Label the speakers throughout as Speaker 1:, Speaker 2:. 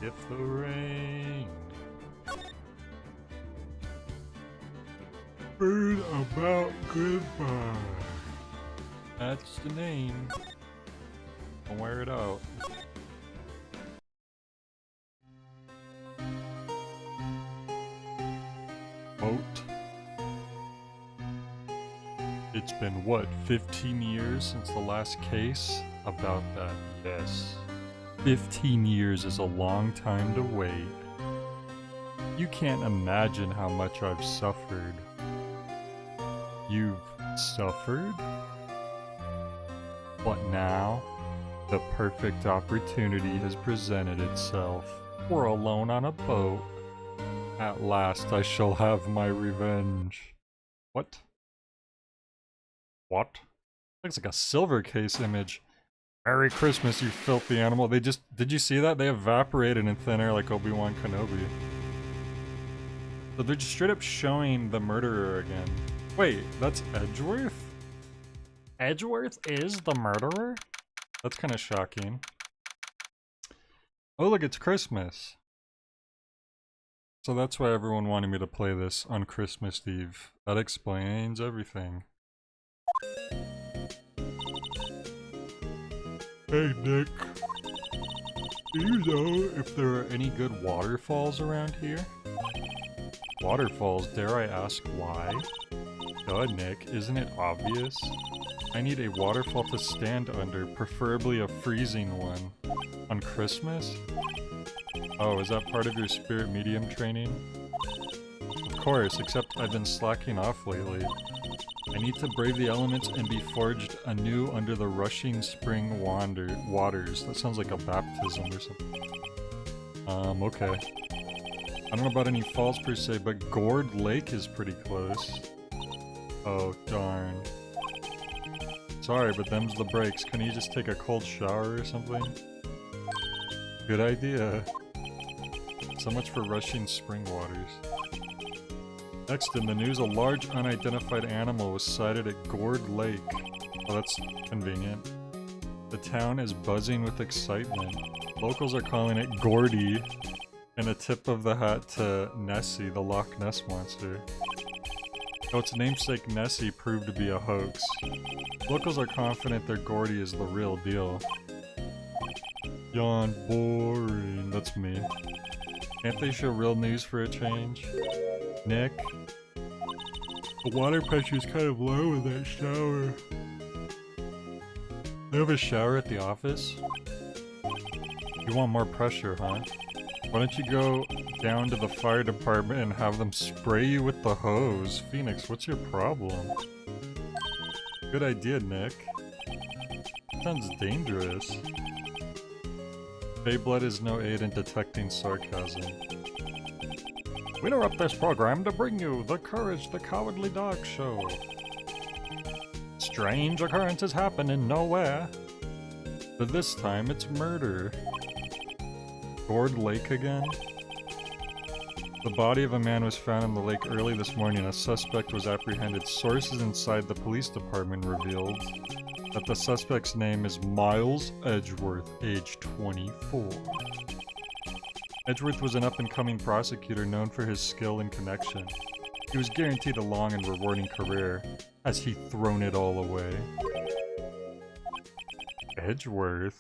Speaker 1: If the rain. Bird about goodbye. That's the name. I'll wear it out. Vote. It's been what, 15 years since the last case? About that, yes. 15 years is a long time to wait. You can't imagine how much I've suffered. You've suffered? But now, the perfect opportunity has presented itself. We're alone on a boat. At last I shall have my revenge. What? What? Looks like a silver case image. Merry Christmas, you filthy animal. They just... Did you see that? They evaporated in thin air like Obi-Wan Kenobi. So they're just straight up showing the murderer again. Wait, that's Edgeworth? Edgeworth is the murderer? That's kind of shocking. Oh look, it's Christmas. So that's why everyone wanted me to play this on Christmas Eve. That explains everything. Hey Nick, do you know if there are any good waterfalls around here? Waterfalls, dare I ask why? Duh, Nick, isn't it obvious? I need a waterfall to stand under, preferably a freezing one. On Christmas? Oh, is that part of your spirit medium training? Of course, except I've been slacking off lately. I need to brave the elements and be forged anew under the rushing spring waters. That sounds like a baptism or something. Okay. I don't know about any falls per se, but Gourd Lake is pretty close. Oh, darn. Sorry, but them's the breaks. Can you just take a cold shower or something? Good idea. So much for rushing spring waters. Next in the news, a large unidentified animal was sighted at Gourd Lake. Oh, that's convenient. The town is buzzing with excitement. Locals are calling it Gordy, and a tip of the hat to Nessie, the Loch Ness monster. Though its namesake Nessie proved to be a hoax. Locals are confident their Gordy is the real deal. Yawn, boring. That's me. Can't they show real news for a change? Nick? The water pressure's kind of low in that shower. They have a shower at the office? You want more pressure, huh? Why don't you go down to the fire department and have them spray you with the hose? Phoenix, what's your problem? Good idea, Nick. Sounds dangerous. Beyblood is no aid in detecting sarcasm. We interrupt this program to bring you the Courage the Cowardly Dog show. Strange occurrences happen in nowhere. But this time it's murder. Gourd Lake again? The body of a man was found in the lake early this morning. A suspect was apprehended. Sources inside the police department revealed that the suspect's name is Miles Edgeworth, age 24. Edgeworth was an up-and-coming prosecutor known for his skill and connection. He was guaranteed a long and rewarding career, as he'd thrown it all away. Edgeworth?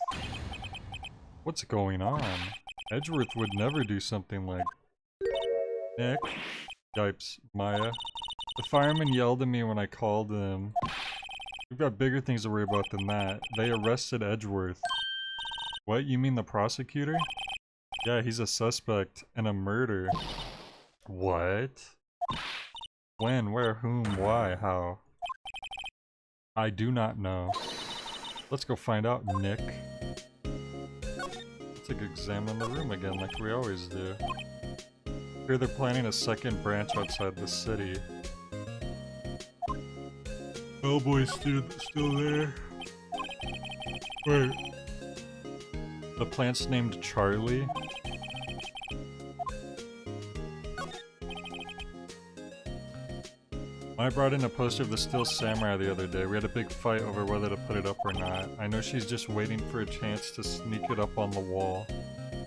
Speaker 1: What's going on? Edgeworth would never do something like... Nick? Yipes, Maya. The fireman yelled at me when I called them. We've got bigger things to worry about than that. They arrested Edgeworth. What, you mean the prosecutor? Yeah, he's a suspect in a murder. What? When, where, whom, why, how? I do not know. Let's go find out, Nick. Let's examine the room again like we always do. Here they're planning a second branch outside the city. Bellboy's still there. Wait. The plant's named Charlie. I brought in a poster of the Steel Samurai the other day. We had a big fight over whether to put it up or not. I know she's just waiting for a chance to sneak it up on the wall.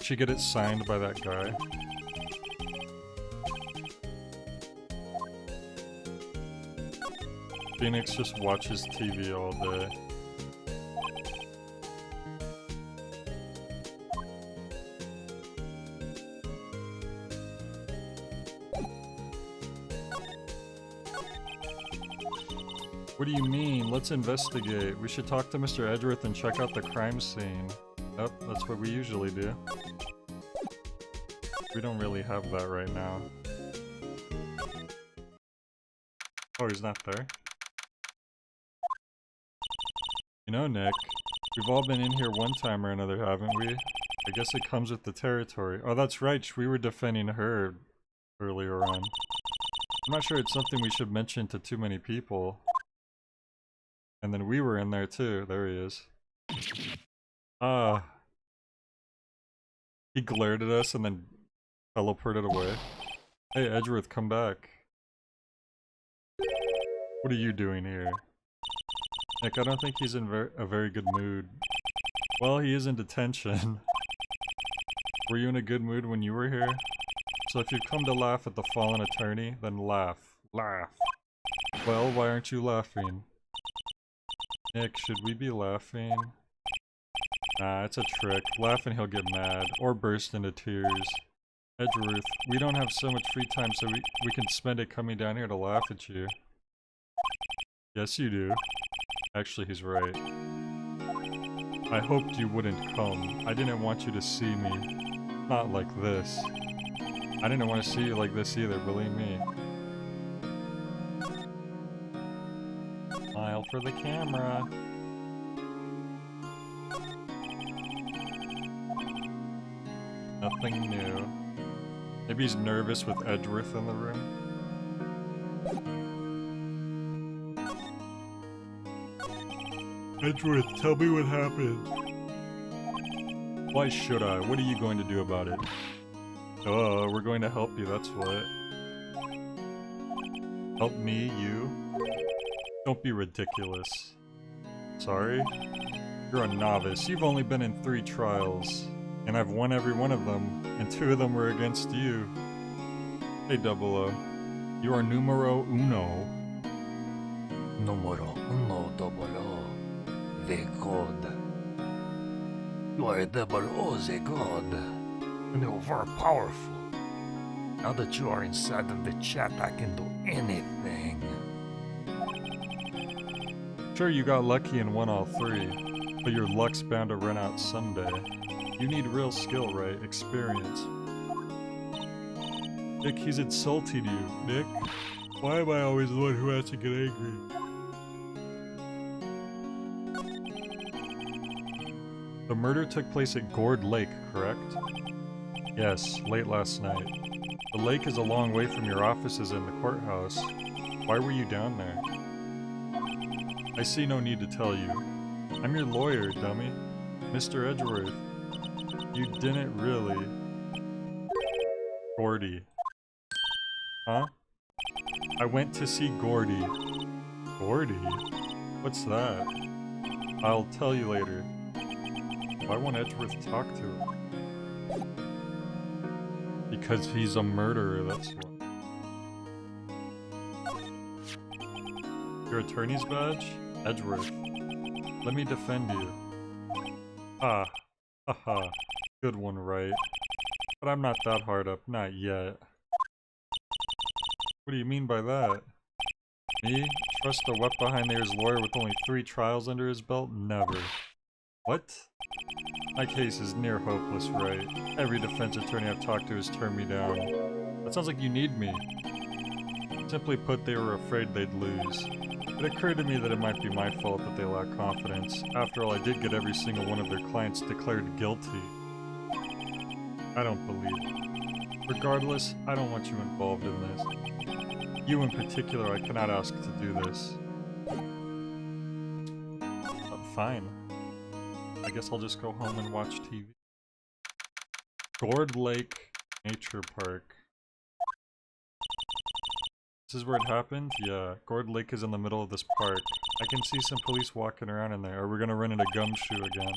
Speaker 1: Did she get it signed by that guy? Phoenix just watches TV all day. What do you mean? Let's investigate. We should talk to Mr. Edgeworth and check out the crime scene. Yep, that's what we usually do. We don't really have that right now. Oh, he's not there? You know, Nick, we've all been in here one time or another, haven't we? I guess it comes with the territory. Oh, that's right, we were defending her earlier on. I'm not sure it's something we should mention to too many people. And then we were in there too. There he is. Ah. He glared at us and then teleported away. Hey, Edgeworth, come back. What are you doing here? Nick, I don't think he's in a very good mood. Well, he is in detention. Were you in a good mood when you were here? So if you've come to laugh at the fallen attorney, then laugh. Laugh. Well, why aren't you laughing? Nick, should we be laughing? Nah, it's a trick. Laugh and he'll get mad, or burst into tears. Edgeworth, we don't have so much free time, so we can spend it coming down here to laugh at you. Yes, you do. Actually, he's right. I hoped you wouldn't come. I didn't want you to see me. Not like this. I didn't want to see you like this either, believe me. Smile for the camera. Nothing new. Maybe he's nervous with Edgeworth in the room. Edgeworth, tell me what happened. Why should I? What are you going to do about it? We're going to help you, that's what. Help me, you? Don't be ridiculous. Sorry? You're a novice. You've only been in 3 trials. And I've won every one of them. And 2 of them were against you. Hey, Double O. You are numero uno.
Speaker 2: Numero uno, Double O. The god. You are Double O, the god. And you're very powerful. Now that you are inside of the chat, I can do anything.
Speaker 1: Sure, you got lucky and won all 3, but your luck's bound to run out someday. You need real skill, right? Experience. Nick, he's insulting you. Nick, why am I always the one who has to get angry? The murder took place at Gourd Lake, correct? Yes, late last night. The lake is a long way from your offices in the courthouse. Why were you down there? I see no need to tell you. I'm your lawyer, dummy. Mr. Edgeworth. You didn't really. Gordy. Huh? I went to see Gordy. Gordy? What's that? I'll tell you later. Why won't Edgeworth talk to him? Because he's a murderer, that's what. Your attorney's badge? Edgeworth. Let me defend you. Ah. Haha. Good one, Wright. But I'm not that hard up, not yet. What do you mean by that? Me? Trust a wet behind the ears lawyer with only 3 trials under his belt? Never. What? My case is near hopeless, Wright. Every defense attorney I've talked to has turned me down. That sounds like you need me. Simply put, they were afraid they'd lose. It occurred to me that it might be my fault that they lack confidence. After all, I did get every single one of their clients declared guilty. I don't believe it. Regardless, I don't want you involved in this. You in particular, I cannot ask to do this. Fine. I guess I'll just go home and watch TV. Gourd Lake Nature Park. This is where it happened? Yeah, Gourd Lake is in the middle of this park. I can see some police walking around in there. Are we gonna run into Gumshoe again?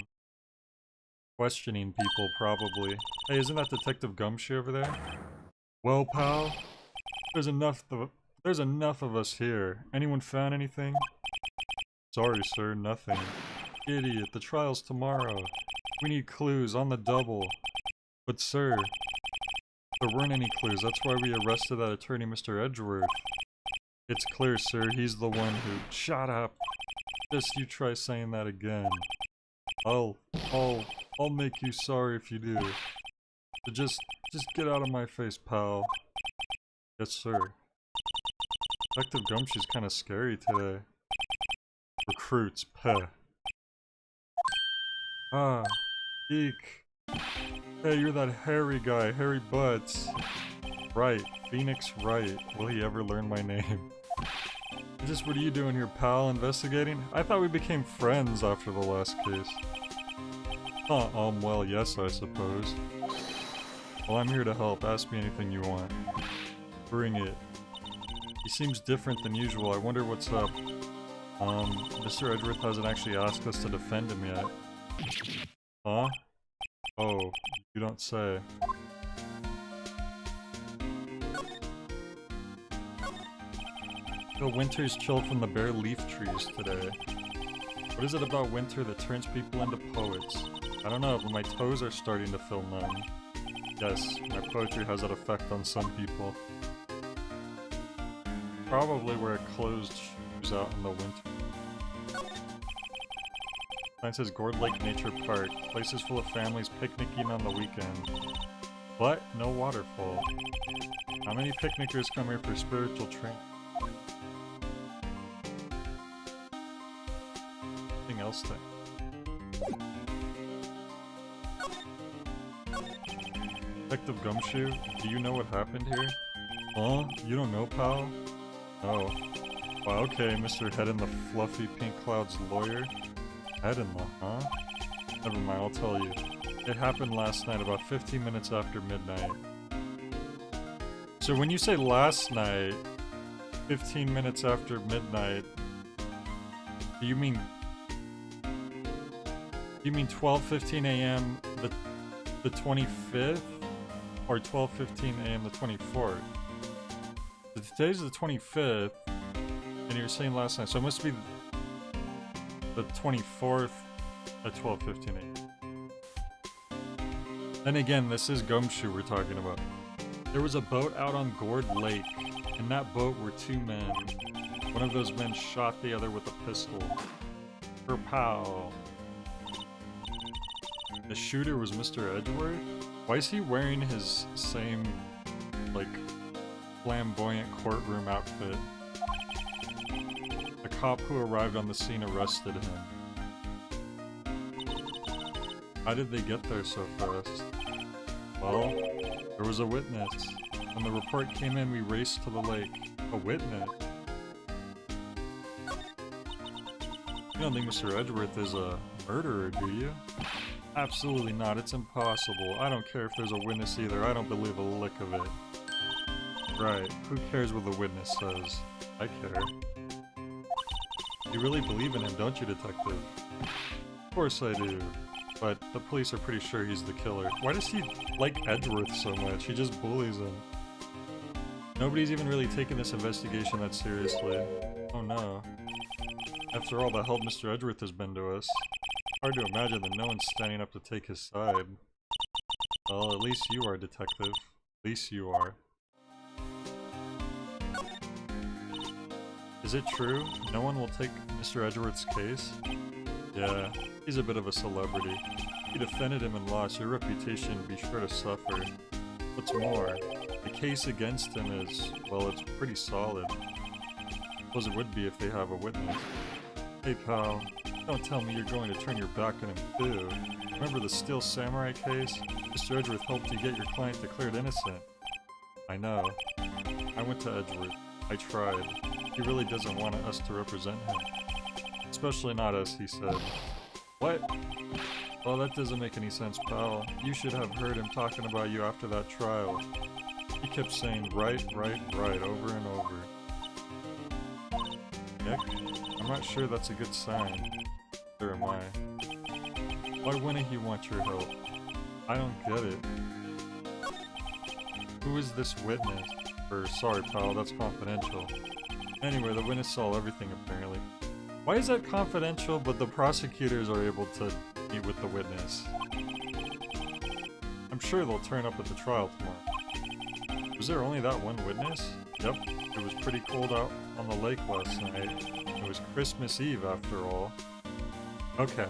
Speaker 1: Questioning people, probably. Hey, isn't that Detective Gumshoe over there? Well, pal, there's enough of us here. Anyone found anything? Sorry, sir, nothing. Idiot, the trial's tomorrow. We need clues on the double. But sir, there weren't any clues. That's why we arrested that attorney, Mr. Edgeworth. It's clear, sir, he's the one who— Shut up! Just you try saying that again. I'll make you sorry if you do. So just get out of my face, pal. Yes, sir. Detective Gumshoe's kinda scary today. Recruits, peh. Ah, eek. Hey, you're that hairy guy, Hairy Butts. Right, Phoenix Wright. Will he ever learn my name? What are you doing here, pal? Investigating? I thought we became friends after the last case. Huh, well, yes, I suppose. Well, I'm here to help. Ask me anything you want. Bring it. He seems different than usual. I wonder what's up. Mr. Edgeworth hasn't actually asked us to defend him yet. Huh? Oh, you don't say. The winter's chill from the bare leaf trees today. What is it about winter that turns people into poets? I don't know, but my toes are starting to feel numb. Yes, my poetry has that effect on some people. Probably wear closed shoes out in the winter. Sign says Gourd Lake Nature Park. Places full of families picnicking on the weekend. But no waterfall. How many picnickers come here for spiritual training? Anything else then? Detective Gumshoe, do you know what happened here? Huh? You don't know, pal? Oh. Well, okay, Mr. Head in the Fluffy Pink Cloud's lawyer. Head in the, huh? Never mind, I'll tell you. It happened last night, about 15 minutes after midnight. So when you say last night, 15 minutes after midnight, do you mean 12:15 a.m. the 25th? Or 12:15 a.m. the 24th? Today's the 25th, and you're saying last night, so it must be the 24th at 12:15 a.m. Then again, this is Gumshoe we're talking about. There was a boat out on Gourd Lake. In that boat were two men. One of those men shot the other with a pistol. Kerpow. The shooter was Mr. Edgeworth? Why is he wearing his same, like, flamboyant courtroom outfit? The cop who arrived on the scene arrested him. How did they get there so fast? Well, there was a witness. When the report came in, we raced to the lake. A witness? You don't think Mr. Edgeworth is a murderer, do you? Absolutely not. It's impossible. I don't care if there's a witness either. I don't believe a lick of it. Right. Who cares what the witness says? I care. You really believe in him, don't you, Detective? Of course I do. But the police are pretty sure he's the killer. Why does he like Edgeworth so much? He just bullies him. Nobody's even really taking this investigation that seriously. Oh no. After all the help Mr. Edgeworth has been to us, hard to imagine that no one's standing up to take his side. Well, at least you are, Detective. At least you are. Is it true? No one will take Mr. Edgeworth's case? Yeah, he's a bit of a celebrity. If you defended him and lost, your reputation would be sure to suffer. What's more, the case against him is, well, it's pretty solid. Suppose it would be if they have a witness. Hey pal, don't tell me you're going to turn your back on him too. Remember the Steel Samurai case? Mr. Edgeworth helped you get your client declared innocent. I know. I went to Edgeworth. I tried. He really doesn't want us to represent him. Especially not us, he said. What? Well, that doesn't make any sense, pal. You should have heard him talking about you after that trial. He kept saying right, right, right over and over. Nick? I'm not sure that's a good sign. Neither am I. Why wouldn't he want your help? I don't get it. Who is this witness? Or, sorry pal, that's confidential. Anyway, the witness saw everything apparently. Why is that confidential, but the prosecutors are able to meet with the witness? I'm sure they'll turn up at the trial tomorrow. Was there only that one witness? Yep, it was pretty cold out on the lake last night. It was Christmas Eve after all. Okay.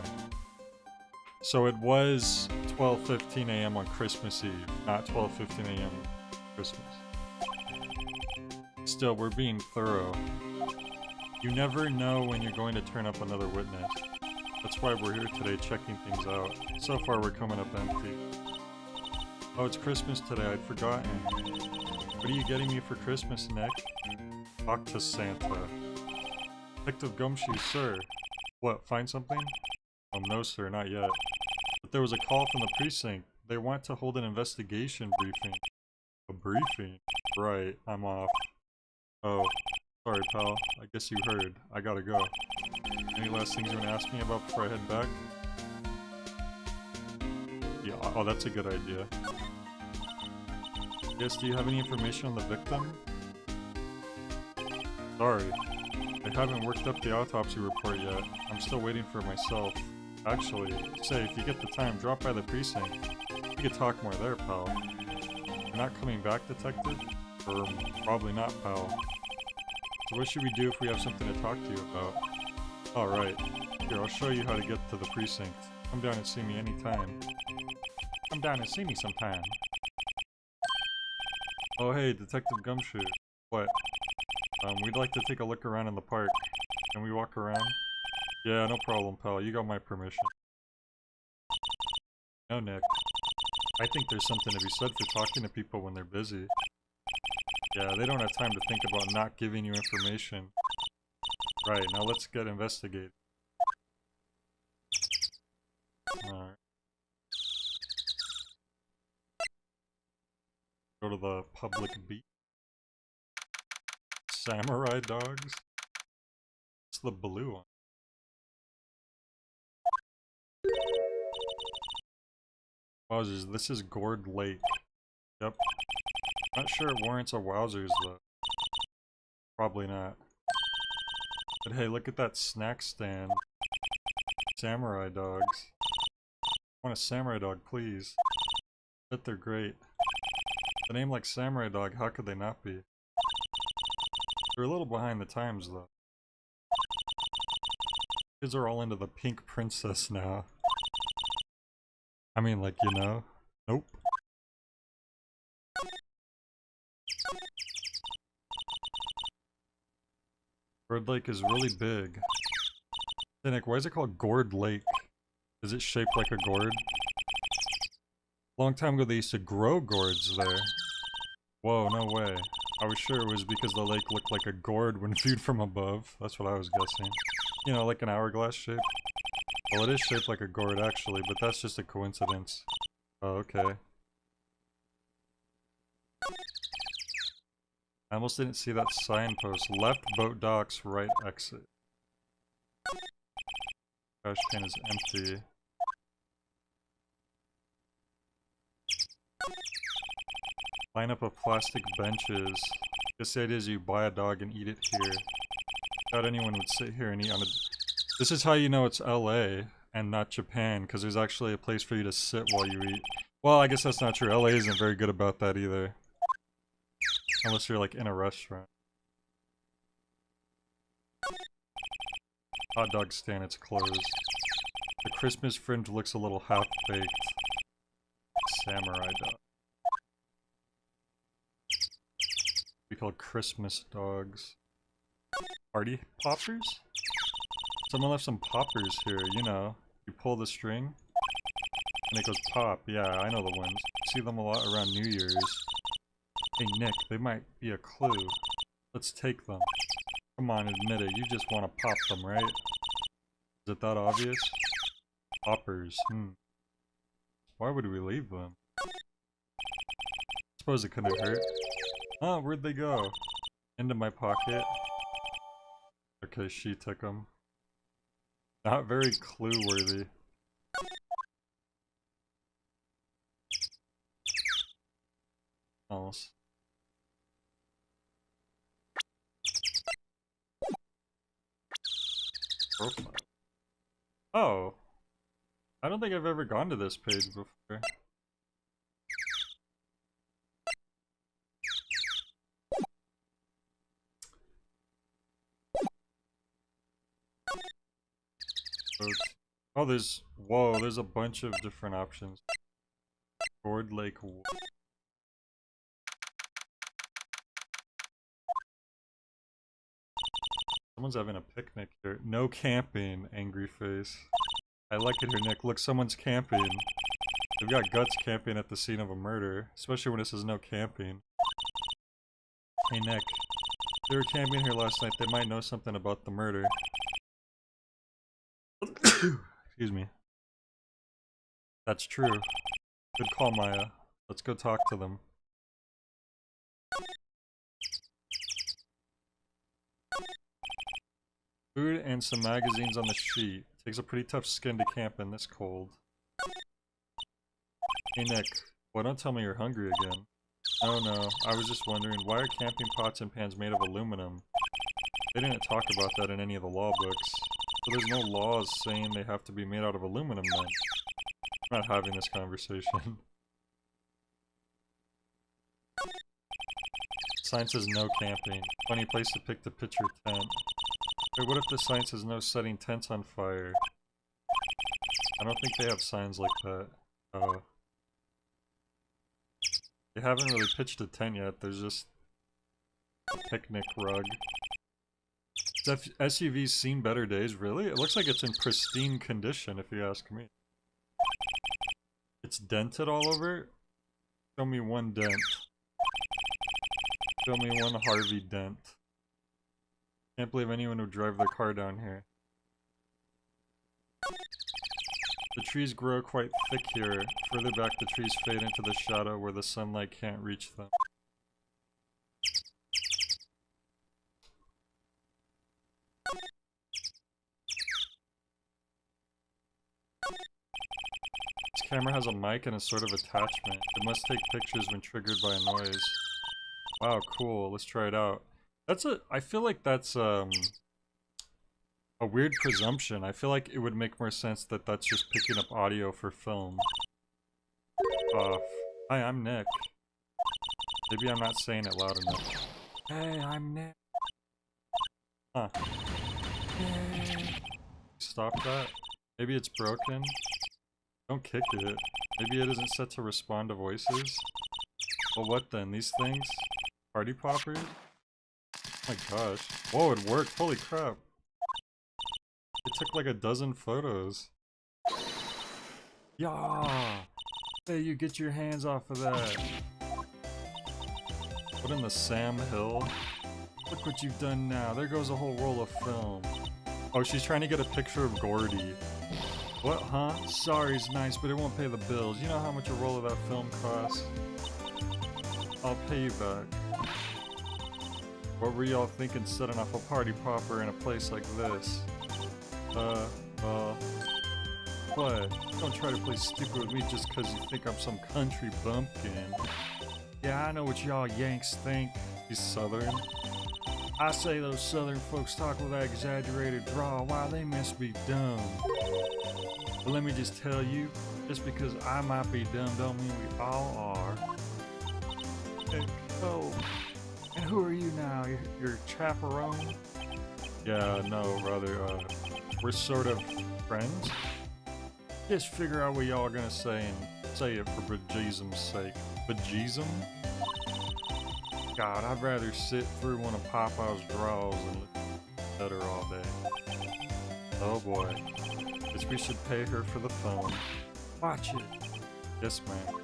Speaker 1: So it was 12:15 a.m. on Christmas Eve, not 12:15 a.m. Christmas. Still, we're being thorough. You never know when you're going to turn up another witness. That's why we're here today checking things out. So far we're coming up empty. Oh, it's Christmas today, I'd forgotten. What are you getting me for Christmas, Nick? Talk to Santa. Detective Gumshoe, sir. What, find something? No sir, not yet. But there was a call from the precinct. They want to hold an investigation briefing. A briefing? Right, I'm off. Oh, sorry pal. I guess you heard. I gotta go. Any last things you want to ask me about before I head back? Yeah, oh that's a good idea. Yes, do you have any information on the victim? Sorry. I haven't worked up the autopsy report yet. I'm still waiting for it myself. Actually, say, if you get the time, drop by the precinct. We could talk more there, pal. You're not coming back, detective? Or probably not, pal. So what should we do if we have something to talk to you about? Alright. Here, I'll show you how to get to the precinct. Come down and see me anytime. Come down and see me sometime. Oh hey, Detective Gumshoe. What? We'd like to take a look around in the park. Can we walk around? Yeah, no problem, pal. You got my permission. No, Nick. I think there's something to be said for talking to people when they're busy. Yeah, they don't have time to think about not giving you information. Right, now let's get investigated. Alright. Go to the public beach. Samurai dogs? It's the blue one. Wowzers, this is Gourd Lake. Yep. Not sure it warrants a wowzers though. Probably not. But hey, look at that snack stand. Samurai dogs. I want a samurai dog, please. Bet they're great. A name like Samurai Dog, how could they not be? They're a little behind the times though. Kids are all into the pink princess now. I mean, like, you know? Nope. Gourd Lake is really big. Hey Nick, why is it called Gourd Lake? Is it shaped like a gourd? Long time ago they used to grow gourds there. Whoa, no way. I was sure it was because the lake looked like a gourd when viewed from above. That's what I was guessing. You know, like an hourglass shape. Well, it is shaped like a gourd actually, but that's just a coincidence. Oh, okay. I almost didn't see that signpost. Left boat docks, right exit. Trash can is empty. Lineup of plastic benches. Guess the idea is you buy a dog and eat it here. Doubt anyone would sit here and eat on a... This is how you know it's LA and not Japan, because there's actually a place for you to sit while you eat. Well, I guess that's not true. LA isn't very good about that either. Unless you're like in a restaurant. Hot dog stand, it's closed. The Christmas fringe looks a little half-baked. Samurai dog. We call Christmas dogs. Party poppers? Someone left some poppers here, you know. You pull the string, and it goes pop. Yeah, I know the ones. See them a lot around New Year's. Hey Nick, they might be a clue. Let's take them. Come on, admit it. You just want to pop them, right? Is it that obvious? Poppers, Why would we leave them? Suppose it couldn't hurt. Oh, where'd they go? Into my pocket. Okay, she took them. Not very clue-worthy. waterfalls. Profile. Oh. I don't think I've ever gone to this page before. Oh, whoa, there's a bunch of different options. Gourd Lake. Someone's having a picnic here. No camping, angry face. I like it here, Nick. Look, someone's camping. They've got guts camping at the scene of a murder, especially when it says no camping. Hey, Nick. They were camping here last night. They might know something about the murder. Excuse me. That's true. Good call, Maya. Let's go talk to them. Food and some magazines on the sheet. Takes a pretty tough skin to camp in this cold. Hey Nick, well don't tell me you're hungry again. Oh no, I was just wondering, why are camping pots and pans made of aluminum? They didn't talk about that in any of the law books. So there's no laws saying they have to be made out of aluminum then. I'm not having this conversation. Sign says no camping. Funny place to pick the picture tent. Wait, what if the sign says no setting tents on fire? I don't think they have signs like that. They haven't really pitched a tent yet, there's just a picnic rug. SUV's seen better days, really? It looks like it's in pristine condition, if you ask me. It's dented all over? Show me one dent. Show me one Harvey dent. Can't believe anyone would drive their car down here. The trees grow quite thick here. Further back the trees fade into the shadow where the sunlight can't reach them. This camera has a mic and a sort of attachment. It must take pictures when triggered by a noise. Wow, cool. Let's try it out. I feel like that's a weird presumption. I feel like it would make more sense that that's just picking up audio for film. Hi, I'm Nick. Maybe I'm not saying it loud enough. Hey, I'm Nick. Huh. Hey. Stop that. Maybe it's broken. Don't kick it. Maybe it isn't set to respond to voices. Well, what then? These things? Party poppers? Oh my gosh. Whoa, it worked. Holy crap. It took like a dozen photos. Yeah. Hey, you get your hands off of that. What in the Sam Hill? Look what you've done now. There goes a whole roll of film. Oh, she's trying to get a picture of Gordy. What, huh? Sorry's nice, but it won't pay the bills. You know how much a roll of that film costs? I'll pay you back. What were y'all thinking setting off a party popper in a place like this? What? Don't try to play stupid with me just cause you think I'm some country bumpkin. Yeah, I know what y'all Yanks think. He's Southern. I say those Southern folks talk with that exaggerated drawl. Wow, they must be dumb. But let me just tell you, just because I might be dumb don't mean we all are. And, oh, and who are you now? Your chaperone? Yeah, no, rather, we're sort of friends. Just figure out what y'all are gonna say and say it for bejesusum's sake. Bejesusum? God, I'd rather sit through one of Popeye's draws and look at her all day. Oh boy. Guess we should pay her for the phone. Watch it. Yes, ma'am.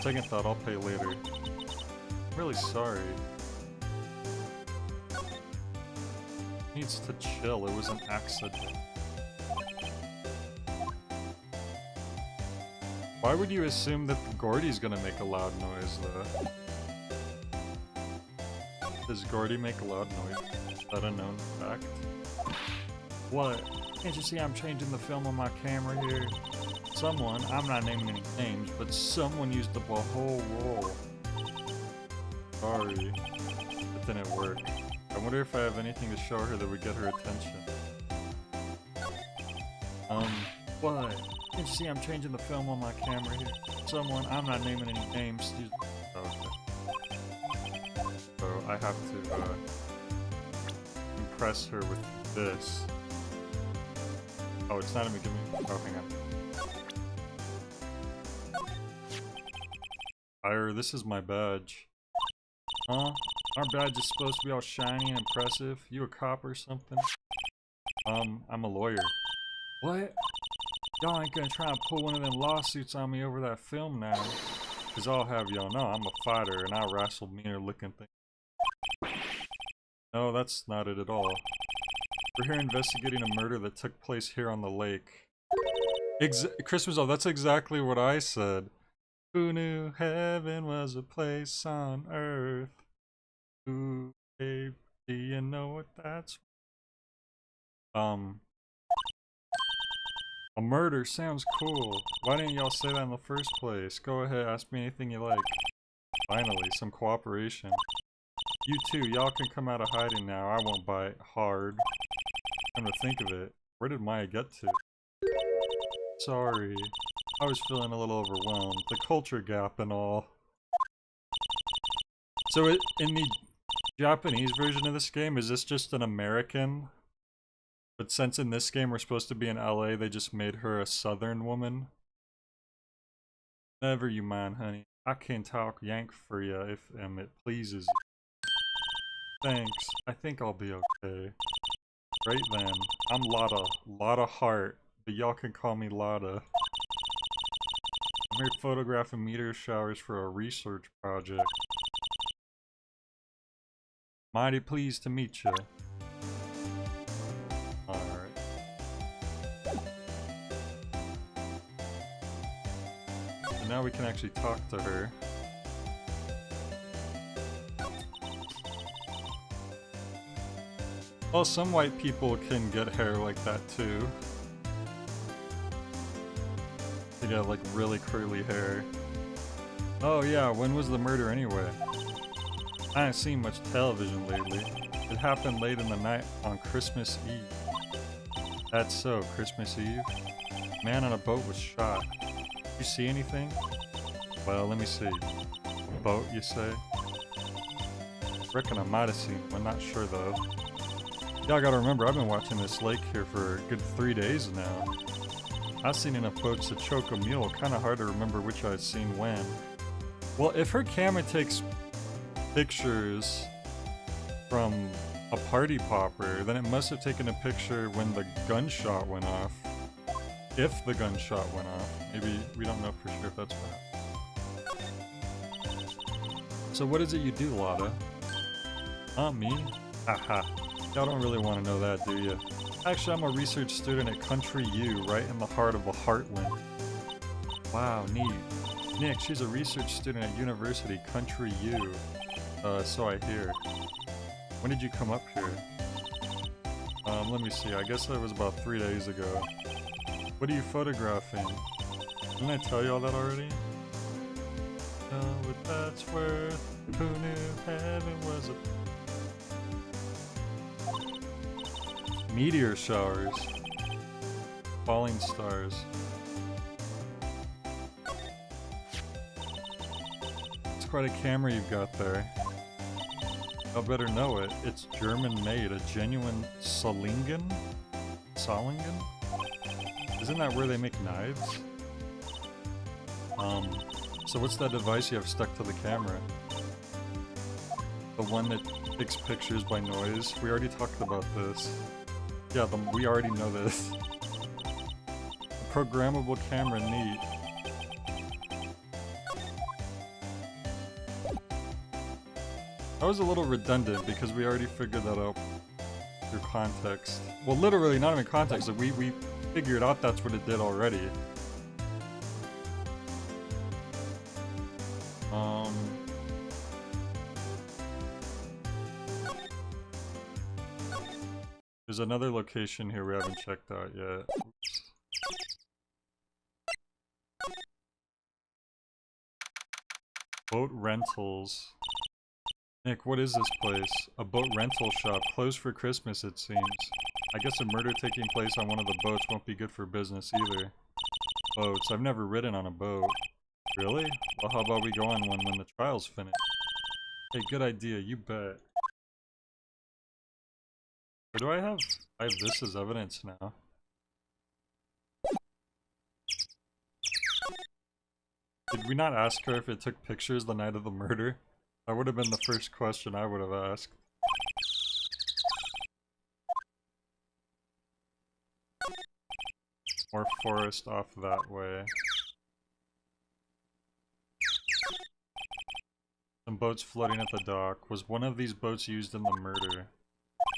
Speaker 1: Second thought, I'll pay later. I'm really sorry. Needs to chill, it was an accident. Why would you assume that Gordy's gonna make a loud noise, though? Does Gordy make a loud noise? Is that a known fact? What? Can't you see I'm changing the film on my camera here? Someone, I'm not naming any names, but someone used up a whole roll. Sorry. It didn't work. I wonder if I have anything to show her that would get her attention. What? You see I'm changing the film on my camera here. Someone, I'm not naming any names. Okay. So I have to, impress her with this. Oh, it's not even giving me. Oh, hang on. This is my badge. Huh? Our badge is supposed to be all shiny and impressive. You a cop or something? I'm a lawyer. What? Y'all ain't gonna try and pull one of them lawsuits on me over that film now. Cause I'll have y'all know I'm a fighter and I wrestle meaner looking things. No, that's not it at all. We're here investigating a murder that took place here on the lake. Christmas, oh, that's exactly what I said. Who knew heaven was a place on earth? Ooh, babe, do you know what that's? A murder sounds cool. Why didn't y'all say that in the first place? Go ahead, ask me anything you like. Finally, some cooperation. You too, y'all can come out of hiding now. I won't bite hard. Come to think of it, where did Maya get to? Sorry, I was feeling a little overwhelmed. The culture gap and all. So in the Japanese version of this game, is this just an American? But since in this game we're supposed to be in LA, they just made her a southern woman? Never you mind, honey. I can talk Yank for you if it pleases you. Thanks. I think I'll be okay. Right then. I'm Lotta Hart, but y'all can call me Lotta. I'm here photographing meteor showers for a research project. Mighty pleased to meet you. Alright. So now we can actually talk to her. Well, some white people can get hair like that too. They got like really curly hair. Oh yeah, when was the murder anyway? I haven't seen much television lately. It happened late in the night on Christmas Eve. That's so, Christmas Eve? Man on a boat was shot. You see anything? Well, let me see. A boat, you say? Reckon I might have seen one, not sure though. Y'all gotta remember, I've been watching this lake here for a good 3 days now. I've seen enough boats to choke a mule, kinda hard to remember which I've seen when. Well, if her camera takes pictures from a party popper, then it must have taken a picture when the gunshot went off. If the gunshot went off. Maybe, we don't know for sure if that's what. So what is it you do, Lotta? Me? Haha. Y'all don't really want to know that, do you? Actually, I'm a research student at Country U, right in the heart of the heartland. Wow, neat. Nick, she's a research student at University Country U. So I hear. When did you come up here? Let me see, I guess that was about 3 days ago. What are you photographing? Didn't I tell y'all that already? Oh, what that's worth. Who knew heaven was a... Meteor showers. Falling stars. It's quite a camera you've got there. Y'all better know it. It's German made. A genuine Solingen? Solingen? Isn't that where they make knives? So what's that device you have stuck to the camera? The one that takes pictures by noise? We already talked about this. Yeah, we already know this. A programmable camera, neat. That was a little redundant because we already figured that out through context. Well, literally, not even context. Like, we figured out that's what it did already. There's another location here we haven't checked out yet. Boat rentals. Nick, what is this place? A boat rental shop, closed for Christmas it seems. I guess a murder taking place on one of the boats won't be good for business either. Boats, I've never ridden on a boat. Really? Well, how about we go on one when the trial's finished? Hey, good idea, you bet. What do I have? I have this as evidence now. Did we not ask her if it took pictures the night of the murder? That would have been the first question I would have asked. More forest off that way. Some boats floating at the dock. Was one of these boats used in the murder?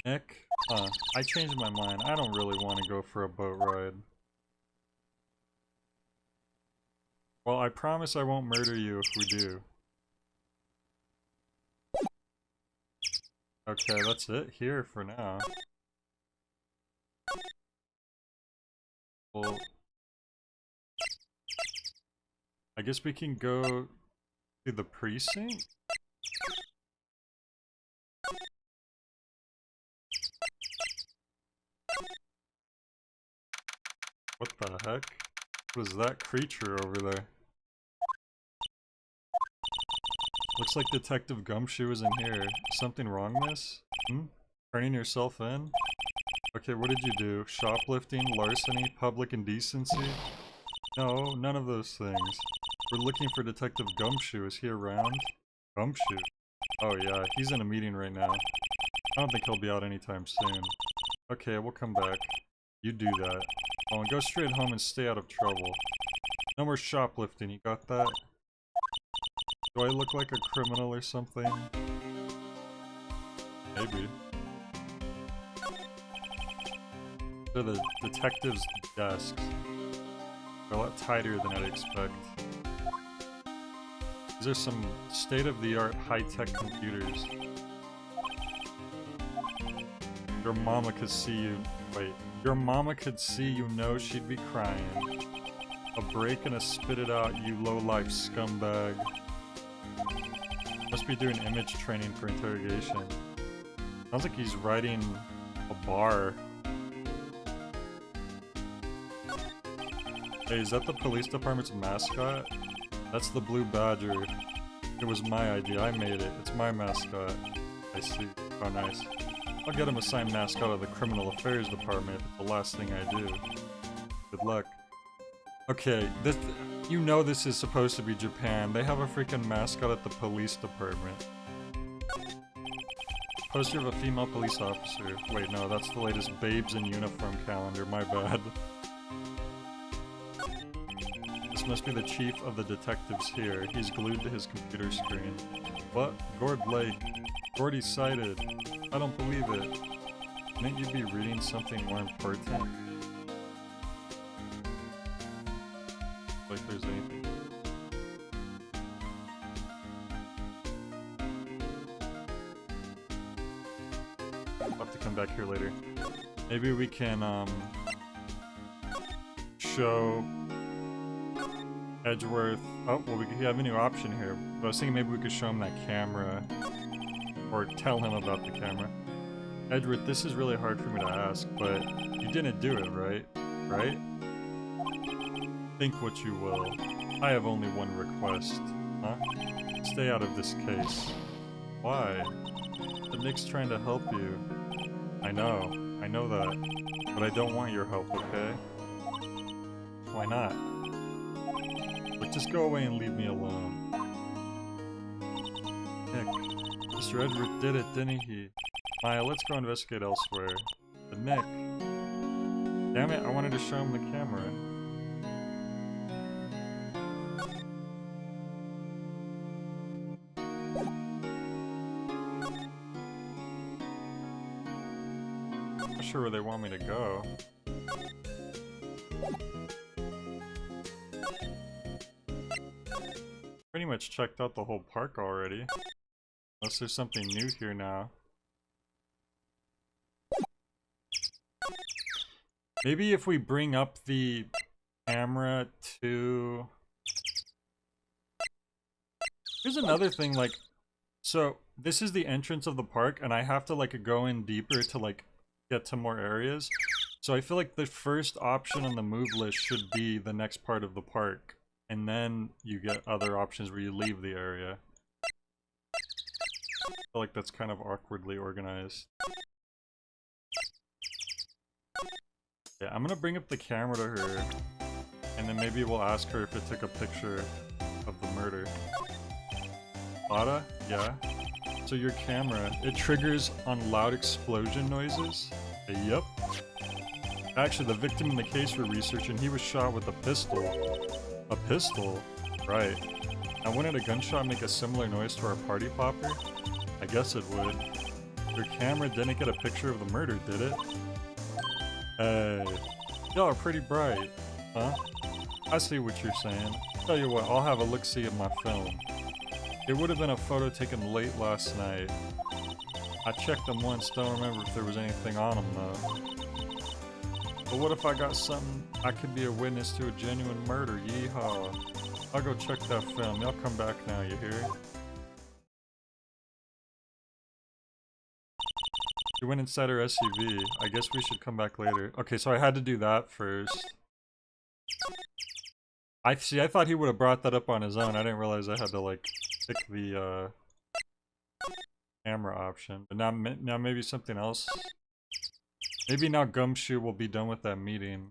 Speaker 1: Nick? I changed my mind. I don't really want to go for a boat ride. Well, I promise I won't murder you if we do. Okay, that's it here for now. Well, I guess we can go to the precinct? What the heck? What is that creature over there? Looks like Detective Gumshoe is in here. Something wrong, miss? Turning yourself in? Okay, what did you do? Shoplifting, larceny, public indecency? No, none of those things. We're looking for Detective Gumshoe. Is he around? Gumshoe? Oh yeah, he's in a meeting right now. I don't think he'll be out anytime soon. Okay, we'll come back. You do that. Oh, and go straight home and stay out of trouble. No more shoplifting, you got that? Do I look like a criminal or something? Maybe. They're the detectives' desks. They're a lot tighter than I'd expect. These are some state-of-the-art high-tech computers. Your mama could see you. Wait. Your mama could see you know she'd be crying. A break and a spit it out, you low-life scumbag. Must be doing image training for interrogation. Sounds like he's riding a bar. Hey, is that the police department's mascot? That's the blue badger. It was my idea, I made it. It's my mascot. I see. Oh, nice. I'll get him assigned mascot of the criminal affairs department. It's the last thing I do. Good luck. Okay, this, you know this is supposed to be Japan. They have a freaking mascot at the police department. Poster of a female police officer. Wait, no, that's the latest Babes in Uniform calendar. My bad. This must be the chief of the detectives here. He's glued to his computer screen. What? Gord Blake. Gordy sighted. I don't believe it. Shouldn't you be reading something more important? Like there's anything. I'll have to come back here later. Maybe we can, show Edgeworth. Oh, well, we have a new option here. But I was thinking maybe we could show him that camera. Or tell him about the camera. Edgeworth, this is really hard for me to ask, but you didn't do it, right? Right? Think what you will. I have only one request. Huh? Stay out of this case. Why? The Nick's trying to help you. I know that. But I don't want your help, okay? Why not? Like, just go away and leave me alone. Nick, Mr. Edgeworth did it, didn't he? Maya, let's go investigate elsewhere. But Nick... Damn it, I wanted to show him the camera. I'm not sure where they want me to go. Pretty much checked out the whole park already. Unless there's something new here now. Maybe if we bring up the camera to... Here's another thing, like... So, this is the entrance of the park, and I have to like go in deeper to like get to more areas. So I feel like the first option on the move list should be the next part of the park, and then you get other options where you leave the area. I feel like that's kind of awkwardly organized. Yeah, I'm gonna bring up the camera to her, and then maybe we'll ask her if it took a picture of the murder. Lada? Yeah. So your camera, it triggers on loud explosion noises? Yep. Actually, the victim in the case we're researching, he was shot with a pistol. A pistol? Right. Now wouldn't a gunshot make a similar noise to our party popper? I guess it would. Your camera didn't get a picture of the murder, did it? Hey. Y'all are pretty bright. Huh? I see what you're saying. Tell you what, I'll have a look-see at my film. It would have been a photo taken late last night. I checked them once, don't remember if there was anything on them though. But what if I got something I could be a witness to a genuine murder? Yeehaw. I'll go check that film. Y'all come back now, you hear? She went inside her SUV. I guess we should come back later. Okay, so I had to do that first. I thought he would have brought that up on his own. I didn't realize I had to like pick the camera option. But now maybe something else. Maybe now Gumshoe will be done with that meeting.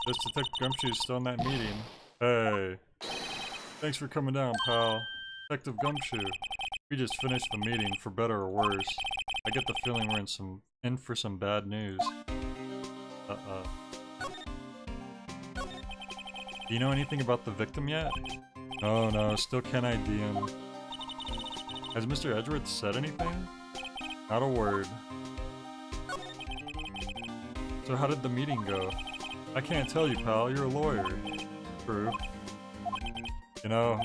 Speaker 1: This Detective Gumshoe's still in that meeting. Hey. Thanks for coming down, pal. Detective Gumshoe. We just finished the meeting, for better or worse. I get the feeling we're in for some bad news. Do you know anything about the victim yet? Oh no, still can't ID him. Has Mr. Edgeworth said anything? Not a word. So how did the meeting go? I can't tell you, pal. You're a lawyer. True. You know,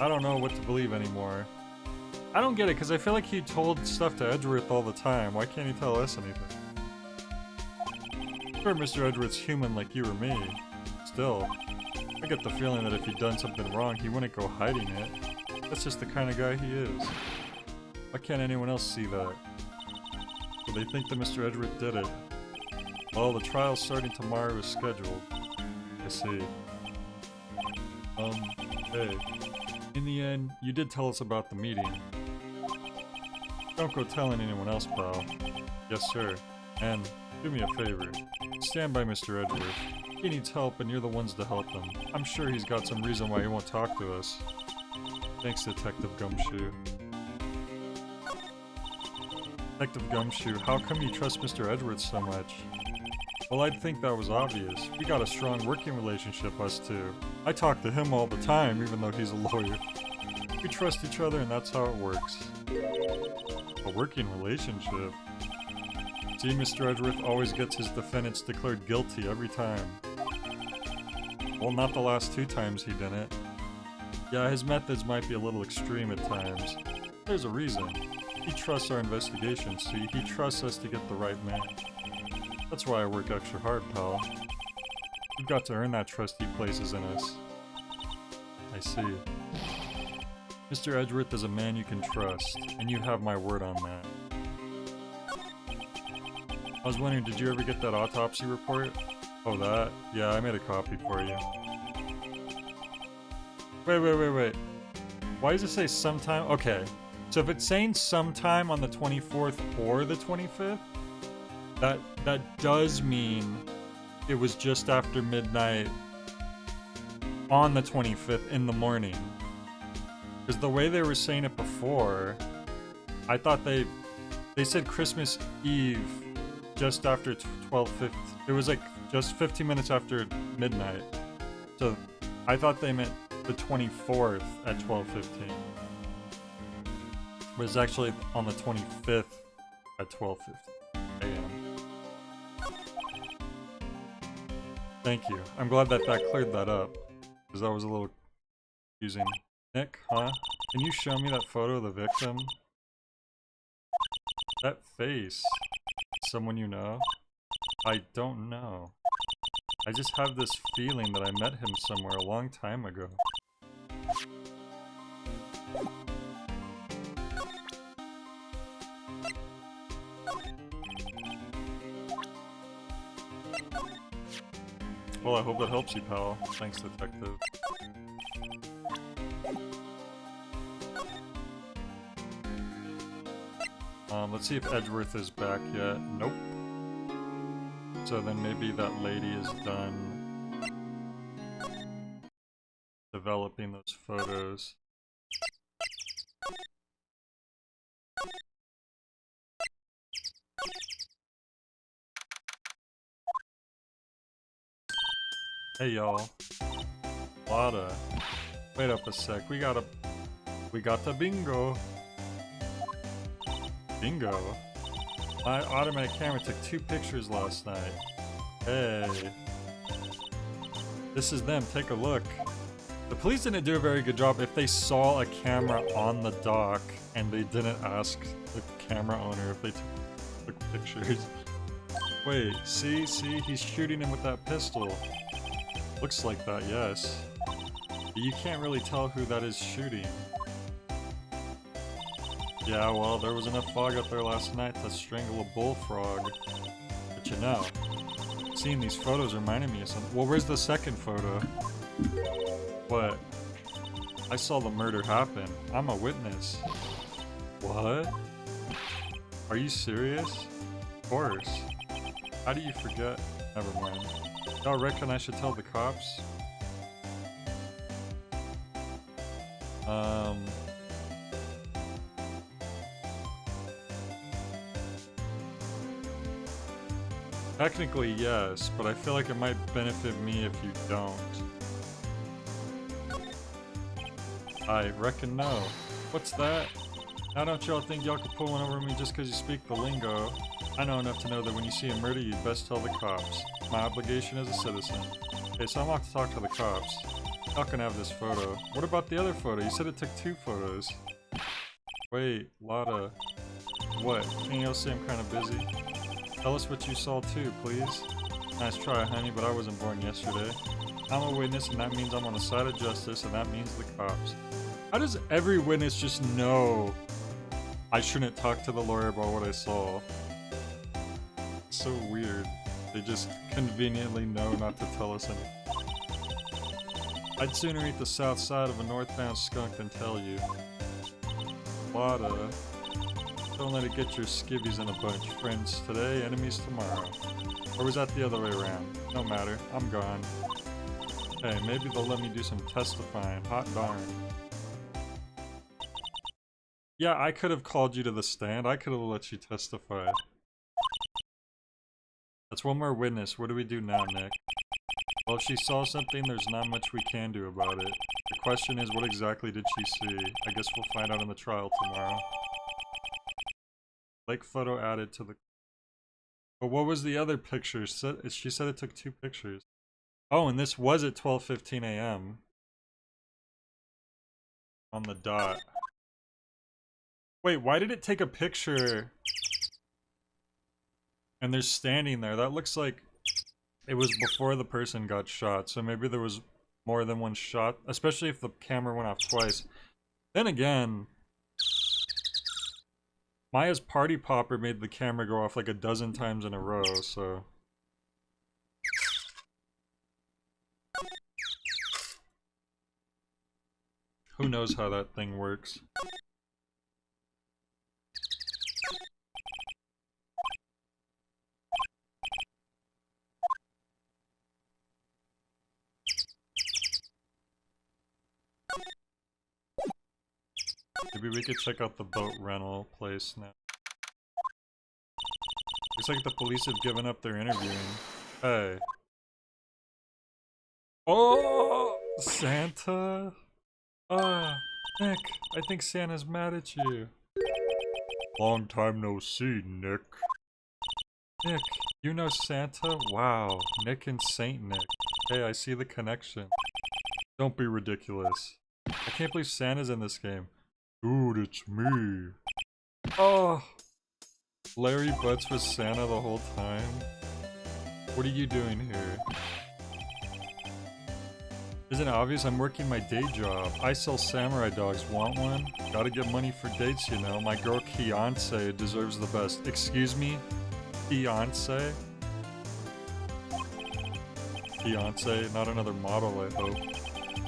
Speaker 1: I don't know what to believe anymore. I don't get it, because I feel like he told stuff to Edgeworth all the time. Why can't he tell us anything? Sure, Mr. Edgeworth's human like you or me. Still, I get the feeling that if he'd done something wrong, he wouldn't go hiding it. That's just the kind of guy he is. Why can't anyone else see that? So they think that Mr. Edgeworth did it. Well, the trial's starting tomorrow as scheduled. I see. Hey. In the end, you did tell us about the meeting. Don't go telling anyone else, pal. Yes, sir. And, do me a favor. Stand by Mr. Edgeworth. He needs help and you're the ones to help him. I'm sure he's got some reason why he won't talk to us. Thanks, Detective Gumshoe. Detective Gumshoe, how come you trust Mr. Edgeworth so much? Well, I'd think that was obvious. We got a strong working relationship, us two. I talk to him all the time, even though he's a lawyer. We trust each other and that's how it works. A working relationship? See, Mr. Edgeworth always gets his defendants declared guilty every time. Well, not the last 2 times he didn't. Yeah, his methods might be a little extreme at times. There's a reason. He trusts our investigation, see? He trusts us to get the right man. That's why I work extra hard, pal. We've got to earn that trust he places in us. I see. Mr. Edgeworth is a man you can trust, and you have my word on that. I was wondering, did you ever get that autopsy report? Oh, that? Yeah, I made a copy for you. Wait. Why does it say sometime? Okay, so if it's saying sometime on the 24th or the 25th, that does mean it was just after midnight on the 25th in the morning. Because the way they were saying it before, I thought they said Christmas Eve just after 12:50. It was like just 15 minutes after midnight. So I thought they meant the 24th at 12:15. But it's actually on the 25th at 12:50 a.m. Thank you. I'm glad that cleared that up, because that was a little confusing. Nick, huh? Can you show me that photo of the victim? That face. Someone you know? I don't know. I just have this feeling that I met him somewhere a long time ago. Well, I hope that helps you, pal. Thanks, detective. Let's see if Edgeworth is back yet. Nope. So then maybe that lady is done developing those photos. Hey y'all. Lotta. Wait up a sec. We got the bingo. Bingo? My automatic camera took 2 pictures last night. Hey. This is them, take a look. The police didn't do a very good job if they saw a camera on the dock and they didn't ask the camera owner if they took pictures. Wait, see, he's shooting him with that pistol. Looks like that, yes. But you can't really tell who that is shooting. Yeah, well, there was enough fog up there last night to strangle a bullfrog. But you know, seeing these photos reminded me of something. Well, where's the second photo? What? I saw the murder happen. I'm a witness. What? Are you serious? Of course. How do you forget? Never mind. Y'all reckon I should tell the cops? Technically, yes, but I feel like it might benefit me if you don't. I reckon no. What's that? Now don't y'all think y'all could pull one over me just because you speak the lingo? I know enough to know that when you see a murder, you'd best tell the cops. My obligation as a citizen. Okay, so I'm off to talk to the cops. Y'all can have this photo. What about the other photo? You said it took 2 photos. Wait, Lotta. What? Can y'all say I'm kind of busy? Tell us what you saw too, please. Nice try, honey, but I wasn't born yesterday. I'm a witness, and that means I'm on the side of justice, and that means the cops. How does every witness just know I shouldn't talk to the lawyer about what I saw? It's so weird. They just conveniently know not to tell us anything. I'd sooner eat the south side of a northbound skunk than tell you. Lotta. Don't let it get your skivvies in a bunch. Friends today, enemies tomorrow. Or was that the other way around? No matter. I'm gone. Hey, maybe they'll let me do some testifying. Hot darn. Yeah, I could have called you to the stand. I could have let you testify. That's one more witness. What do we do now, Nick? Well, if she saw something, there's not much we can do about it. The question is, what exactly did she see? I guess we'll find out in the trial tomorrow. Lake photo added to the... But what was the other picture? She said it took 2 pictures. Oh, and this was at 12:15 a.m. On the dot. Wait, why did it take a picture? And they're standing there. That looks like it was before the person got shot. So maybe there was more than one shot. Especially if the camera went off twice. Then again... Maya's party popper made the camera go off like a dozen times in a row, so... Who knows how that thing works? Maybe we could check out the boat rental place now. Looks like the police have given up their interviewing. Hey. Oh! Santa? Ah, Nick, I think Santa's mad at you. Long time no see, Nick. Nick, you know Santa? Wow, Nick and Saint Nick. Hey, I see the connection. Don't be ridiculous. I can't believe Santa's in this game. Dude, it's me. Oh! Larry Butts was Santa the whole time? What are you doing here? Isn't it obvious? I'm working my day job. I sell samurai dogs. Want one? Gotta get money for dates, you know. My girl Fiance deserves the best. Excuse me? Fiance? Fiance, not another model, I hope.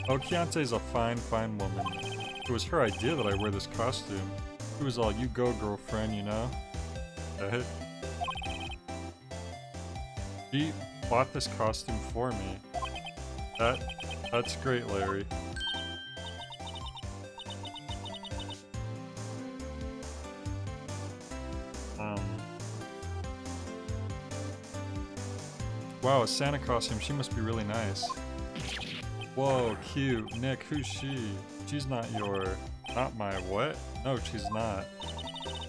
Speaker 1: Oh, Fiance's a fine woman. It was her idea that I wear this costume. It was all, you go, girlfriend, you know? She bought this costume for me. That's great, Larry. Wow, a Santa costume. She must be really nice. Whoa, cute. Nick, who's she? She's not my what? No, she's not.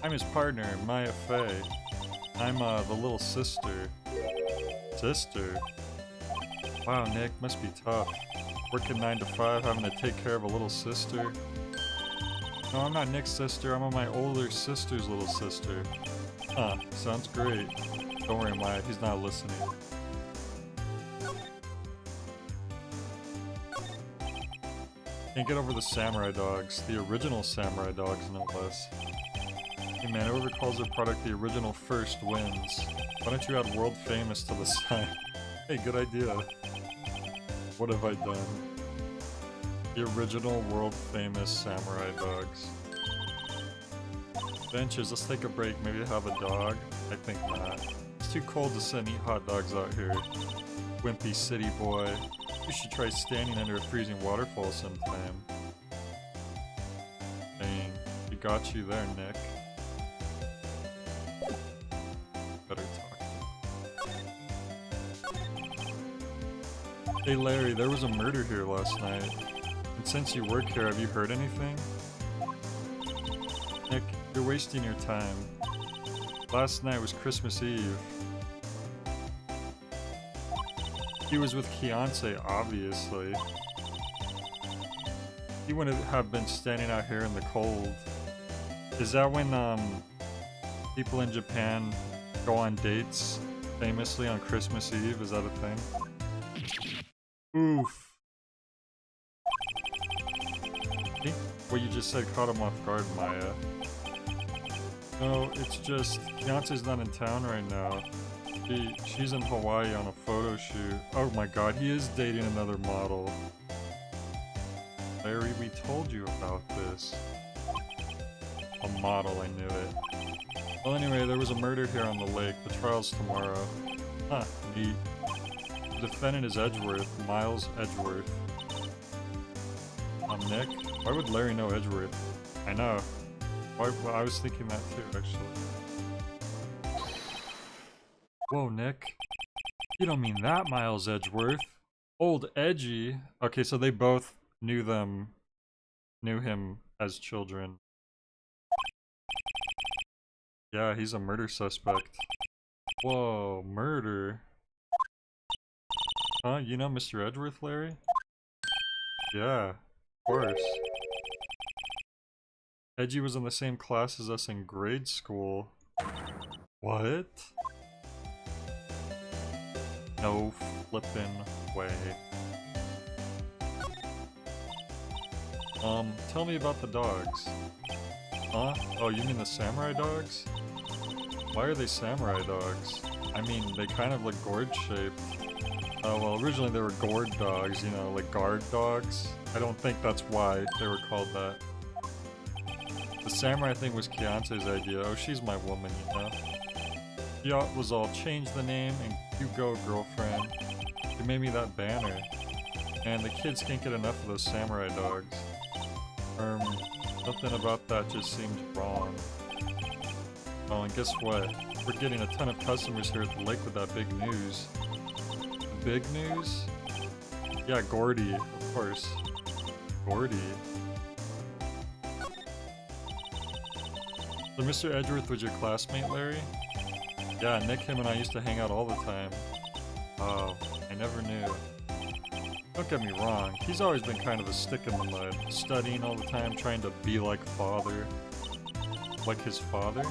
Speaker 1: I'm his partner, Maya Fey. I'm, the little sister. Sister? Wow, Nick, must be tough. Working 9 to 5, having to take care of a little sister. No, I'm not Nick's sister. I'm my older sister's little sister. Huh, sounds great. Don't worry, Maya, he's not listening. Can't get over the samurai dogs. The original samurai dogs, no less. Hey man, whoever calls their product the original first wins. Why don't you add world famous to the sign? Hey, good idea. What have I done? The original world famous samurai dogs. Benches, let's take a break. Maybe have a dog? I think not. It's too cold to sit and eat hot dogs out here. Wimpy city boy. You should try standing under a freezing waterfall sometime. Dang, we got you there, Nick. Better talk. Hey Larry, there was a murder here last night. And since you work here, have you heard anything? Nick, you're wasting your time. Last night was Christmas Eve. He was with Fiance, obviously. He wouldn't have been standing out here in the cold. Is that when, people in Japan go on dates famously on Christmas Eve? Is that a thing? Oof. I think what you just said caught him off guard, Maya. No, it's just, Fiance's not in town right now. She's in Hawaii on a photo shoot. Oh my god, he is dating another model. Larry, we told you about this. A model, I knew it. Well anyway, there was a murder here on the lake. The trial's tomorrow. Huh, neat. The defendant is Edgeworth, Miles Edgeworth. Nick? Why would Larry know Edgeworth? I know. Well, I was thinking that too, actually. Whoa, Nick. You don't mean that Miles Edgeworth. Old Edgy. Okay, so they both knew him as children. Yeah, he's a murder suspect. Whoa, murder. Huh? You know Mr. Edgeworth, Larry? Yeah, of course. Edgy was in the same class as us in grade school. What? No flippin' way. Tell me about the dogs. Huh? Oh, you mean the samurai dogs? Why are they samurai dogs? I mean, they kind of look gourd-shaped. Well, originally they were gourd dogs, you know, like guard dogs. I don't think that's why they were called that. The samurai thing was Fiance's idea. Oh, she's my woman, you know? She was all, change the name and you go, girlfriend. She made me that banner. And the kids can't get enough of those samurai dogs. Something about that just seems wrong. Oh, and guess what? We're getting a ton of customers here at the lake with that big news. Big news? Yeah, Gordy, of course. Gordy. So Mr. Edgeworth was your classmate, Larry? Yeah, Nick, him, and I used to hang out all the time. Oh, I never knew. Don't get me wrong, he's always been kind of a stick in the mud, studying all the time, trying to be like father. Like his father?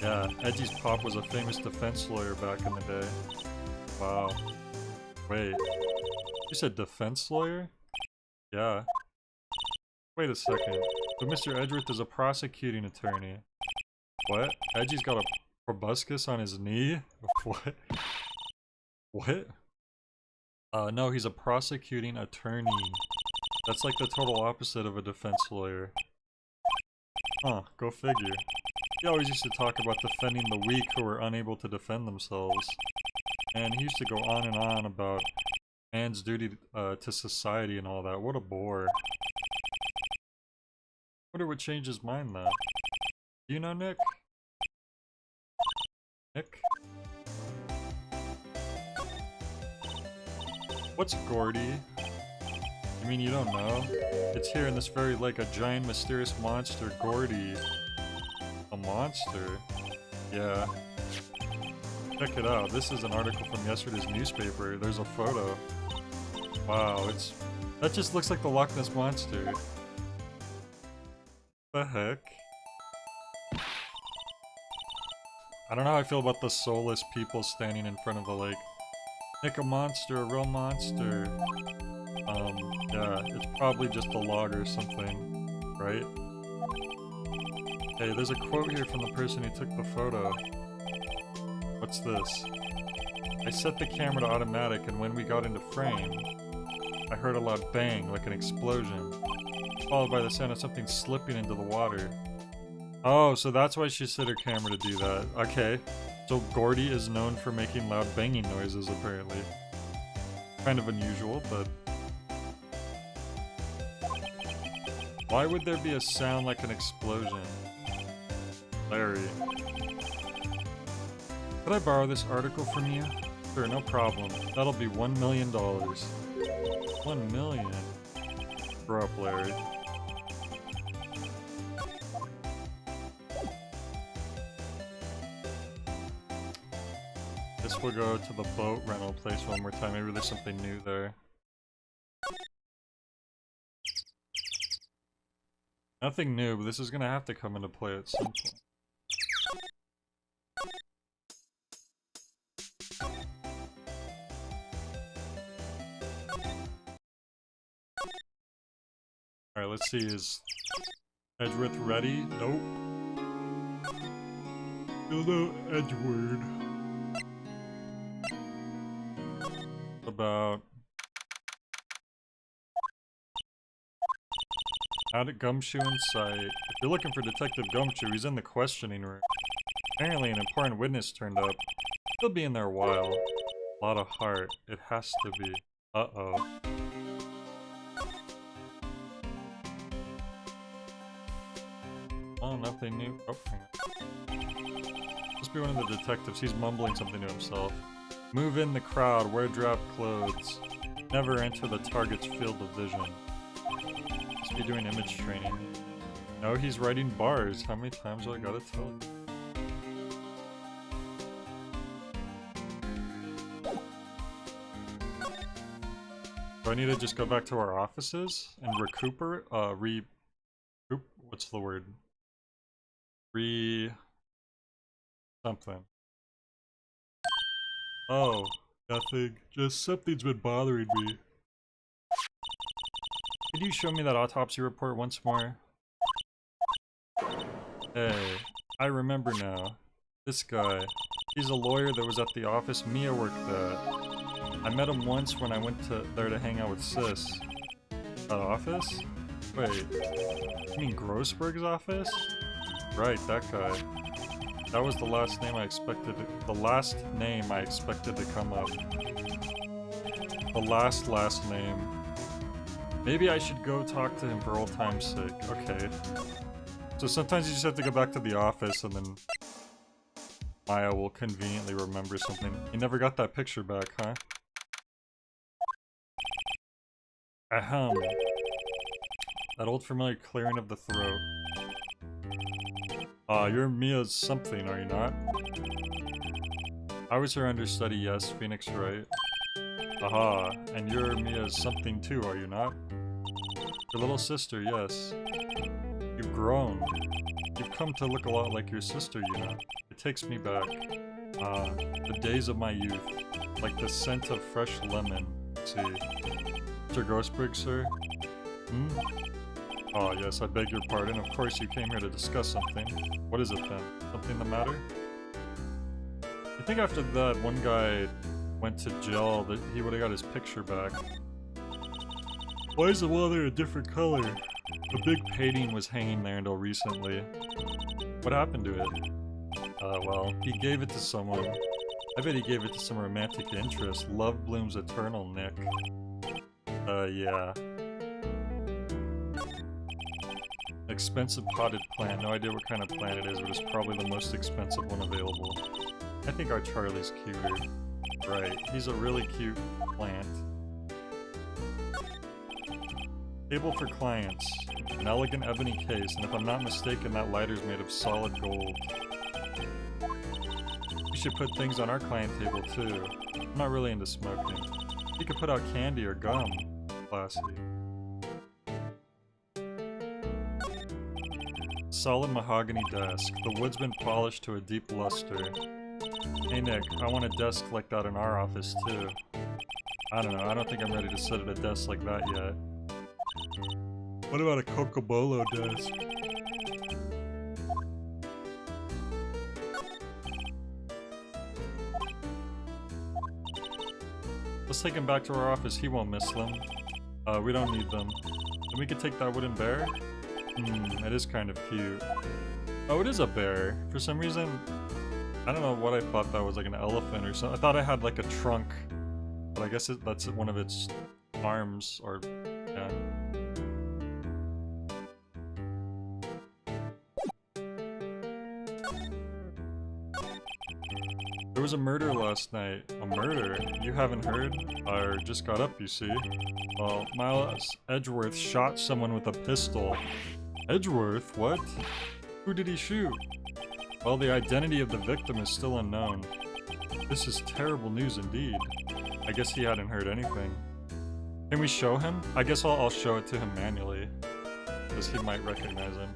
Speaker 1: Yeah, Edgy's pop was a famous defense lawyer back in the day. Wow. Wait. You said defense lawyer? Yeah. Wait a second. But Mr. Edgeworth is a prosecuting attorney. What? Edgy's got a proboscis on his knee? What? What? No, he's a prosecuting attorney. That's like the total opposite of a defense lawyer. Huh, go figure. He always used to talk about defending the weak who were unable to defend themselves. And he used to go on and on about man's duty to society and all that. What a bore. Wonder what changed his mind though. Do you know Nick? Nick? What's Gordy? You mean you don't know? It's here in this very lake, a giant mysterious monster, Gordy. A monster? Yeah. Check it out. This is an article from yesterday's newspaper. There's a photo. Wow, that just looks like the Loch Ness Monster. The heck? I don't know how I feel about the soulless people standing in front of the lake. Nick, a monster, a real monster. Yeah, it's probably just a log or something, right? Hey, there's a quote here from the person who took the photo. What's this? I set the camera to automatic, and when we got into frame, I heard a loud bang, like an explosion, followed by the sound of something slipping into the water. Oh, so that's why she set her camera to do that. Okay. So Gordy is known for making loud banging noises, apparently. Kind of unusual, but... Why would there be a sound like an explosion? Larry. Could I borrow this article from you? Sure, no problem. That'll be $1 million. 1 million? Grow up, Larry. Guess we'll go to the boat rental place one more time. Maybe there's something new there. Nothing new, but this is gonna have to come into play at some point. Alright, let's see, is Edgeworth ready? Nope. Still no Edgeworth. About... Out at Gumshoe in sight. If you're looking for Detective Gumshoe, he's in the questioning room. Apparently an important witness turned up. He'll be in there a while. A lot of heart. It has to be. Uh-oh. Oh, nothing new. Oh, hang on. Must be one of the detectives. He's mumbling something to himself. Move in the crowd. Wear drab clothes. Never enter the target's field of vision. Must be doing image training. No, he's writing bars. How many times do I gotta tell him? Do I need to just go back to our offices and recuperate? What's the word? Something. Oh, nothing. Just something's been bothering me. Could you show me that autopsy report once more? Hey, I remember now. This guy. He's a lawyer that was at the office Mia worked at. I met him once when I went there to hang out with Sis. That office? Wait. You mean Grossberg's office? Right, that guy. That was the last name I expected to come up. The last name. Maybe I should go talk to him for old time's sake. Okay. So sometimes you just have to go back to the office and then Maya will conveniently remember something. You never got that picture back, huh? Ahem. That old familiar clearing of the throat. You're Mia's something, are you not? I was her understudy, yes, Phoenix Wright. Aha, and you're Mia's something too, are you not? Your little sister, yes. You've grown. You've come to look a lot like your sister, you know. It takes me back. Ah, the days of my youth. Like the scent of fresh lemon. Let's see. Mr. Grossberg, sir? Hmm? Oh, yes, I beg your pardon. Of course you came here to discuss something. What is it then? Something the matter? I think after that one guy went to jail, that he would have got his picture back. Why is the water a different color? A big painting was hanging there until recently. What happened to it? Well, he gave it to someone. I bet he gave it to some romantic interest. Love blooms eternal, Nick. Yeah. Expensive potted plant. No idea what kind of plant it is, but it's probably the most expensive one available. I think our Charlie's cuter. Right, he's a really cute plant. Table for clients. An elegant ebony case, and if I'm not mistaken, that lighter's made of solid gold. We should put things on our client table too. I'm not really into smoking. You could put out candy or gum. Classy. Solid mahogany desk. The wood's been polished to a deep luster. Hey Nick, I want a desk like that in our office too. I don't know, I don't think I'm ready to sit at a desk like that yet. What about a Cocobolo desk? Let's take him back to our office, he won't miss them. We don't need them. And we could take that wooden bear? It is kind of cute. Oh, it is a bear. For some reason, I don't know what I thought that was, like an elephant or something. I thought I had like a trunk, but I guess that's one of its arms, or yeah. There was a murder last night. A murder? You haven't heard? I just got up, you see. Well, Miles Edgeworth shot someone with a pistol. Edgeworth? What? Who did he shoot? Well, the identity of the victim is still unknown. This is terrible news indeed. I guess he hadn't heard anything. Can we show him? I guess I'll show it to him manually, because he might recognize him.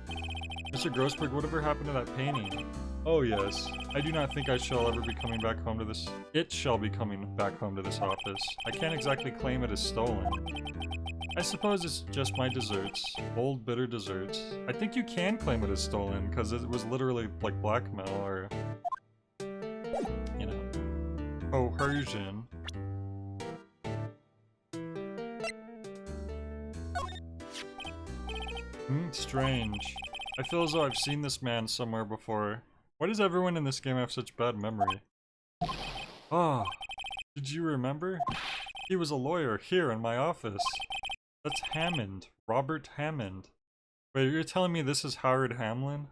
Speaker 1: Mr. Grossberg, whatever happened to that painting? Oh yes. I do not think I shall ever be coming back home to this— It shall be coming back home to this office. I can't exactly claim it as stolen. I suppose it's just my desserts. Old bitter desserts. I think you can claim it as stolen, because it was literally like blackmail, or— you know— coercion. Strange. I feel as though I've seen this man somewhere before. Why does everyone in this game have such bad memory? Ah, did you remember? He was a lawyer here in my office. That's Hammond. Robert Hammond. Wait, you're telling me this is Howard Hamlin?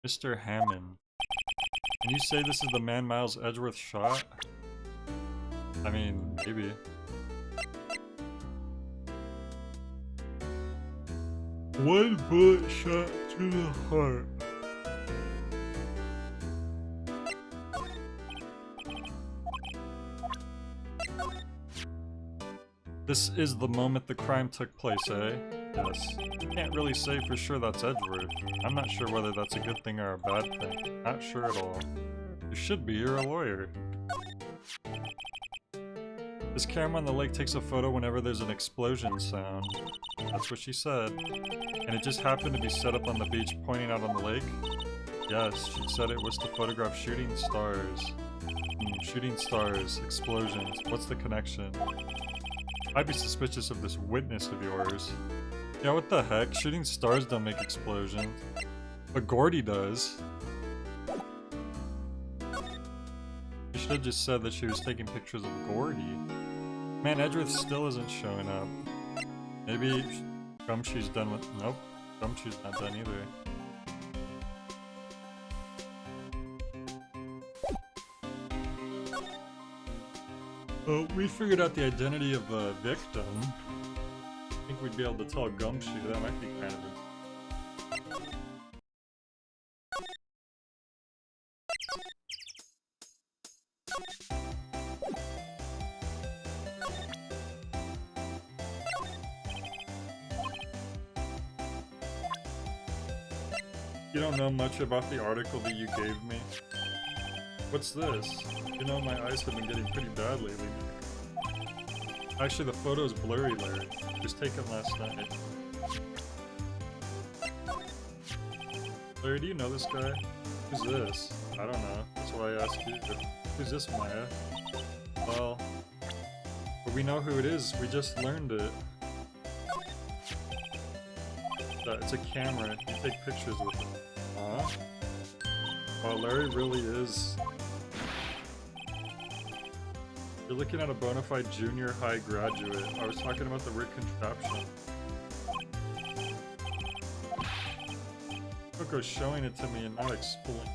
Speaker 1: Mr. Hammond. And you say this is the man Miles Edgeworth shot? I mean, maybe. One bullet shot to the heart. This is the moment the crime took place, eh? Yes. Can't really say for sure that's Edgeworth. I'm not sure whether that's a good thing or a bad thing. Not sure at all. You should be, you're a lawyer. This camera on the lake takes a photo whenever there's an explosion sound. That's what she said. And it just happened to be set up on the beach pointing out on the lake? Yes, she said it was to photograph shooting stars. Shooting stars, explosions, what's the connection? I'd be suspicious of this witness of yours. Yeah, what the heck? Shooting stars don't make explosions. But Gordy does. She should have just said that she was taking pictures of Gordy. Man, Edgeworth still isn't showing up. Maybe Gumshoe's done with— nope, Gumshoe's not done either. Well, we figured out the identity of the victim. I think we'd be able to tell Gumshoe. That might be kind of a— You don't know much about the article that you gave me. What's this? You know, my eyes have been getting pretty bad lately. Actually, the photo's blurry, Larry. It was taken last night. Larry, do you know this guy? Who's this? I don't know. That's why I asked you. Who's this, Maya? Well, but we know who it is. We just learned it. It's a camera. You take pictures with it. Huh? Wow, Larry really is. You're looking at a bona fide junior high graduate. I was talking about the Rick contraption. Coco's showing it to me and not explaining.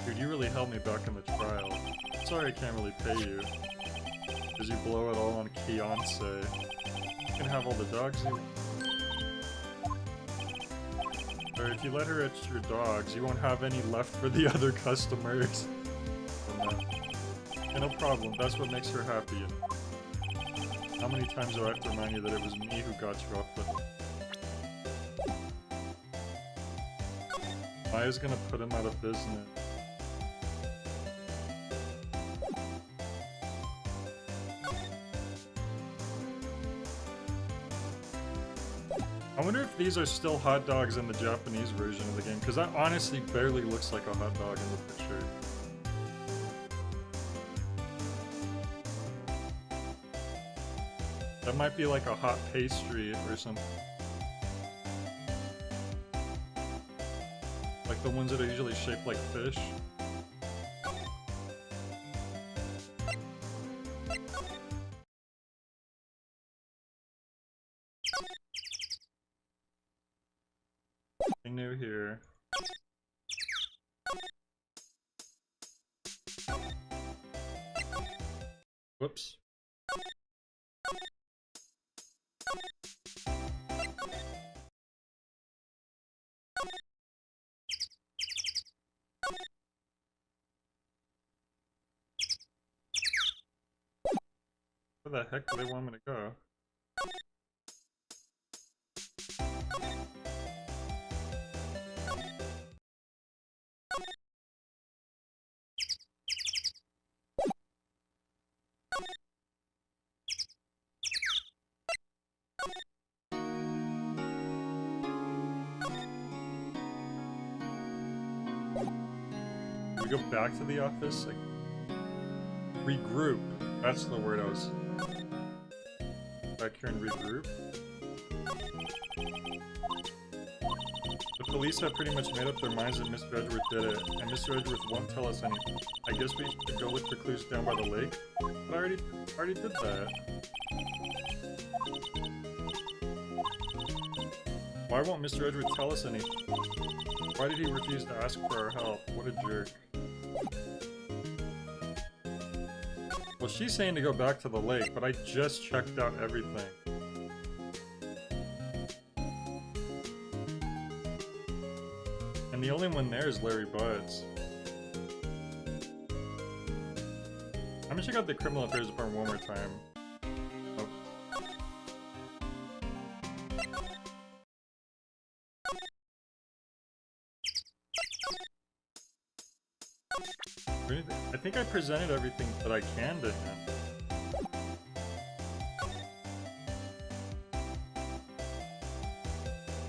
Speaker 1: Dude, you really helped me back in the trial. Sorry I can't really pay you. Because you blow it all on Fiance. You can have all the dogs you... Or if you let her at your dogs, you won't have any left for the other customers. Yeah, no problem, that's what makes her happy. How many times do I have to remind you that it was me who got you off the... Maya's gonna put him out of business. I wonder if these are still hot dogs in the Japanese version of the game, because that honestly barely looks like a hot dog in the picture. That might be like a hot pastry or something. Like the ones that are usually shaped like fish. Nothing new here. Whoops. Where the heck do they want me to go? We go back to the office? Like, regroup. That's the word I was... Back here and regroup. The police have pretty much made up their minds that Mr. Edgeworth did it, and Mr. Edgeworth won't tell us anything. I guess we should go look for clues down by the lake? But I already did that. Why won't Mr. Edgeworth tell us anything? Why did he refuse to ask for our help? What a jerk. Well, she's saying to go back to the lake, but I just checked out everything. And the only one there is Larry Buds. I'm gonna check out the Criminal Affairs Department one more time. Oh. I think I presented everything that I can to him.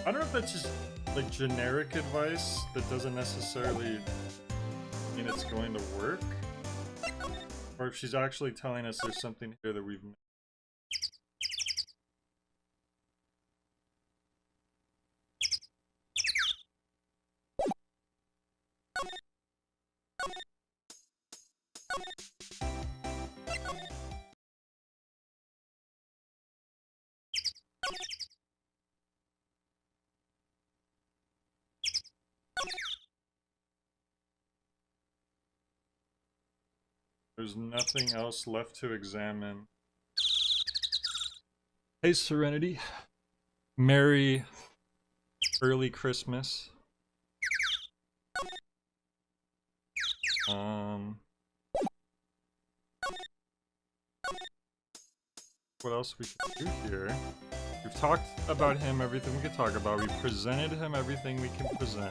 Speaker 1: I don't know if that's just like generic advice that doesn't necessarily mean it's going to work, or if she's actually telling us there's something here that we've missed. There's nothing else left to examine. Hey, Serenity. Merry early Christmas. What else we can do here? We've talked about him, everything we could talk about. We've presented him everything we can present.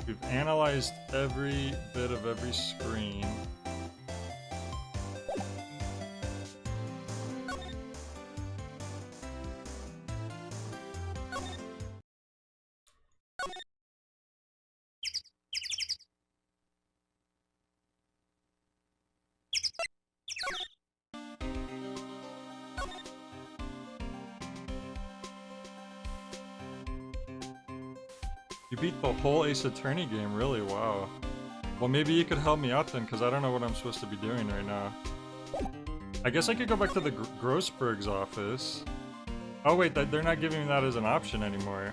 Speaker 1: We've analyzed every bit of every screen. You beat the whole Ace Attorney game, really? Wow. Well, maybe you could help me out then, because I don't know what I'm supposed to be doing right now. I guess I could go back to the Grossberg's office. Oh wait, they're not giving me that as an option anymore.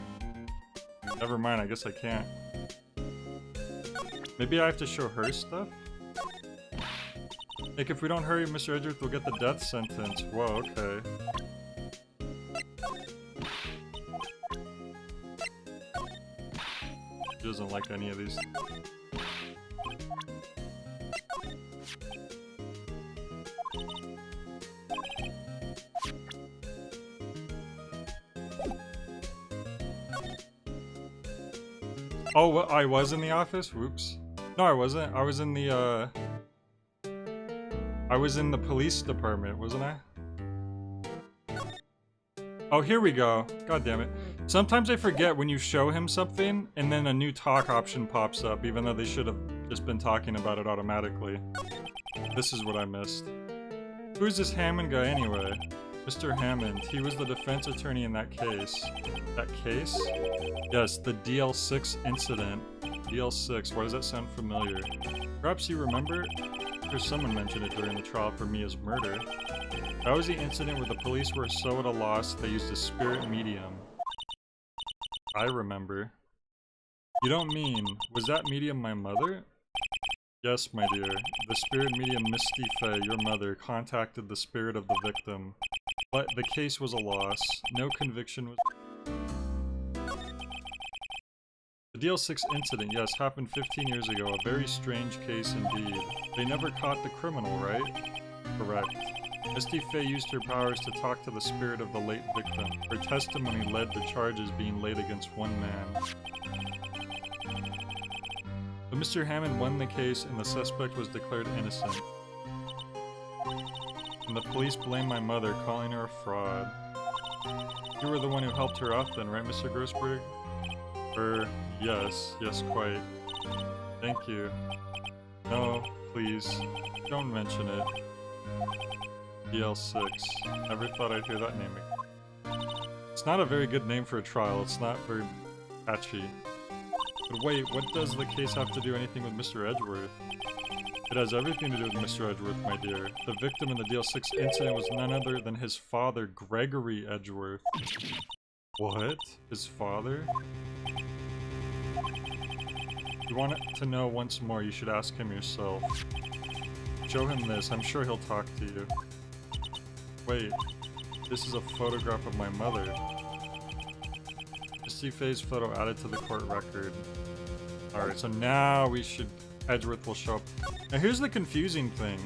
Speaker 1: Never mind, I guess I can't. Maybe I have to show her stuff? Like, if we don't hurry, Mr. Edgeworth will get the death sentence. Whoa, okay. She doesn't like any of these. Oh, I was in the office? Whoops. No, I wasn't. I was in the, I was in the police department, wasn't I? Oh, here we go. God damn it. Sometimes I forget when you show him something, and then a new talk option pops up, even though they should have just been talking about it automatically. This is what I missed. Who's this Hammond guy anyway? Mr. Hammond. He was the defense attorney in that case. That case? Yes, the DL6 incident. DL6, why does that sound familiar? Perhaps you remember? Or someone mentioned it during the trial for Mia's murder. That was the incident where the police were so at a loss they used a spirit medium. I remember. You don't mean, was that medium my mother? Yes, my dear. The spirit medium Misty Fey, your mother, contacted the spirit of the victim. But the case was a loss. No conviction was... The DL6 incident, yes, happened 15 years ago. A very strange case indeed. They never caught the criminal, right? Correct. Misty Fey used her powers to talk to the spirit of the late victim. Her testimony led to charges being laid against one man. But Mr. Hammond won the case and the suspect was declared innocent. And the police blamed my mother, calling her a fraud. You were the one who helped her out then, right, Mr. Grossberg? Yes. Yes, quite. Thank you. No, please. Don't mention it. DL6. Never thought I'd hear that name again. It's not a very good name for a trial. It's not very catchy. But wait, what does the case have to do anything with Mr. Edgeworth? It has everything to do with Mr. Edgeworth, my dear. The victim in the DL6 incident was none other than his father, Gregory Edgeworth. What? His father? If you want to know once more, you should ask him yourself. Show him this. I'm sure he'll talk to you. Wait. This is a photograph of my mother. Misty Fey's photo added to the court record. Alright, so now we should... Edgeworth will show up. Now here's the confusing thing.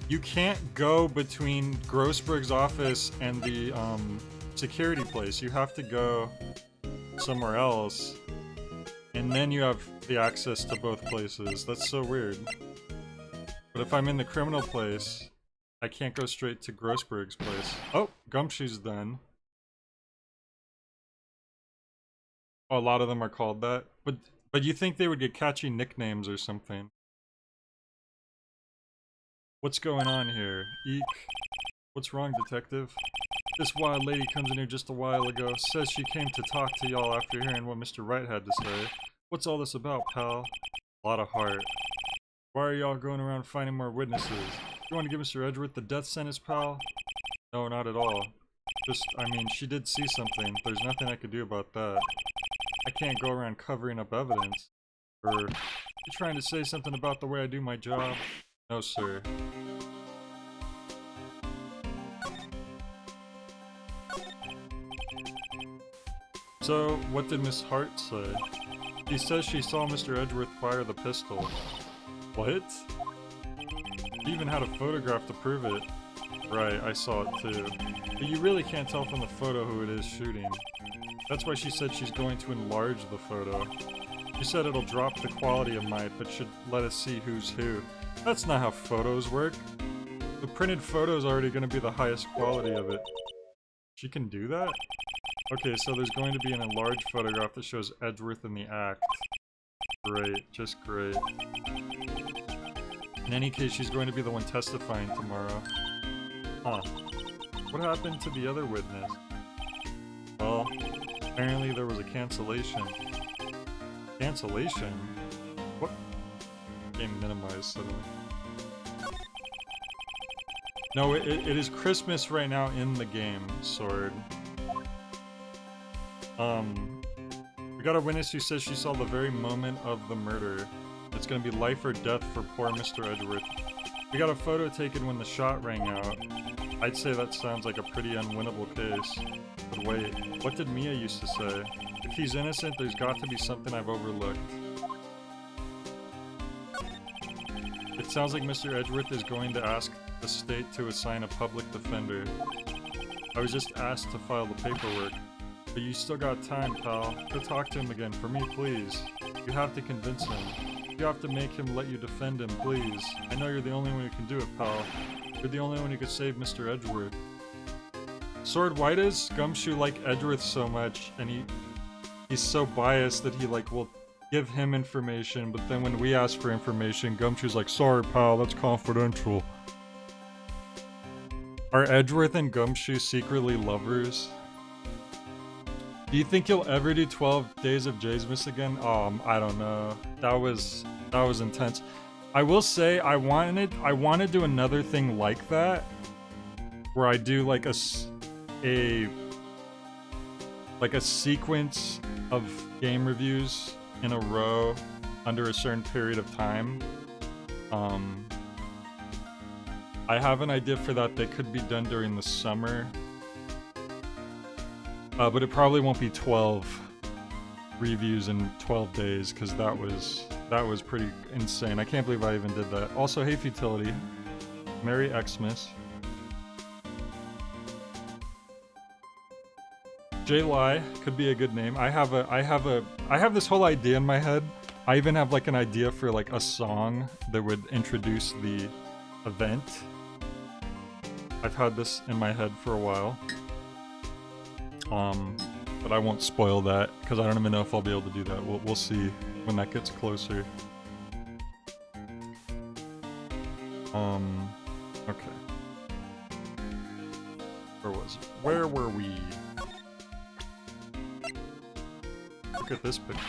Speaker 1: You can't go between Grossberg's office and the security place. You have to go somewhere else. And then you have the access to both places. That's so weird. But if I'm in the criminal place, I can't go straight to Grossberg's place. Oh, Gumshoe's done. Oh, a lot of them are called that. But you think they would get catchy nicknames or something. What's going on here? Eek. What's wrong, detective? This wild lady comes in here just a while ago, says she came to talk to y'all after hearing what Mr. Wright had to say. What's all this about, pal? A lot of heart. Why are y'all going around finding more witnesses? You want to give Mr. Edgeworth the death sentence, pal? No, not at all. Just, I mean, she did see something. There's nothing I could do about that. I can't go around covering up evidence. You trying to say something about the way I do my job? No, sir. So, what did Miss Hart say? She says she saw Mr. Edgeworth fire the pistol. What? She even had a photograph to prove it. Right, I saw it too. But you really can't tell from the photo who it is shooting. That's why she said she's going to enlarge the photo. She said it'll drop the quality of mine, but should let us see who's who. That's not how photos work. The printed photo is already going to be the highest quality of it. She can do that? Okay, so there's going to be an enlarged photograph that shows Edgeworth in the act. Great, just great. In any case, she's going to be the one testifying tomorrow. Huh. What happened to the other witness? Well, apparently there was a cancellation. Cancellation? What? Game minimized suddenly. No, it is Christmas right now in the game, Sword. We got a witness who says she saw the very moment of the murder. It's gonna be life or death for poor Mr. Edgeworth. We got a photo taken when the shot rang out. I'd say that sounds like a pretty unwinnable case. But wait, what did Mia used to say? If he's innocent, there's got to be something I've overlooked. It sounds like Mr. Edgeworth is going to ask the state to assign a public defender. I was just asked to file the paperwork. But you still got time, pal. Go talk to him again, for me, please. You have to convince him. You have to make him let you defend him, please. I know you're the only one who can do it, pal. You're the only one who could save Mr. Edgeworth. Sword, why does Gumshoe like Edgeworth so much, and he's so biased that he, like, will give him information, but then when we ask for information, Gumshoe's like, sorry, pal, that's confidential. Are Edgeworth and Gumshoe secretly lovers? Do you think you'll ever do 12 Days of Jazemus again? I don't know. That was intense. I will say I want to do another thing like that, where I do like a sequence of game reviews in a row under a certain period of time. I have an idea for that could be done during the summer. But it probably won't be 12 reviews in 12 days, because that was pretty insane. I can't believe I even did that. Also, hey Futility. Merry Xmas. J Lai could be a good name. I have this whole idea in my head. I even have like an idea for like a song that would introduce the event. I've had this in my head for a while. But I won't spoil that, because I don't even know if I'll be able to do that. We'll see when that gets closer. Okay. Where was it? Where were we? Look at this picture.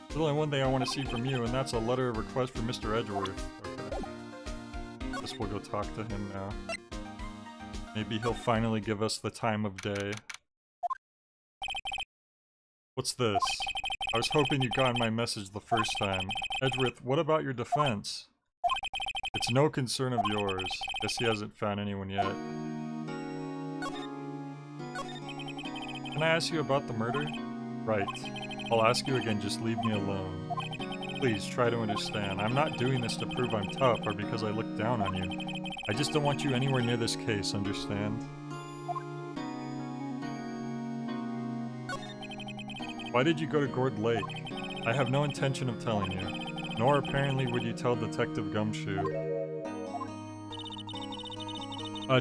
Speaker 1: There's only one thing I want to see from you, and that's a letter of request for Mr. Edgeworth. Okay. Guess we'll go talk to him now. Maybe he'll finally give us the time of day. What's this? I was hoping you got my message the first time. Edgeworth, what about your defense? It's no concern of yours. Guess he hasn't found anyone yet. Can I ask you about the murder? Right. I'll ask you again, just leave me alone. Please, try to understand. I'm not doing this to prove I'm tough or because I look down on you. I just don't want you anywhere near this case, understand? Why did you go to Gourd Lake? I have no intention of telling you. Nor apparently would you tell Detective Gumshoe.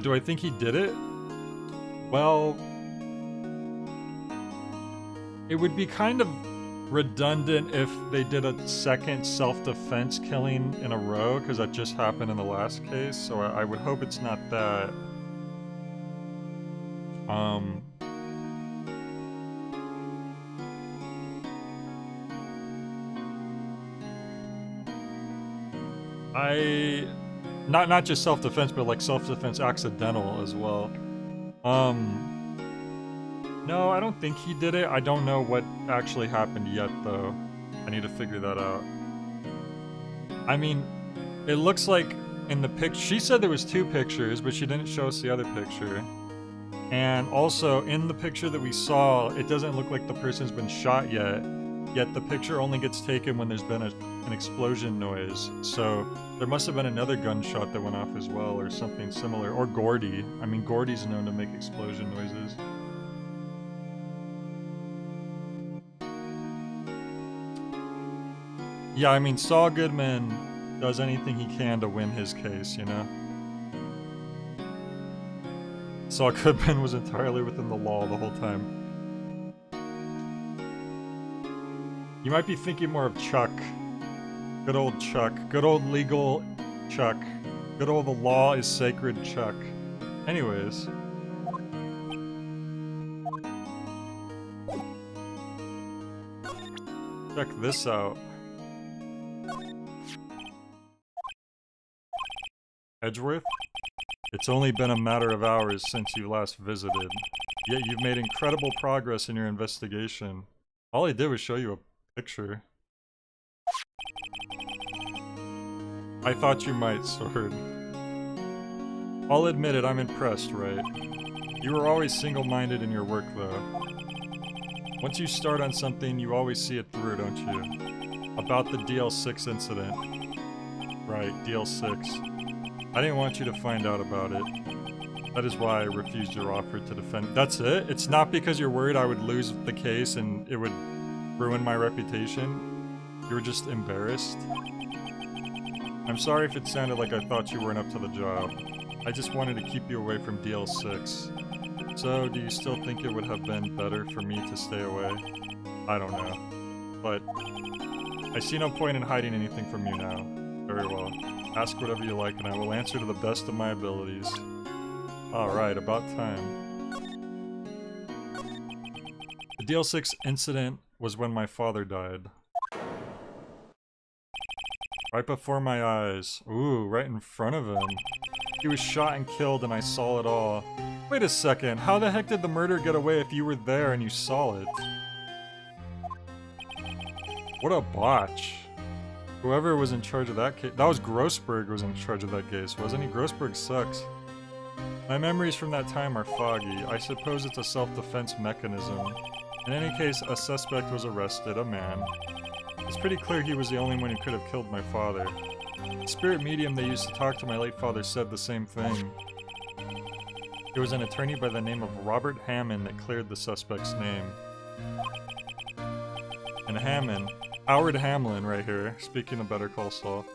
Speaker 1: Do I think he did it? Well... it would be kind of redundant if they did a second self-defense killing in a row, because that just happened in the last case, so I would hope it's not that. Not just self-defense, but like self-defense accidental as well. No, I don't think he did it. I don't know what actually happened yet, though. I need to figure that out. I mean, it looks like in the picture... she said there was 2 pictures, but she didn't show us the other picture. And also, in the picture that we saw, it doesn't look like the person's been shot yet. yet the picture only gets taken when there's been an explosion noise. So there must have been another gunshot that went off as well, or something similar. Or Gordy. I mean, Gordy's known to make explosion noises. Yeah, I mean, Saul Goodman does anything he can to win his case, you know? Saul Goodman was entirely within the law the whole time. You might be thinking more of Chuck. Good old Chuck. Good old legal Chuck. Good old the law is sacred Chuck. Anyways. Check this out. Edgeworth? It's only been a matter of hours since you last visited, yet you've made incredible progress in your investigation. All I did was show you a picture. I thought you might, Sword. I'll admit it, I'm impressed, right? You were always single-minded in your work, though. Once you start on something, you always see it through, don't you? About the DL6 incident. Right, DL6. I didn't want you to find out about it. That is why I refused your offer to defend. That's it? It's not because you're worried I would lose the case and it would ruin my reputation? You were just embarrassed? I'm sorry if it sounded like I thought you weren't up to the job. I just wanted to keep you away from DL6. So, do you still think it would have been better for me to stay away? I don't know. But I see no point in hiding anything from you now. Very well. Ask whatever you like and I will answer to the best of my abilities. Alright, about time. The DL6 incident was when my father died. Right before my eyes. Ooh, right in front of him. He was shot and killed and I saw it all. Wait a second, how the heck did the murder get away if you were there and you saw it? What a botch. Whoever was in charge of that case— that was Grossberg was in charge of that case, wasn't he? Grossberg sucks. My memories from that time are foggy. I suppose it's a self-defense mechanism. In any case, a suspect was arrested, a man. It's pretty clear he was the only one who could have killed my father. The spirit medium they used to talk to my late father said the same thing. It was an attorney by the name of Robert Hammond that cleared the suspect's name. And Hammond— Howard Hamlin right here, speaking of Better Call Saul,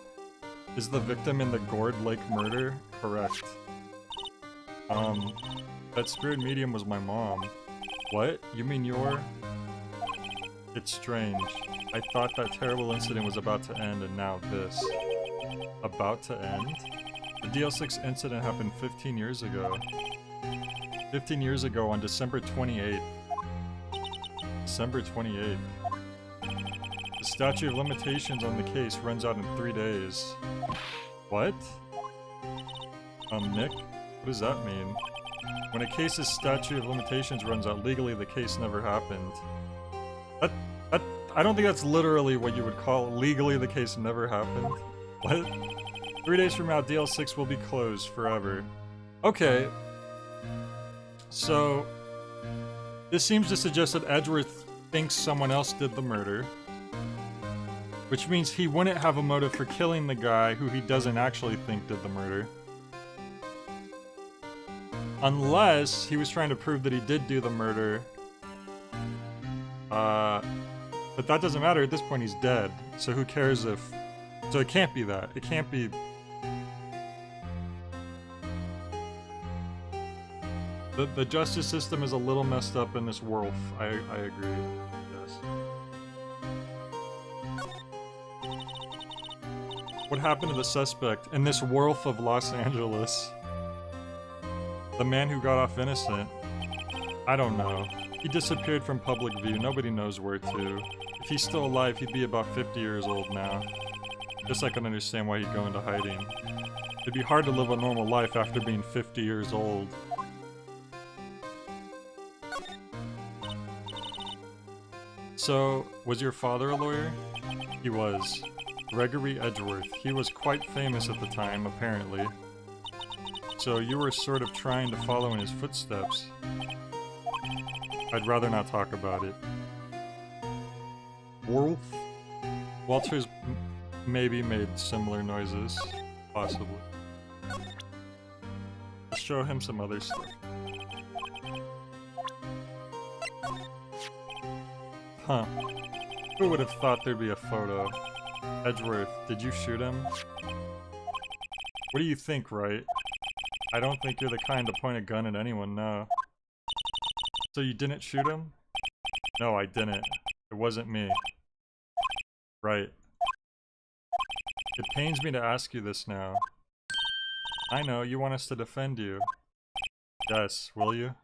Speaker 1: is the victim in the Gourd Lake murder? Correct. That spirit medium was my mom. What? You mean you're— It's strange. I thought that terrible incident was about to end and now this. About to end? The DL6 incident happened 15 years ago. 15 years ago on December 28th. December 28th. The statute of limitations on the case runs out in 3 days. What? Nick? What does that mean? When a case's statute of limitations runs out legally, the case never happened. I don't think that's literally what you would call legally the case never happened. What? 3 days from now, DL6 will be closed forever. Okay. So, this seems to suggest that Edgeworth thinks someone else did the murder. Which means he wouldn't have a motive for killing the guy who he doesn't actually think did the murder. Unless he was trying to prove that he did do the murder. But that doesn't matter, at this point he's dead. So who cares if... So it can't be that. It can't be... The justice system is a little messed up in this world. I agree. Yes. What happened to the suspect in this world of Los Angeles? The man who got off innocent? I don't know. He disappeared from public view. Nobody knows where to. If he's still alive, he'd be about 50 years old now. Guess I can understand why he'd go into hiding. It'd be hard to live a normal life after being 50 years old. So, was your father a lawyer? He was. Gregory Edgeworth. He was quite famous at the time, apparently. So you were sort of trying to follow in his footsteps. I'd rather not talk about it. Wolf? Walter's maybe made similar noises, possibly. Let's show him some other stuff. Huh. Who would have thought there'd be a photo? Edgeworth, did you shoot him? What do you think, Wright? I don't think you're the kind to point a gun at anyone, no. So you didn't shoot him? No, I didn't. It wasn't me. Right. It pains me to ask you this now. I know, you want us to defend you. Yes, will you?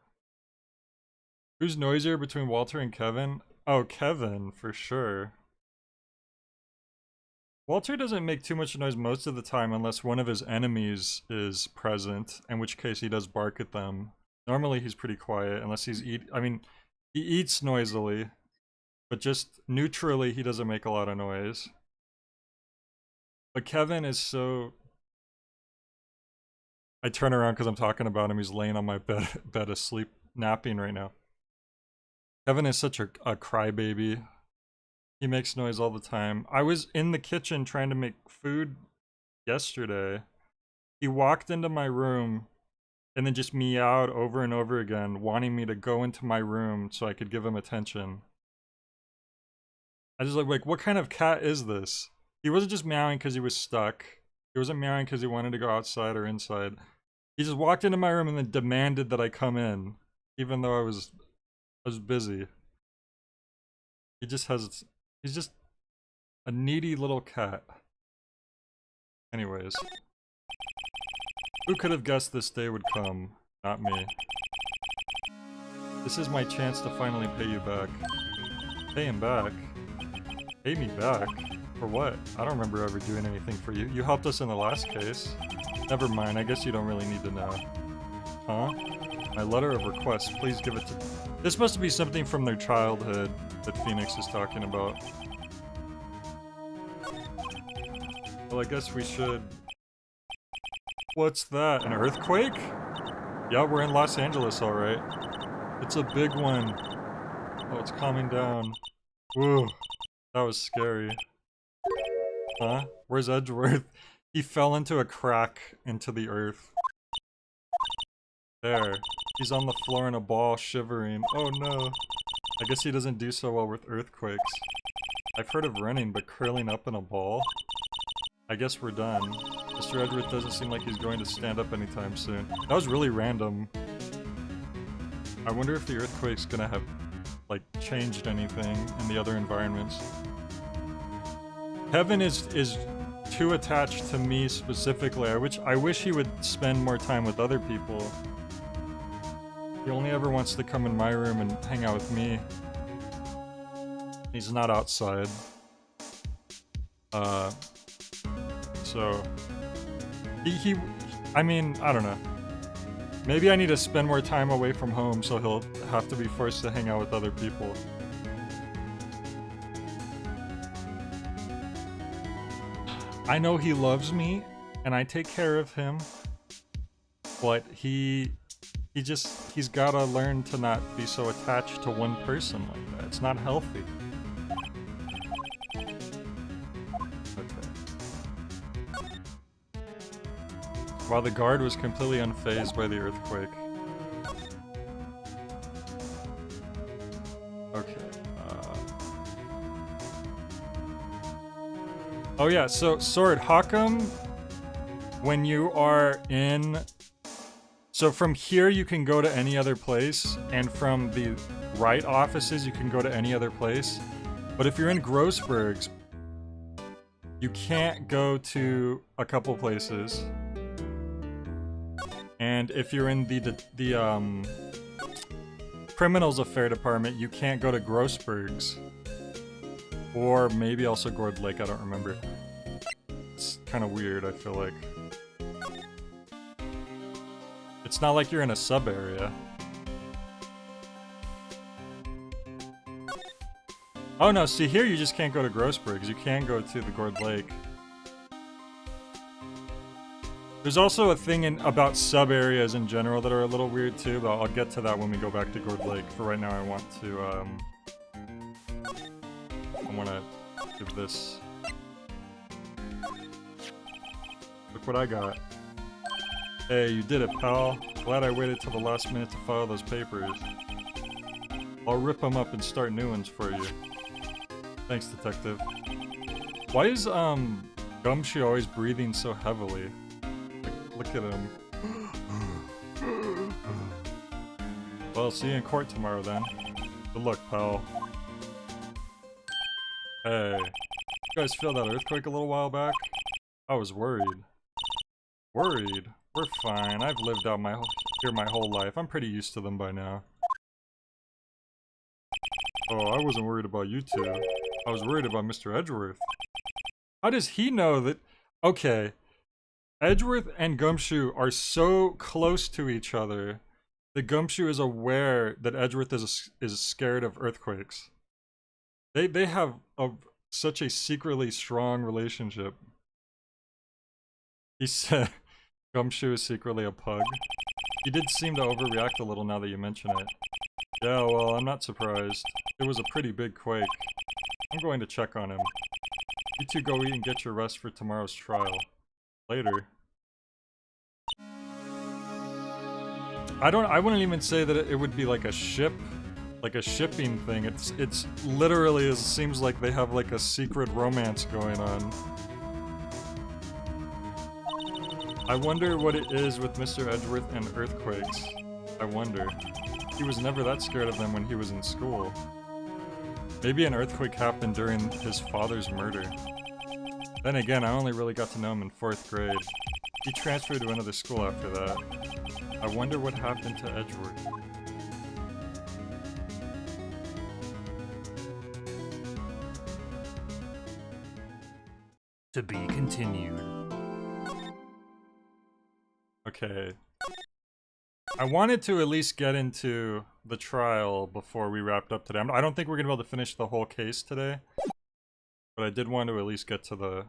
Speaker 1: Who's noisier between Walter and Kevin? Oh, Kevin, for sure. Walter doesn't make too much noise most of the time unless one of his enemies is present, in which case he does bark at them. Normally he's pretty quiet unless he's he eats noisily, but just neutrally he doesn't make a lot of noise. But Kevin is so... I turn around because I'm talking about him. He's laying on my bed asleep, napping right now. Kevin is such a crybaby. He makes noise all the time. I was in the kitchen trying to make food yesterday. He walked into my room and then just meowed over and over again, wanting me to go into my room so I could give him attention. I just like, what kind of cat is this? He wasn't just meowing because he was stuck. He wasn't meowing because he wanted to go outside or inside. He just walked into my room and then demanded that I come in, even though I was busy. He just has... He's just a needy little cat. Anyways. Who could have guessed this day would come? Not me. This is my chance to finally pay you back. Pay him back? Pay me back? For what? I don't remember ever doing anything for you. You helped us in the last case. Never mind, I guess you don't really need to know. Huh? My letter of request, please give it to... This must be something from their childhood that Phoenix is talking about. Well, I guess we should... What's that? An earthquake? Yeah, we're in Los Angeles, alright. It's a big one. Oh, it's calming down. Whoa. That was scary. Huh? Where's Edgeworth? He fell into a crack into the earth. There. He's on the floor in a ball, shivering. Oh no. I guess he doesn't do so well with earthquakes. I've heard of running, but curling up in a ball? I guess we're done. Mr. Edgeworth doesn't seem like he's going to stand up anytime soon. That was really random. I wonder if the earthquake's gonna have, like, changed anything in the other environments. Kevin is too attached to me specifically. I wish he would spend more time with other people. He only ever wants to come in my room and hang out with me. He's not outside. So... I mean, I don't know. Maybe I need to spend more time away from home so he'll have to be forced to hang out with other people. I know he loves me, and I take care of him, but he's gotta learn to not be so attached to one person like that. It's not healthy. Okay. While the guard was completely unfazed by the earthquake. Okay. Oh yeah, so Sword, how come when you are in... So from here you can go to any other place, and from the Wright offices you can go to any other place. But if you're in Grossberg's, you can't go to a couple places. And if you're in the Criminals Affair Department, you can't go to Grossberg's. Or maybe also Gord Lake, I don't remember. It's kind of weird, I feel like. It's not like you're in a sub-area. Oh no, see here you just can't go to Grossberg's, you can go to the Gord Lake. There's also a thing about sub-areas in general that are a little weird too, but I'll get to that when we go back to Gord Lake. For right now I want to I wanna give this. Look what I got. Hey, you did it, pal. Glad I waited till the last minute to file those papers. I'll rip them up and start new ones for you. Thanks, detective. Why is, Gumshoe always breathing so heavily? Like, look at him. Well, see you in court tomorrow then. Good luck, pal. Hey, you guys feel that earthquake a little while back? I was worried. Worried? We're fine. I've lived out here my whole life. I'm pretty used to them by now. Oh, I wasn't worried about you two. I was worried about Mr. Edgeworth. How does he know that? Okay, Edgeworth and Gumshoe are so close to each other that Gumshoe is aware that Edgeworth is scared of earthquakes. They have such a secretly strong relationship. He said Gumshoe is secretly a pug. He did seem to overreact a little now that you mention it. Yeah, well, I'm not surprised. It was a pretty big quake. I'm going to check on him. You two go eat and get your rest for tomorrow's trial. Later. I wouldn't even say that it would be like a shipping thing. It's literally, it seems like they have like a secret romance going on. I wonder what it is with Mr. Edgeworth and earthquakes. I wonder. He was never that scared of them when he was in school. Maybe an earthquake happened during his father's murder. Then again, I only really got to know him in 4th grade. He transferred to another school after that. I wonder what happened to Edgeworth.
Speaker 2: To be continued.
Speaker 1: Okay. I wanted to at least get into the trial before we wrapped up today. I don't think we're gonna be able to finish the whole case today, but I did want to at least get to the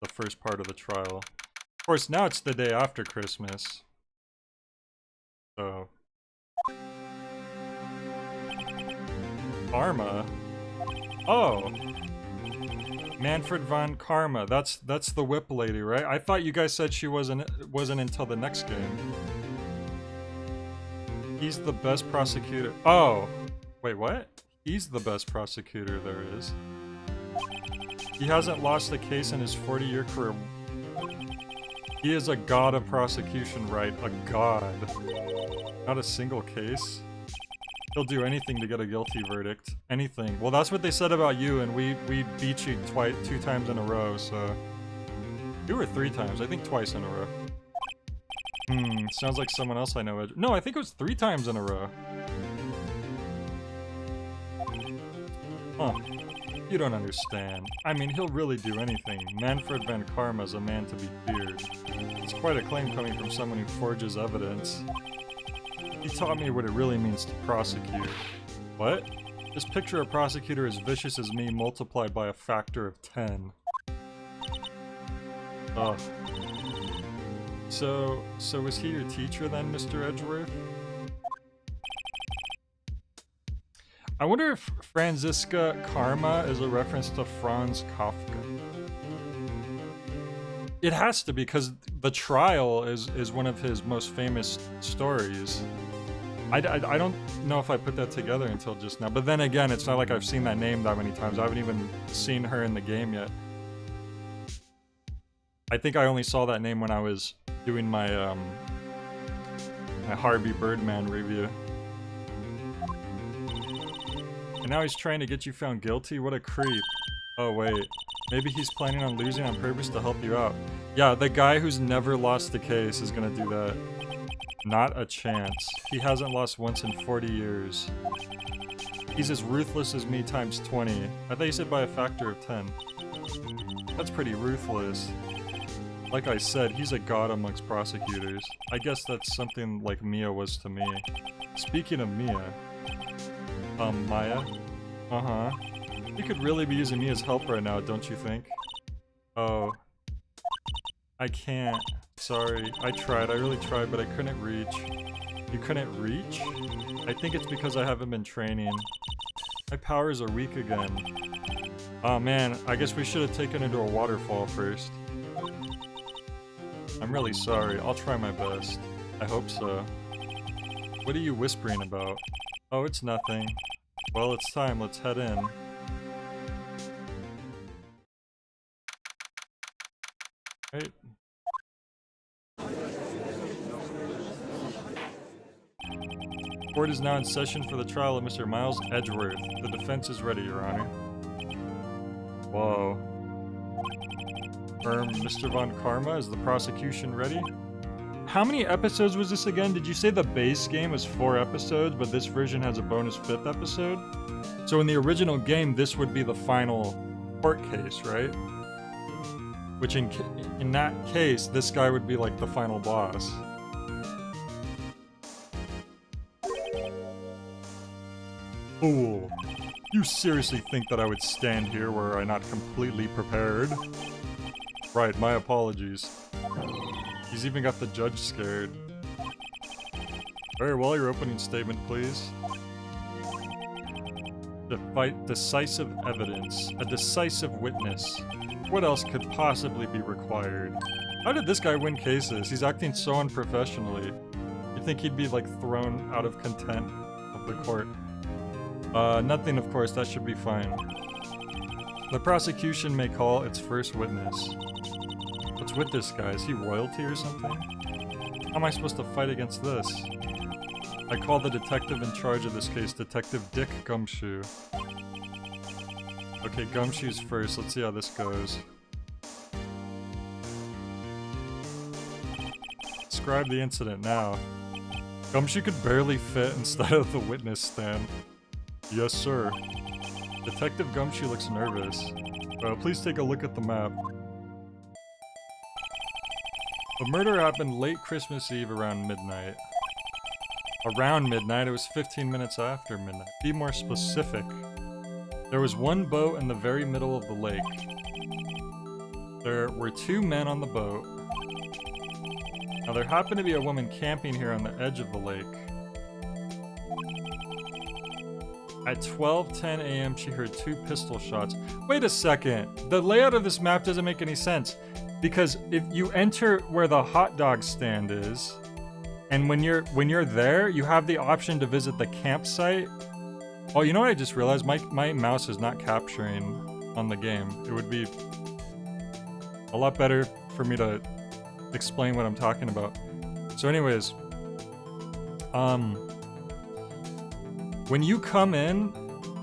Speaker 1: first part of the trial. Of course, now it's the day after Christmas, so Karma. Oh, Manfred von Karma. That's the whip lady, right? I thought you guys said she wasn't until the next game. He's the best prosecutor. Oh, wait, what? He's the best prosecutor there is. He hasn't lost a case in his 40-year career. He is a god of prosecution, right? A god. Not a single case. He'll do anything to get a guilty verdict. Anything. Well, that's what they said about you, and we beat you 2 times in a row, so... 2 or 3 times. I think twice in a row. Sounds like someone else I know. No, I think it was 3 times in a row. Huh. You don't understand. I mean, he'll really do anything. Manfred van Karma's a man to be feared. It's quite a claim coming from someone who forges evidence. He taught me what it really means to prosecute. What? This picture of a prosecutor as vicious as me multiplied by a factor of 10. Ugh. So was he your teacher then, Mr. Edgeworth? I wonder if Franziska Karma is a reference to Franz Kafka. It has to be, because The Trial is one of his most famous stories. I don't know if I put that together until just now, but then again, it's not like I've seen that name that many times. I haven't even seen her in the game yet. I think I only saw that name when I was doing my my Harvey Birdman review. And now he's trying to get you found guilty? What a creep. Oh wait, maybe he's planning on losing on purpose to help you out. Yeah, the guy who's never lost a case is gonna do that. Not a chance. He hasn't lost once in 40 years. He's as ruthless as me times 20. I thought you said by a factor of 10. That's pretty ruthless. Like I said, he's a god amongst prosecutors. I guess that's something like Mia was to me. Speaking of Mia... Maya? Uh-huh. You could really be using Mia's help right now, don't you think? Oh. I can't. Sorry. I tried. I really tried, but I couldn't reach. You couldn't reach? I think it's because I haven't been training. My powers are weak again. Oh man, I guess we should have taken her to a waterfall first. I'm really sorry. I'll try my best. I hope so. What are you whispering about? Oh, it's nothing. Well, it's time. Let's head in. Right. Court is now in session for the trial of Mr. Miles Edgeworth. The defense is ready, Your Honor. Whoa. Mr. Von Karma, is the prosecution ready? How many episodes was this again? Did you say the base game was 4 episodes, but this version has a bonus 5th episode? So in the original game, this would be the final court case, right? Which in that case, this guy would be like the final boss. Fool. You seriously think that I would stand here were I not completely prepared? Right, my apologies. He's even got the judge scared. Very well, your opening statement, please. Decisive evidence. A decisive witness. What else could possibly be required? How did this guy win cases? He's acting so unprofessionally. You think he'd be, like, thrown out of contempt of the court? Nothing, of course. That should be fine. The prosecution may call its first witness. What's with this guy? Is he royalty or something? How am I supposed to fight against this? I call the detective in charge of this case, Detective Dick Gumshoe. Okay, Gumshoe's first. Let's see how this goes. Describe the incident now. Gumshoe could barely fit inside of the witness stand. Yes, sir. Detective Gumshoe looks nervous. Please take a look at the map. The murder happened late Christmas Eve around midnight. Around midnight? It was 15 minutes after midnight. Be more specific. There was one boat in the very middle of the lake. There were 2 men on the boat. Now there happened to be a woman camping here on the edge of the lake. At 12:10 a.m. she heard 2 pistol shots. Wait a second. The layout of this map doesn't make any sense. Because if you enter where the hot dog stand is, and when you're there, you have the option to visit the campsite. Oh, you know what I just realized? My mouse is not capturing on the game. It would be a lot better for me to explain what I'm talking about. So anyways, when you come in,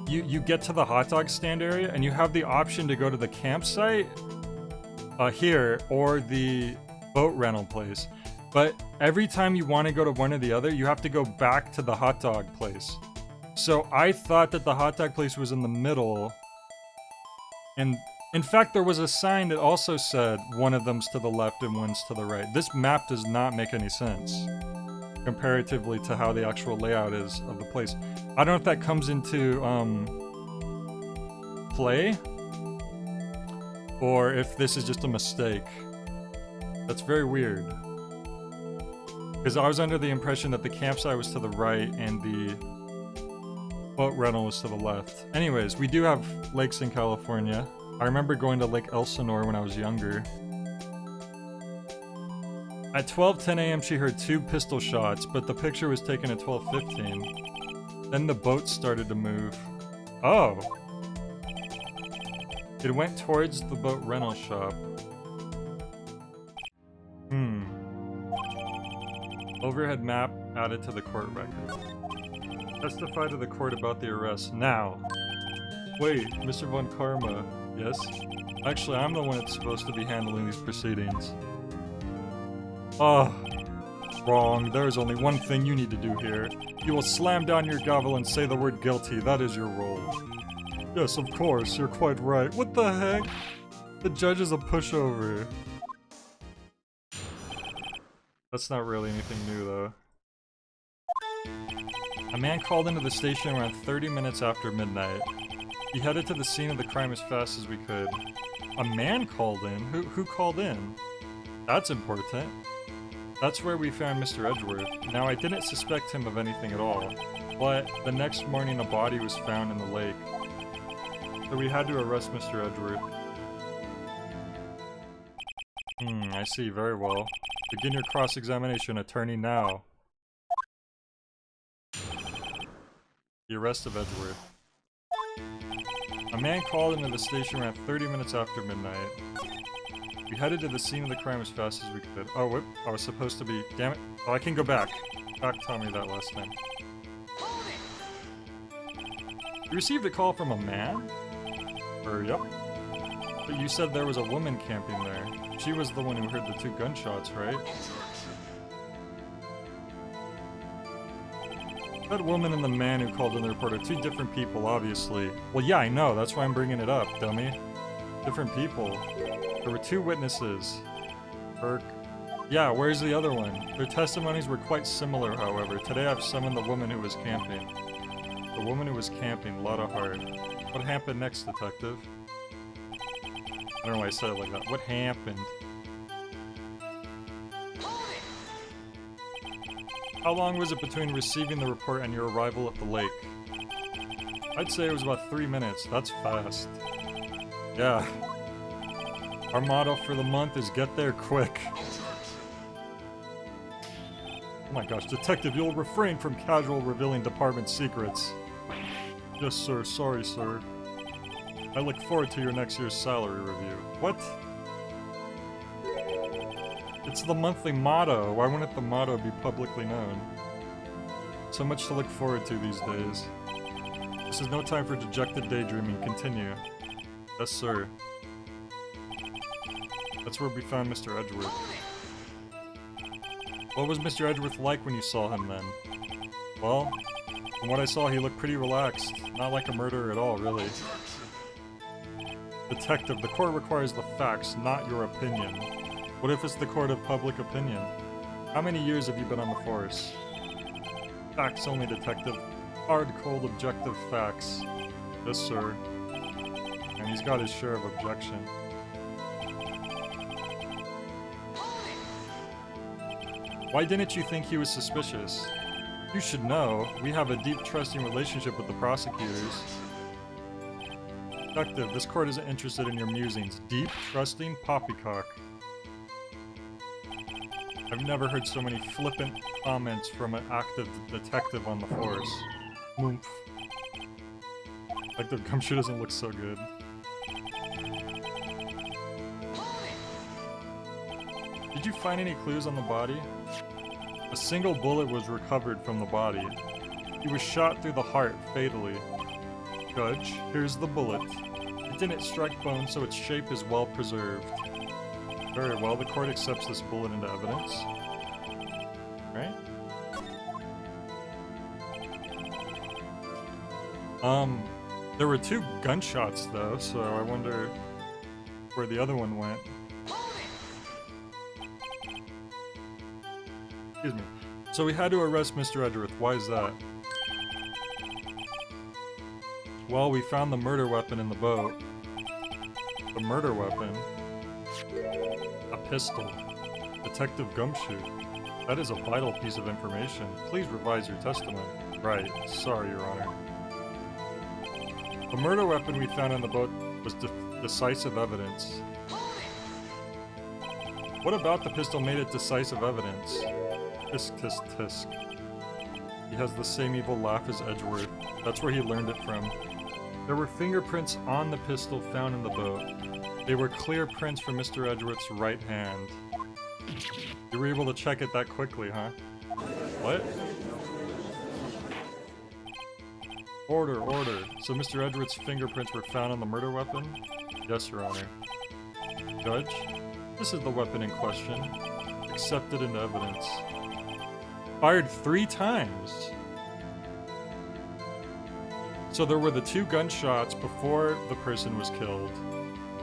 Speaker 1: you get to the hot dog stand area, and you have the option to go to the campsite here, or the boat rental place. But every time you want to go to one or the other, you have to go back to the hot dog place. So I thought that the hot dog place was in the middle. And in fact, there was a sign that also said one of them's to the left and one's to the right. This map does not make any sense comparatively to how the actual layout is of the place. I don't know if that comes into play, or if this is just a mistake. That's very weird. Because I was under the impression that the campsite was to the right and the boat rental was to the left. Anyways, we do have lakes in California. I remember going to Lake Elsinore when I was younger. At 12:10 a.m. she heard 2 pistol shots, but the picture was taken at 12:15. Then the boat started to move. Oh! It went towards the boat rental shop. Overhead map added to the court record. Testify to the court about the arrest now. Wait, Mr. Von Karma. Yes? Actually, I'm the one that's supposed to be handling these proceedings. Oh, wrong. There is only one thing you need to do here. You will slam down your gavel and say the word guilty. That is your role. Yes, of course. You're quite right. What the heck? The judge is a pushover. That's not really anything new, though. A man called into the station around 30 minutes after midnight. He headed to the scene of the crime as fast as we could. A man called in? Who called in? That's important. That's where we found Mr. Edgeworth. Now, I didn't suspect him of anything at all. But the next morning a body was found in the lake. So we had to arrest Mr. Edgeworth. I see, very well. Begin your cross-examination, attorney, now. The arrest of Edgeworth. A man called into the station around 30 minutes after midnight. We headed to the scene of the crime as fast as we could. Oh, whoop, I was supposed to be... Damn it. Oh, I can go back. Doc taught me that last time. You received a call from a man? Yep. But you said there was a woman camping there. She was the one who heard the 2 gunshots, right? That woman and the man who called in the report are 2 different people, obviously. Well, yeah, I know. That's why I'm bringing it up, dummy. Different people. There were 2 witnesses. Yeah, where's the other one? Their testimonies were quite similar, however. Today I've summoned the woman who was camping. The woman who was camping, lot of heart. What happened next, detective? I don't know why I said it like that. What happened? How long was it between receiving the report and your arrival at the lake? I'd say it was about 3 minutes. That's fast. Yeah. Our motto for the month is get there quick. Oh my gosh, detective, you'll refrain from casual revealing department secrets. Yes, sir. Sorry, sir. I look forward to your next year's salary review. What? It's the monthly motto. Why wouldn't the motto be publicly known? So much to look forward to these days. This is no time for dejected daydreaming. Continue. Yes, sir. That's where we found Mr. Edgeworth. What was Mr. Edgeworth like when you saw him then? Well, from what I saw, he looked pretty relaxed. Not like a murderer at all, really. Detective, the court requires the facts, not your opinion. What if it's the court of public opinion? How many years have you been on the force? Facts only, detective. Hard, cold, objective facts. Yes, sir. And he's got his share of objection. Why didn't you think he was suspicious? You should know, we have a deep trusting relationship with the prosecutors. Detective, this court isn't interested in your musings. Deep, trusting, poppycock. I've never heard so many flippant comments from an active detective on the force. Moomph. Detective Gumshoe doesn't look so good. Did you find any clues on the body? A single bullet was recovered from the body. He was shot through the heart, fatally. Judge, here's the bullet. It didn't strike bone, so its shape is well preserved. Very well, the court accepts this bullet into evidence. Right? There were 2 gunshots though, so I wonder where the other one went. Excuse me. So we had to arrest Mr. Edgeworth. Why is that? Well, we found the murder weapon in the boat. The murder weapon? A pistol. Detective Gumshoe. That is a vital piece of information. Please revise your testimony. Right. Sorry, Your Honor. The murder weapon we found in the boat was decisive evidence. What about the pistol made it decisive evidence? Tisk, tisk, tisk. He has the same evil laugh as Edgeworth. That's where he learned it from. There were fingerprints on the pistol found in the boat. They were clear prints from Mr. Edgeworth's right hand. You were able to check it that quickly, huh? What? Order, order. So Mr. Edgeworth's fingerprints were found on the murder weapon? Yes, Your Honor. Judge, this is the weapon in question. Accepted into evidence. Fired 3 times! So there were the 2 gunshots before the person was killed,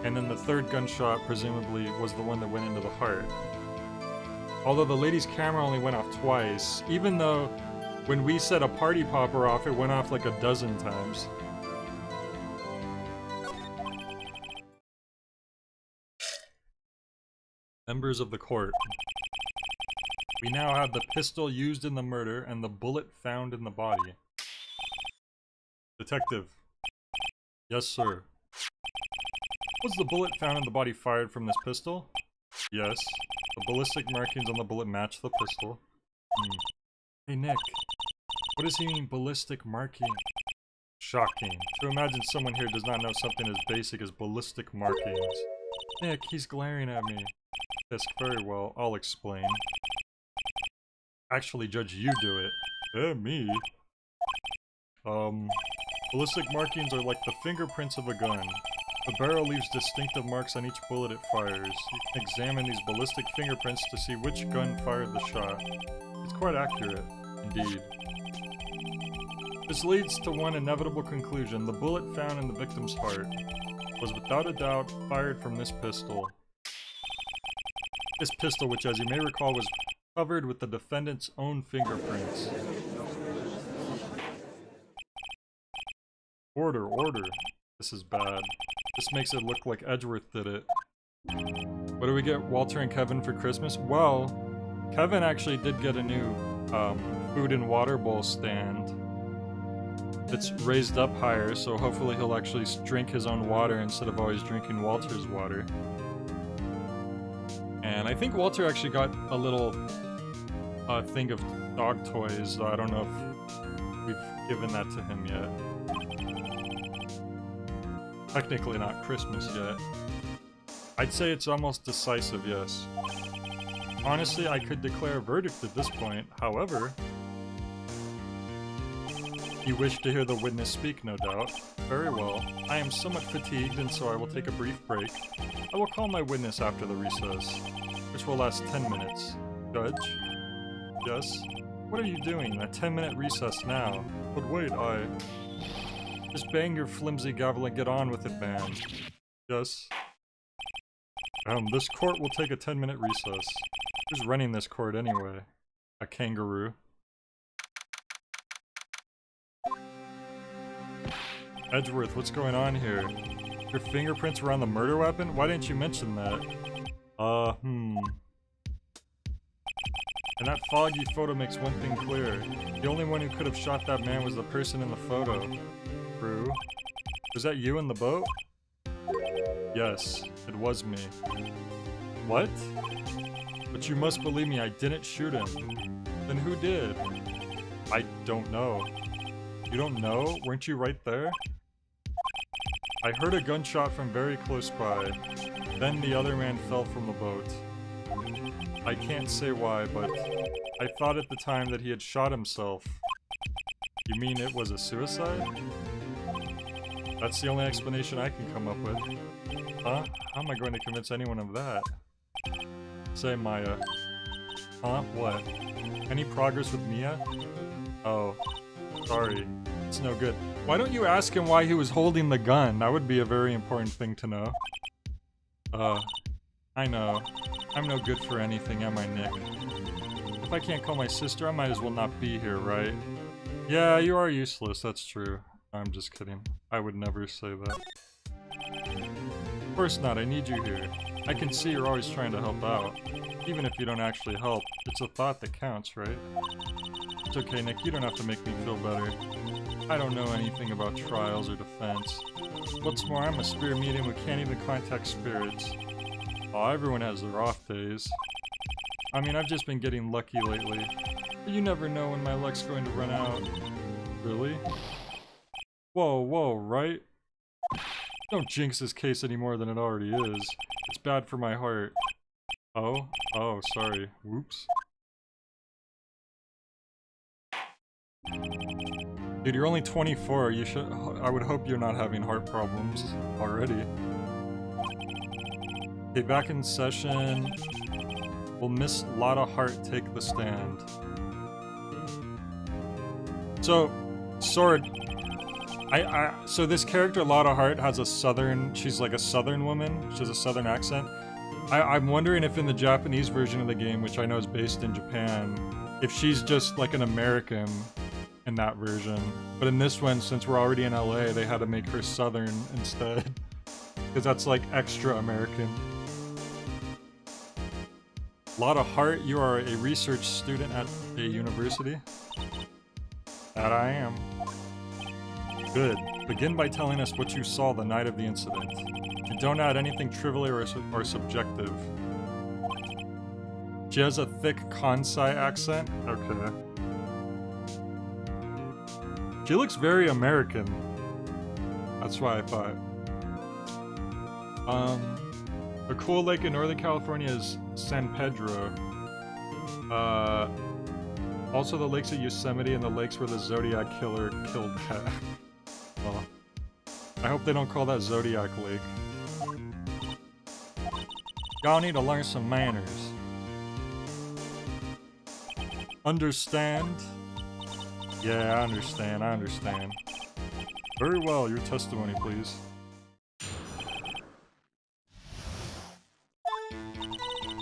Speaker 1: and then the 3rd gunshot presumably was the one that went into the heart. Although the lady's camera only went off twice, even though when we set a party popper off, it went off like a dozen times. Members of the court. We now have the pistol used in the murder and the bullet found in the body. Detective. Yes, sir. Was the bullet found in the body fired from this pistol? Yes. The ballistic markings on the bullet match the pistol. Hey, Nick. What does he mean, ballistic marking? Shocking. To imagine someone here does not know something as basic as ballistic markings. Nick, he's glaring at me. Fisk, very well, I'll explain. Actually, Judge, you do it. Me? Ballistic markings are like the fingerprints of a gun. The barrel leaves distinctive marks on each bullet it fires. You can examine these ballistic fingerprints to see which gun fired the shot. It's quite accurate, indeed. This leads to one inevitable conclusion. The bullet found in the victim's heart was without a doubt fired from this pistol. This pistol, which as you may recall was covered with the defendant's own fingerprints. Order, order. This is bad. This makes it look like Edgeworth did it. What do we get Walter and Kevin for Christmas? Well, Kevin actually did get a new food and water bowl stand. It's raised up higher, so hopefully he'll actually drink his own water instead of always drinking Walter's water. And I think Walter actually got a little thing of dog toys. I don't know if we've given that to him yet. Technically not Christmas yet. I'd say it's almost decisive, yes. Honestly, I could declare a verdict at this point. However, you wish to hear the witness speak, no doubt. Very well. I am somewhat fatigued, and so I will take a brief break. I will call my witness after the recess, which will last 10 minutes. Judge? Yes? What are you doing? A 10-minute recess now. But wait, Just bang your flimsy gavel and get on with it, man. Yes? This court will take a 10-minute recess. Who's running this court anyway? A kangaroo? Edgeworth, what's going on here? Your fingerprints were on the murder weapon? Why didn't you mention that? And that foggy photo makes one thing clear. The only one who could have shot that man was the person in the photo. True. Was that you in the boat? Yes, it was me. What? But you must believe me, I didn't shoot him. Then who did? I don't know. You don't know? Weren't you right there? I heard a gunshot from very close by. Then the other man fell from the boat. I can't say why, but I thought at the time that he had shot himself. You mean it was a suicide? That's the only explanation I can come up with. Huh? How am I going to convince anyone of that? Say, Maya. Huh? What? Any progress with Mia? Oh. Sorry. It's no good. Why don't you ask him why he was holding the gun? That would be a very important thing to know. I know. I'm no good for anything, am I, Nick? If I can't call my sister, I might as well not be here, right? Yeah, you are useless, that's true. I'm just kidding. I would never say that. Of course not, I need you here. I can see you're always trying to help out. Even if you don't actually help, it's a thought that counts, right? It's okay, Nick, you don't have to make me feel better. I don't know anything about trials or defense. What's more, I'm a spirit medium who can't even contact spirits. Oh, everyone has their off days. I mean, I've just been getting lucky lately. But you never know when my luck's going to run out. Really? Whoa, whoa, right? Don't jinx this case any more than it already is. It's bad for my heart. Oh? Oh, sorry. Whoops. Dude, you're only 24. I would hope you're not having heart problems already. Okay, back in session. Will Miss Lotta Hart take the stand? So, Sword. So this character, Lotta Hart, has a southern... She's like a southern woman. She has a southern accent. I'm wondering if in the Japanese version of the game, which I know is based in Japan, if she's just like an American in that version. But in this one, since we're already in LA, they had to make her southern instead. Because that's like extra American. Lotta Hart, you are a research student at a university? That I am. Good. Begin by telling us what you saw the night of the incident. And don't add anything trivial or subjective. She has a thick Kansai accent? Okay. She looks very American. That's why I thought. A cool lake in Northern California is San Pedro. Also the lakes at Yosemite and the lakes where the Zodiac Killer killed Cat. Well, I hope they don't call that Zodiac Lake. Y'all need to learn some manners. Understand? Yeah, I understand. Very well, your testimony, please.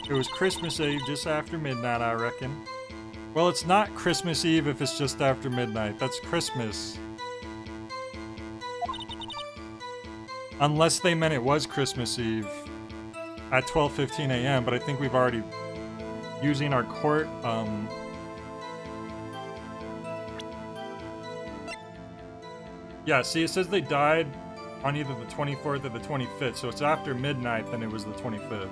Speaker 1: It was Christmas Eve, just after midnight, I reckon. Well, it's not Christmas Eve if it's just after midnight. That's Christmas. Unless they meant it was Christmas Eve at 12:15 a.m., but I think we've already... Using our court, Yeah, see, it says they died on either the 24th or the 25th, so it's after midnight, then it was the 25th.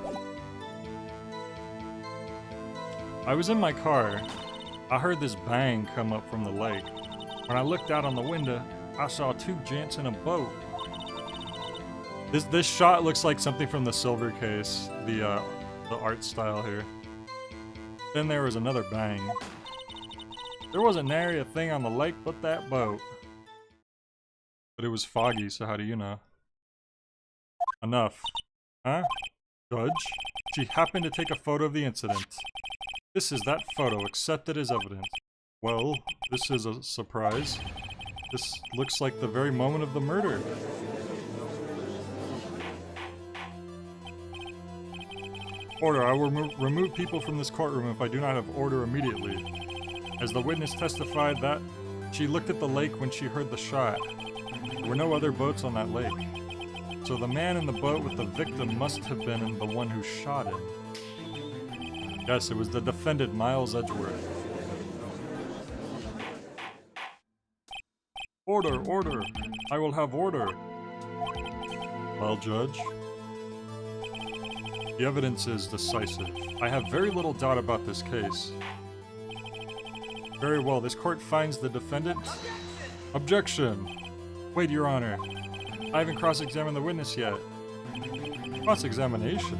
Speaker 1: I was in my car. I heard this bang come up from the lake. When I looked out on the window, I saw two gents in a boat. This shot looks like something from the Silver Case, the art style here. Then there was another bang. There wasn't nary a thing on the lake but that boat. But it was foggy, so how do you know? Enough. Huh? Judge? She happened to take a photo of the incident. This is that photo, accepted as evidence. Well, this is a surprise. This looks like the very moment of the murder. Order, I will remove people from this courtroom if I do not have order immediately. As the witness testified that she looked at the lake when she heard the shot. There were no other boats on that lake. So the man in the boat with the victim must have been the one who shot him. Yes, it was the defendant, Miles Edgeworth. Order, order! I will have order! Well, Judge? The evidence is decisive. I have very little doubt about this case. Very well, this court finds the defendant... Objection! Wait, Your Honor. I haven't cross-examined the witness yet. Cross-examination?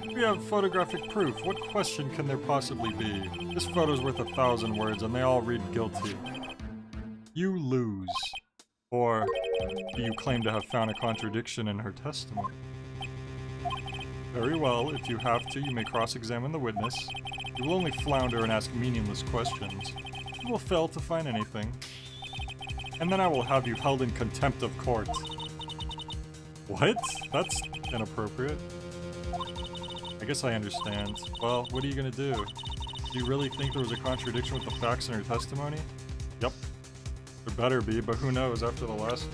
Speaker 1: We have photographic proof. What question can there possibly be? This photo's worth 1,000 words, and they all read guilty. You lose. Or do you claim to have found a contradiction in her testimony? Very well, if you have to, you may cross-examine the witness. You will only flounder and ask meaningless questions. You will fail to find anything. And then I will have you held in contempt of court. What? That's inappropriate. I guess I understand. Well, what are you gonna do? Do you really think there was a contradiction with the facts in her testimony? Yep. There better be, but who knows after the last...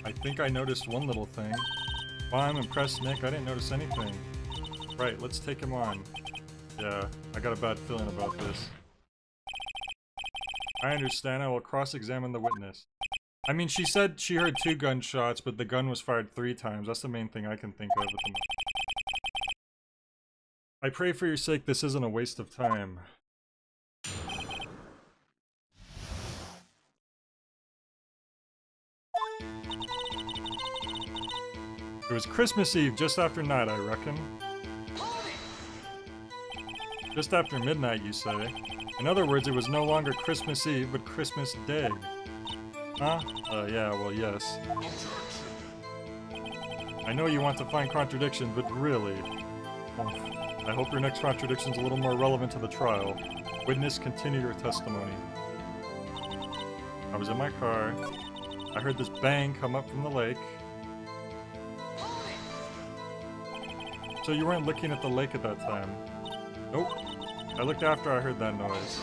Speaker 1: I think I noticed one little thing. Wow, I'm impressed, Nick. I didn't notice anything. Right, let's take him on. Yeah, I got a bad feeling about this. I understand. I will cross-examine the witness. I mean, she said she heard 2 gunshots, but the gun was fired 3 times. That's the main thing I can think of at the moment. I pray for your sake this isn't a waste of time. It was Christmas Eve, just after night, I reckon. Just after midnight, you say. In other words, it was no longer Christmas Eve, but Christmas Day. Huh? Yeah, well, yes. I know you want to find contradictions, but really... I hope your next contradiction's a little more relevant to the trial. Witness, continue your testimony. I was in my car. I heard this bang come up from the lake. So you weren't looking at the lake at that time? Nope. I looked after I heard that noise.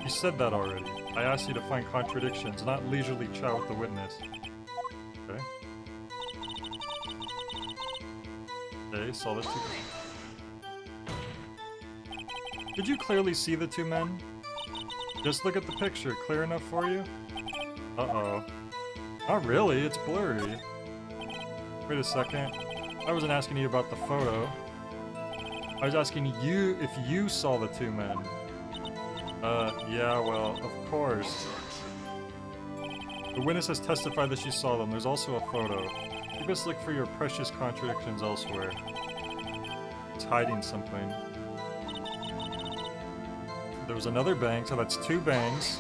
Speaker 1: You said that already. I asked you to find contradictions, not leisurely chat with the witness. Okay. Okay, saw the two. Did you clearly see the two men? Just look at the picture. Clear enough for you? Uh-oh. Not really, it's blurry. Wait a second. I wasn't asking you about the photo. I was asking you if you saw the two men. Yeah, well, of course. The witness has testified that she saw them. There's also a photo. You best look for your precious contradictions elsewhere. It's hiding something. There was another bang, so that's 2 bangs.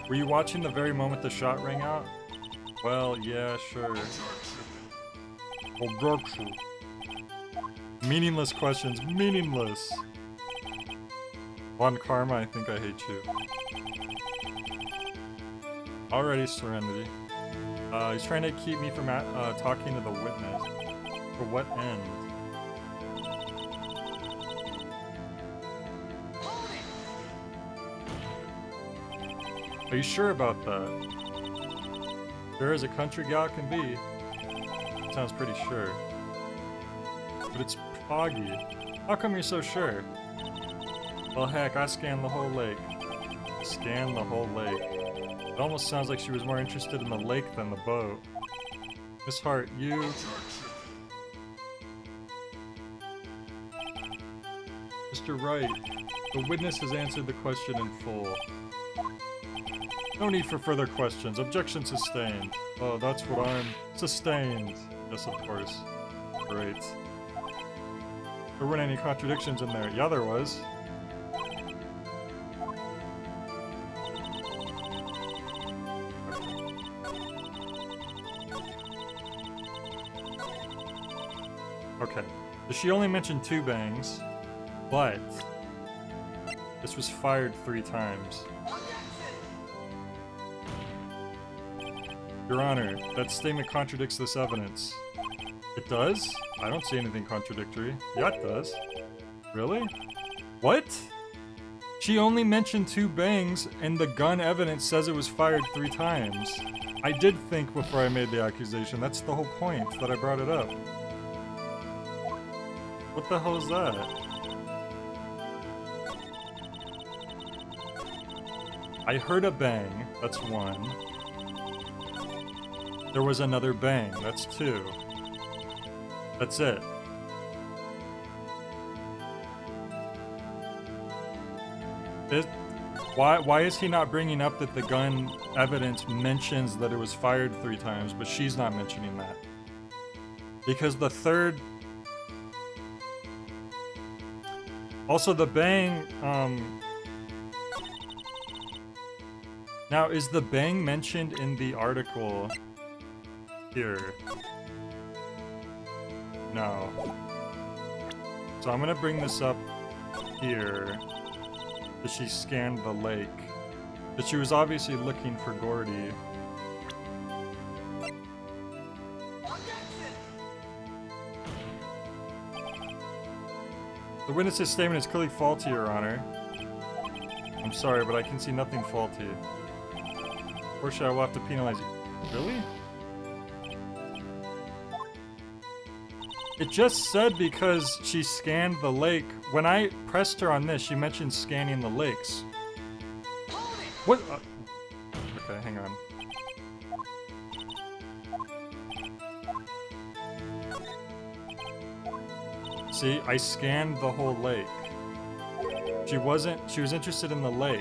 Speaker 1: Were you watching the very moment the shot rang out? Well, yeah, sure. Objection. Meaningless questions, meaningless. Von Karma, I think I hate you. Already, Serenity. He's trying to keep me from talking to the witness. For what end? Are you sure about that? Sure as a country gal can be. Sounds pretty sure. But it's foggy. How come you're so sure? Well, heck, I scanned the whole lake. Scanned the whole lake. It almost sounds like she was more interested in the lake than the boat. Miss Hart, you... Mr. Wright, the witness has answered the question in full. No need for further questions. Objection sustained. Oh, that's what I'm... Sustained. Yes, of course. Great. There weren't any contradictions in there. Yeah, there was. Okay. So she only mentioned 2 bangs, but this was fired 3 times. Your Honor, that statement contradicts this evidence. It does? I don't see anything contradictory. Yeah, it does. Really? What? She only mentioned 2 bangs, and the gun evidence says it was fired 3 times. I did think before I made the accusation. That's the whole point that I brought it up. What the hell is that? I heard a bang. That's 1. There was another bang. That's 2. That's it. Why is he not bringing up that the gun evidence mentions that it was fired 3 times, but she's not mentioning that? Because the third... Also, the bang, Now, is the bang mentioned in the article here? No. So I'm gonna bring this up here. That she scanned the lake. That she was obviously looking for Gordy. The witness's statement is clearly faulty, Your Honor. I'm sorry, but I can see nothing faulty. Unfortunately, I will have to penalize you. Really? It just said because she scanned the lake. When I pressed her on this, she mentioned scanning the lakes. What? Okay, hang on. See, I scanned the whole lake. She was interested in the lake.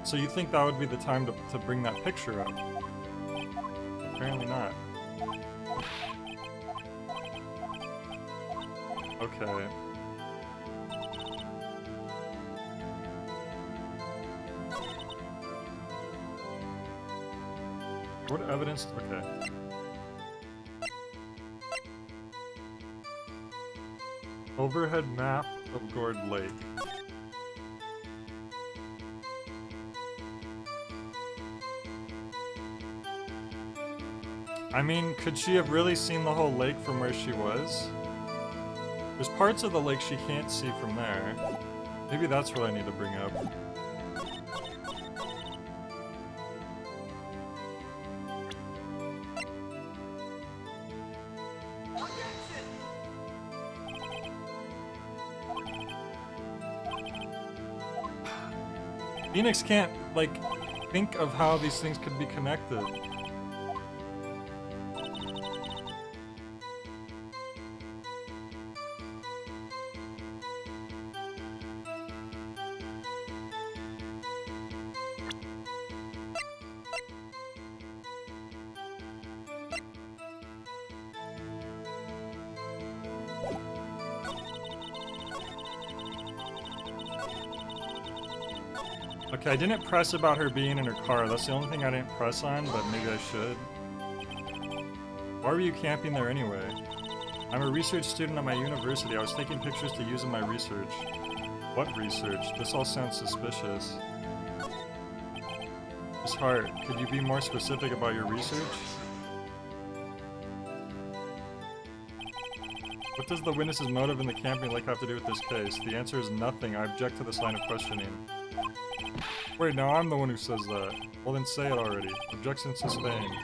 Speaker 1: So you think that would be the time to bring that picture up? Apparently not. Okay. What evidence? Okay. Overhead map of Gourd Lake. I mean, could she have really seen the whole lake from where she was? There's parts of the lake she can't see from there. Maybe that's what I need to bring up. Phoenix can't, like, think of how these things could be connected. Okay, I didn't press about her being in her car. That's the only thing I didn't press on, but maybe I should. Why were you camping there anyway? I'm a research student at my university. I was taking pictures to use in my research. What research? This all sounds suspicious. Miss Hart, could you be more specific about your research? What does the witness's motive in the camping like have to do with this case? The answer is nothing. I object to this line of questioning. Wait, now I'm the one who says that. Well then say it already. Objection sustained.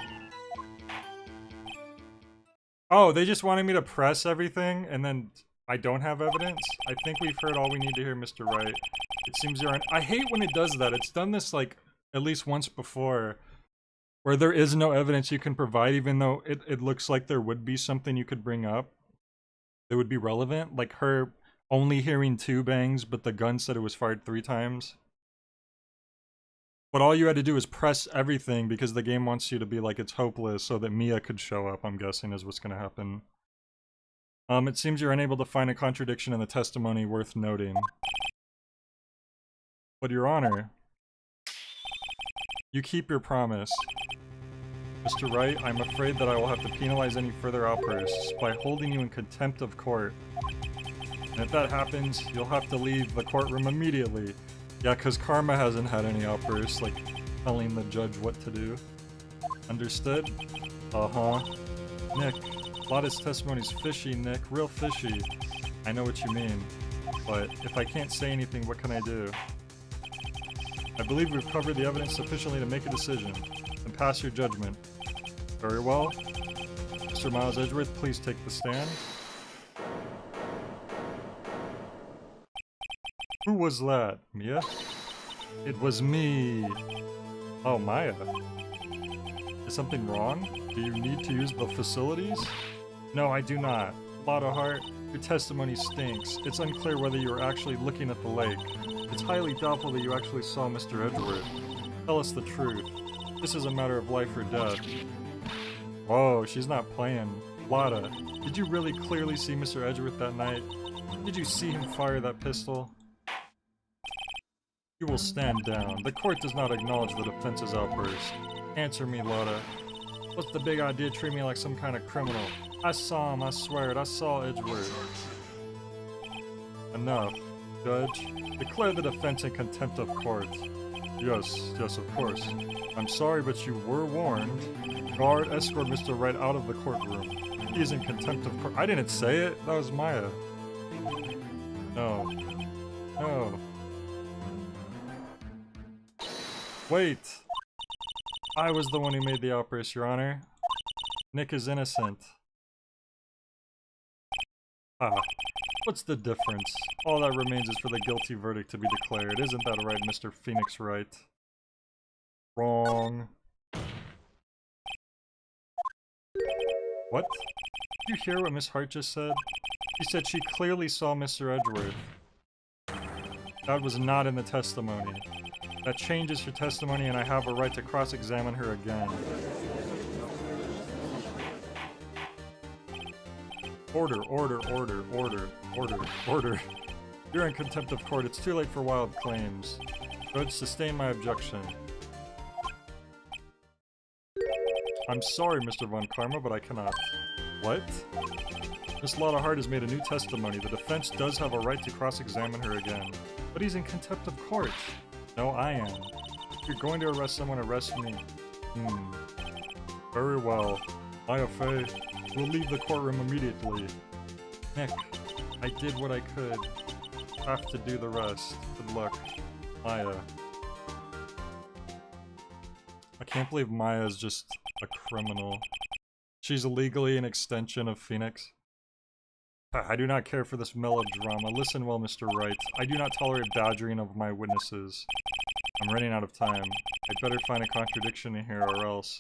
Speaker 1: Oh, they just wanted me to press everything and then I don't have evidence? I think we've heard all we need to hear, Mr. Wright. It seems you're on— I hate when it does that. It's done this like at least once before where there is no evidence you can provide even though it looks like there would be something you could bring up that would be relevant. Like her only hearing 2 bangs but the gun said it was fired 3 times. But all you had to do is press everything because the game wants you to be like it's hopeless so that Mia could show up, I'm guessing is what's gonna happen. It seems you're unable to find a contradiction in the testimony worth noting. But Your Honor, you keep your promise. Mr. Wright, I'm afraid that I will have to penalize any further outbursts by holding you in contempt of court. And if that happens, you'll have to leave the courtroom immediately. Yeah, because Karma hasn't had any outbursts, like telling the judge what to do. Understood? Uh-huh. Nick, Lotta's testimony's fishy, Nick. Real fishy. I know what you mean. But if I can't say anything, what can I do? I believe we've covered the evidence sufficiently to make a decision. And pass your judgment. Very well. Mr. Miles Edgeworth, please take the stand. Who was that? Mia? It was me. Oh, Maya. Is something wrong? Do you need to use the facilities? No, I do not. Lotta Hart, your testimony stinks. It's unclear whether you were actually looking at the lake. It's highly doubtful that you actually saw Mr. Edgeworth. Tell us the truth. This is a matter of life or death. Whoa, she's not playing. Lotta, did you really clearly see Mr. Edgeworth that night? Did you see him fire that pistol? You will stand down. The court does not acknowledge the defense's outburst. Answer me, Lotta. What's the big idea treating me like some kind of criminal? I saw him, I swear it, I saw Edgeworth. Enough. Judge, declare the defense in contempt of court. Yes, of course. I'm sorry, but you were warned. Guard, escort Mr. Wright out of the courtroom. He is in contempt of court. I didn't say it. That was Maya. No. No. Wait! I was the one who made the outburst, Your Honor. Nick is innocent. Ah. What's the difference? All that remains is for the guilty verdict to be declared. Isn't that right, Mr. Phoenix Wright? Wrong. What? Did you hear what Miss Hart just said? She said she clearly saw Mr. Edgeworth. That was not in the testimony. That changes her testimony and I have a right to cross-examine her again. Order, order, order, order, order, order. You're in contempt of court. It's too late for wild claims. Judge, sustain my objection. I'm sorry, Mr. Von Karma, but I cannot. What? Miss Lotta Hart has made a new testimony. The defense does have a right to cross-examine her again. But he's in contempt of court. No, I am. If you're going to arrest someone, arrest me. Very well. Maya Fey, we'll leave the courtroom immediately. Nick, I did what I could. Have to do the rest. Good luck. Maya. I can't believe Maya is just a criminal. She's legally an extension of Phoenix. I do not care for this melodrama. Listen well, Mr. Wright. I do not tolerate badgering of my witnesses. I'm running out of time. I'd better find a contradiction in here or else.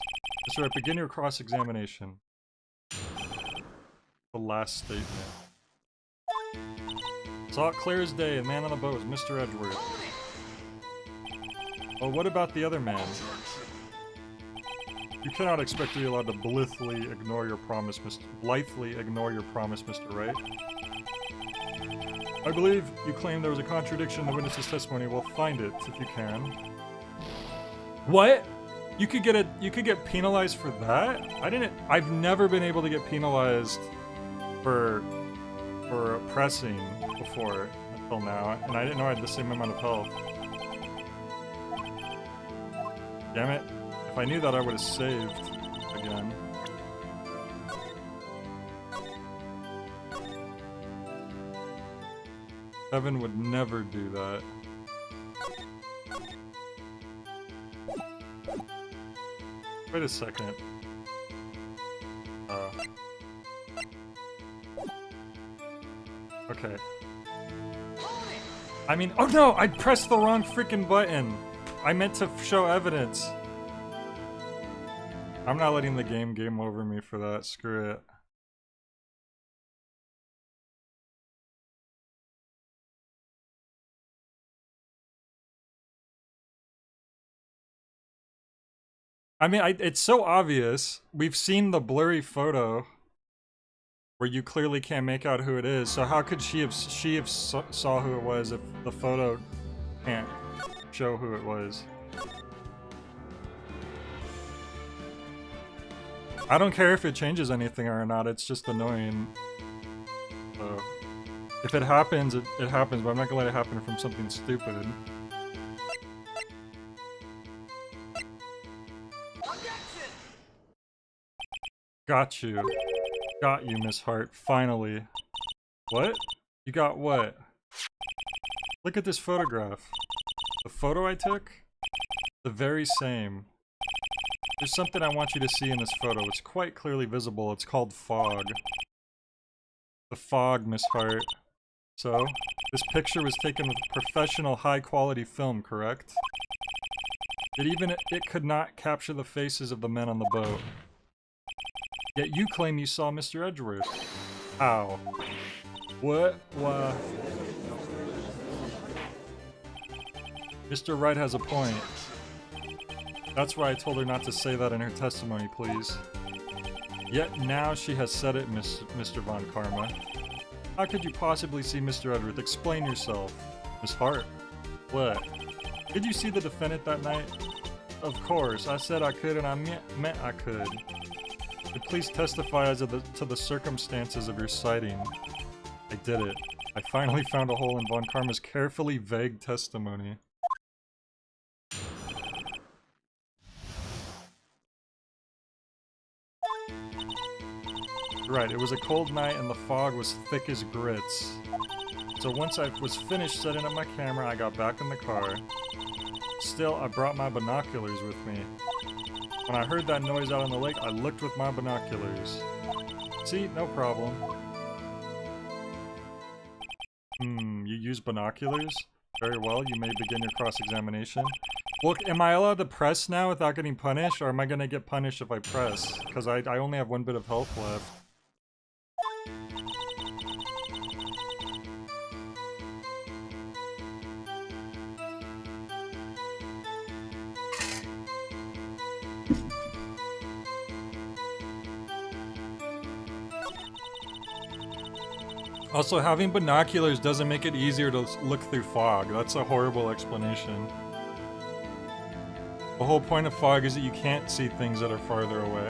Speaker 1: Mr. Wright, begin your cross-examination. The last statement. Saw it clear as day. The man on the boat was Mr. Edgeworth. Well, what about the other man? You cannot expect to be allowed to blithely ignore your promise, Mr. Wright. I believe you claim there was a contradiction in the witness's testimony. Well, find it if you can. What? You could get penalized for that? I've never been able to get penalized for pressing before until now, and I didn't know I had the same amount of health. Damn it. If I knew that, I would have saved again. Evan would never do that. Wait a second. Okay. I mean, oh no! I pressed the wrong freaking button! I meant to show evidence. I'm not letting the game over me for that. Screw it. I mean, it's so obvious. We've seen the blurry photo where you clearly can't make out who it is. So how could she have saw who it was if the photo can't show who it was? I don't care if it changes anything or not. It's just annoying. So if it happens, it happens. But I'm not gonna let it happen from something stupid. Got you. Got you, Miss Hart. Finally. What? You got what? Look at this photograph. The photo I took? The very same. There's something I want you to see in this photo. It's quite clearly visible. It's called fog. The fog, Miss Hart. So, this picture was taken with professional high-quality film, correct? It could not capture the faces of the men on the boat. Yet you claim you saw Mr. Edgeworth. How? What? Mr. Wright has a point. That's why I told her not to say that in her testimony, please. Yet now she has said it, Mr. Von Karma. How could you possibly see Mr. Edgeworth? Explain yourself. Miss Hart. What? Did you see the defendant that night? Of course. I said I could and I meant I could. But please testify as to the circumstances of your sighting. I did it. I finally found a hole in Von Karma's carefully vague testimony. Right, it was a cold night and the fog was thick as grits. So once I was finished setting up my camera, I got back in the car. Still, I brought my binoculars with me. When I heard that noise out on the lake, I looked with my binoculars. See, no problem. You use binoculars? Very well, you may begin your cross-examination. Look, am I allowed to press now without getting punished, or am I gonna get punished if I press? Because I only have 1 bit of health left. Also, having binoculars doesn't make it easier to look through fog. That's a horrible explanation. The whole point of fog is that you can't see things that are farther away.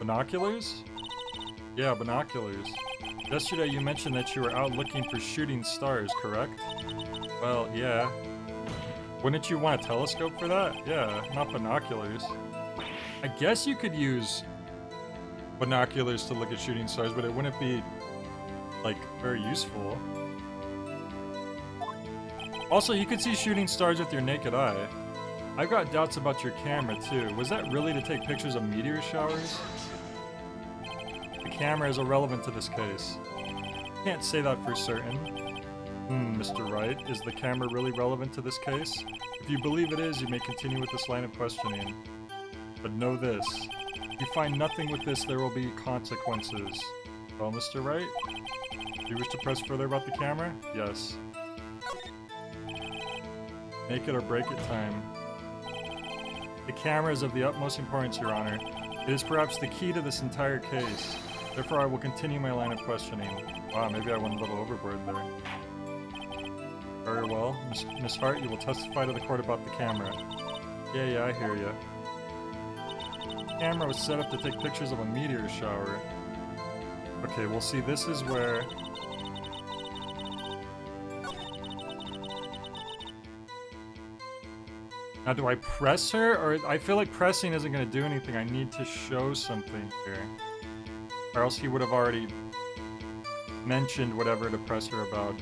Speaker 1: Binoculars? Yeah, binoculars. Yesterday you mentioned that you were out looking for shooting stars, correct? Well, yeah. Wouldn't you want a telescope for that? Yeah, not binoculars. I guess you could use binoculars to look at shooting stars, but it wouldn't be, like, very useful. Also, you could see shooting stars with your naked eye. I've got doubts about your camera, too. Was that really to take pictures of meteor showers? The camera is irrelevant to this case. Can't say that for certain. Mr. Wright, is the camera really relevant to this case? If you believe it is, you may continue with this line of questioning. But know this. If you find nothing with this, there will be consequences. Well, Mr. Wright? Do you wish to press further about the camera? Yes. Make it or break it time. The camera is of the utmost importance, Your Honor. It is perhaps the key to this entire case. Therefore, I will continue my line of questioning. Wow, maybe I went a little overboard there. Very well. Miss Hart, you will testify to the court about the camera. Yeah, I hear ya. The camera was set up to take pictures of a meteor shower. Okay, well, see, this is where... Now, do I press her? Or I feel like pressing isn't going to do anything. I need to show something here. Or else he would have already mentioned whatever to press her about.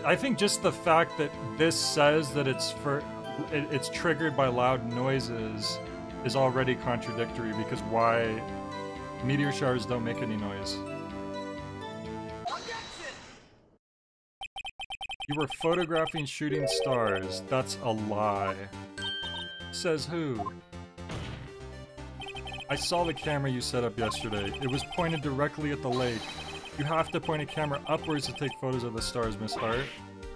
Speaker 1: I think just the fact that this says that it's triggered by loud noises is already contradictory, because why? Meteor showers don't make any noise. You were photographing shooting stars. That's a lie. Says who? I saw the camera you set up yesterday. It was pointed directly at the lake. You have to point a camera upwards to take photos of the stars, Miss Hart.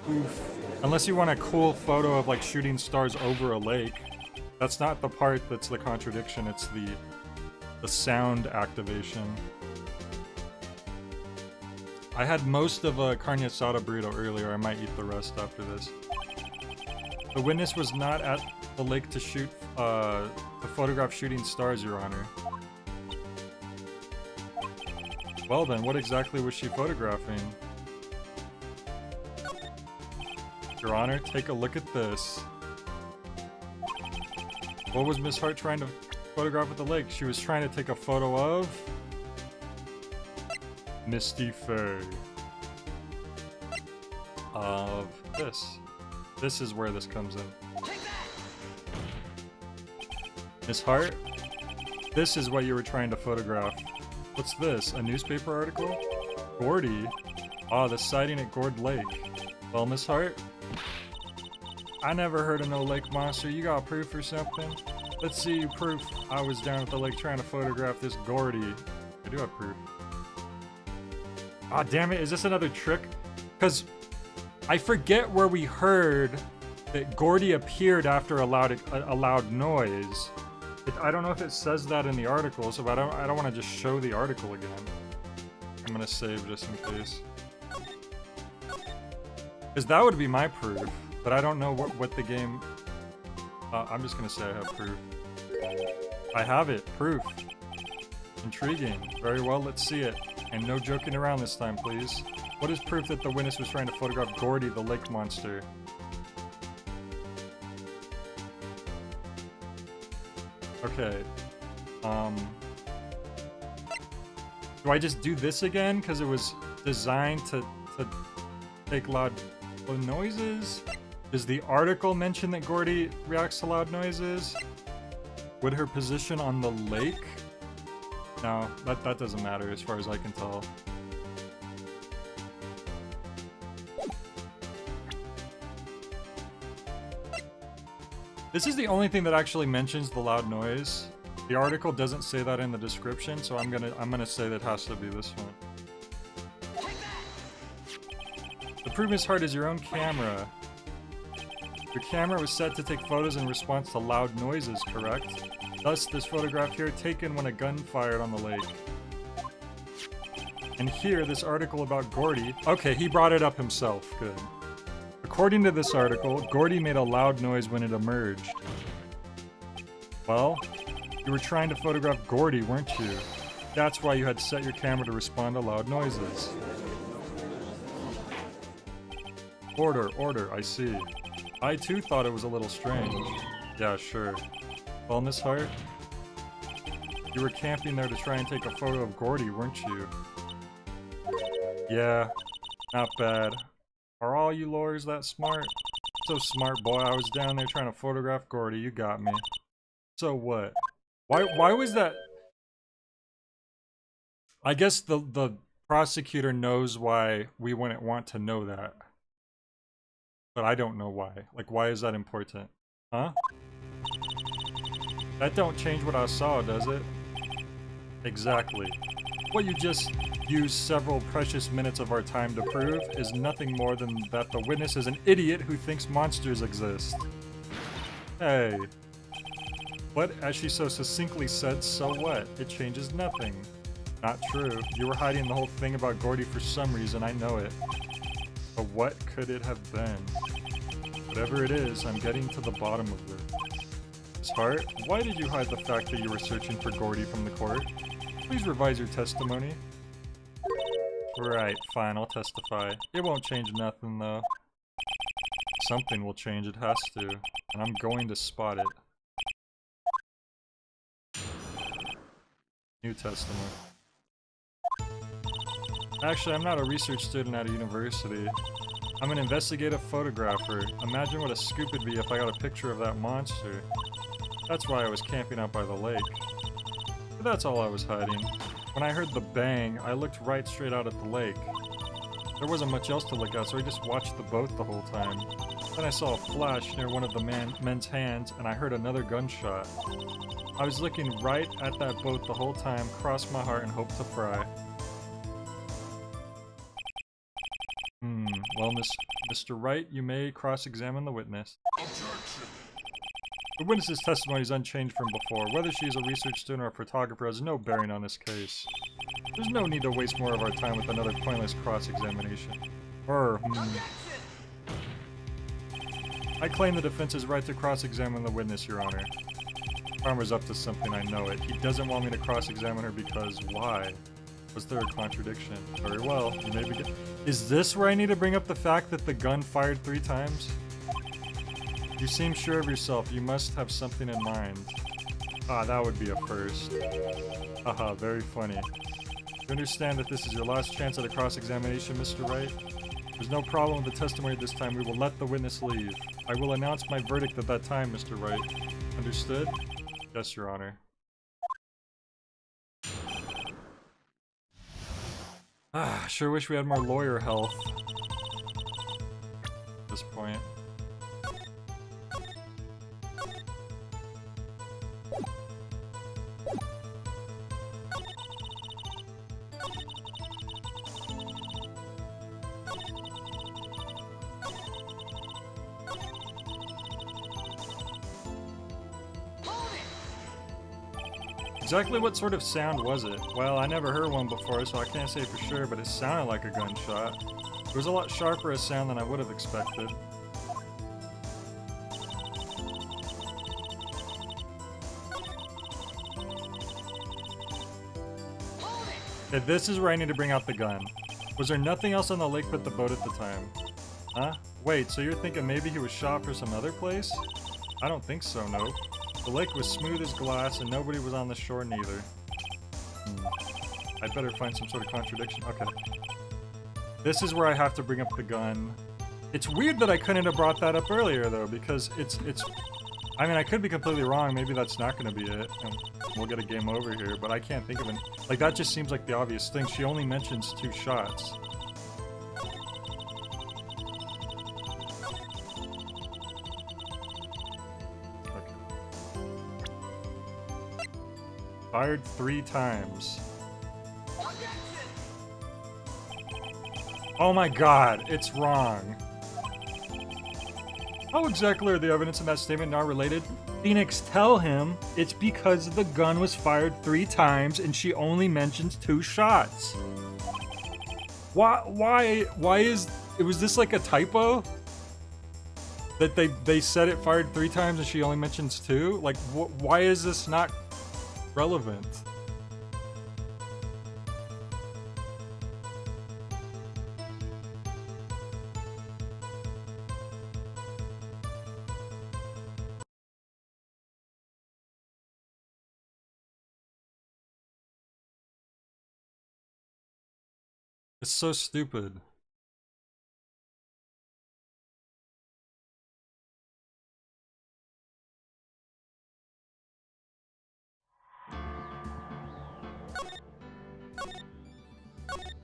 Speaker 1: Oof. Unless you want a cool photo of, like, shooting stars over a lake. That's not the part that's the contradiction, it's the sound activation. I had most of a carne asada burrito earlier. I might eat the rest after this. The witness was not at the lake to shoot, to photograph shooting stars, Your Honor. Well then, what exactly was she photographing? Your Honor, take a look at this. What was Miss Hart trying to photograph at the lake? She was trying to take a photo of... Misty Faye. Of this. This is where this comes in. Miss Hart, this is what you were trying to photograph. What's this? A newspaper article? Gordy? Ah, the sighting at Gord Lake. Well, Miss Hart? I never heard of no lake monster. You got proof or something? Let's see you proof I was down at the lake trying to photograph this Gordy. I do have proof. Ah, damn it, is this another trick? Because I forget where we heard that Gordy appeared after a loud noise. I don't know if it says that in the article, so I don't want to just show the article again. I'm gonna save just in case. Because that would be my proof, but I don't know what the game... I'm just gonna say I have proof. I have it, proof. Intriguing. Very well, let's see it. And no joking around this time, please. What is proof that the witness was trying to photograph Gordy, the lake monster? Okay. Do I just do this again? Because it was designed to take loud noises? Does the article mention that Gordy reacts to loud noises? Would her position on the lake? No, that doesn't matter as far as I can tell. This is the only thing that actually mentions the loud noise. The article doesn't say that in the description, so I'm gonna say that has to be this one. The proof, Miss Hart, is your own camera. Your camera was set to take photos in response to loud noises, correct? Thus, this photograph here taken when a gun fired on the lake. And here, this article about Gordy... Okay, he brought it up himself. Good. According to this article, Gordy made a loud noise when it emerged. Well, you were trying to photograph Gordy, weren't you? That's why you had set your camera to respond to loud noises. Order, I see. I too thought it was a little strange. Yeah, sure. Well, Miss Hart, you were camping there to try and take a photo of Gordy, weren't you? Yeah, not bad. Are all you lawyers that smart? So smart, boy. I was down there trying to photograph Gordy. You got me. So what? Why was that? I guess the prosecutor knows why we wouldn't want to know that. But I don't know why. Like, why is that important? Huh? That don't change what I saw, does it? Exactly. What you just used several precious minutes of our time to prove is nothing more than that the witness is an idiot who thinks monsters exist. Hey. But as she so succinctly said, so what? It changes nothing. Not true. You were hiding the whole thing about Gordy for some reason, I know it. But what could it have been? Whatever it is, I'm getting to the bottom of it. Miss Hart, why did you hide the fact that you were searching for Gordy from the court? Please revise your testimony. Right, fine, I'll testify. It won't change nothing, though. Something will change, it has to. And I'm going to spot it. New testimony. Actually, I'm not a research student at a university. I'm an investigative photographer. Imagine what a scoop it'd be if I got a picture of that monster. That's why I was camping out by the lake. But that's all I was hiding. When I heard the bang, I looked right straight out at the lake. There wasn't much else to look at, so I just watched the boat the whole time. Then I saw a flash near one of the men's hands, and I heard another gunshot. I was looking right at that boat the whole time, crossed my heart and hoped to fry. Well, Mr. Wright, you may cross-examine the witness.
Speaker 2: Objection!
Speaker 1: The witness's testimony is unchanged from before. Whether she is a research student or a photographer has no bearing on this case. There's no need to waste more of our time with another pointless cross-examination. I claim the defense's right to cross-examine the witness, Your Honor. Farmer's up to something, I know it. He doesn't want me to cross-examine her because why? Was there a contradiction? Very well, you may begin. Is this where I need to bring up the fact that the gun fired 3 times? You seem sure of yourself. You must have something in mind. Ah, that would be a first. Haha, very funny. You understand that this is your last chance at a cross-examination, Mr. Wright? There's no problem with the testimony this time. We will let the witness leave. I will announce my verdict at that time, Mr. Wright. Understood? Yes, Your Honor. Ah, sure wish we had more lawyer health. At this point. Exactly what sort of sound was it? Well, I never heard one before, so I can't say for sure, but it sounded like a gunshot. It was a lot sharper a sound than I would have expected. Okay, this is where I need to bring out the gun. Was there nothing else on the lake but the boat at the time? Huh? Wait, so you're thinking maybe he was shot for some other place? I don't think so, no. The lake was smooth as glass and nobody was on the shore neither. I'd better find some sort of contradiction. Okay. This is where I have to bring up the gun. It's weird that I couldn't have brought that up earlier though, because it's I mean, I could be completely wrong. Maybe that's not going to be it, and we'll get a game over here, but I can't think of it. Like, that just seems like the obvious thing. She only mentions 2 shots. Fired 3 times. Oh my god, it's wrong. How exactly are the evidence in that statement not related? Phoenix, tell him it's because the gun was fired 3 times and she only mentions 2 shots. Why is... Was this like a typo? That they said it fired 3 times and she only mentions 2? Like, why is this not relevant? It's so stupid.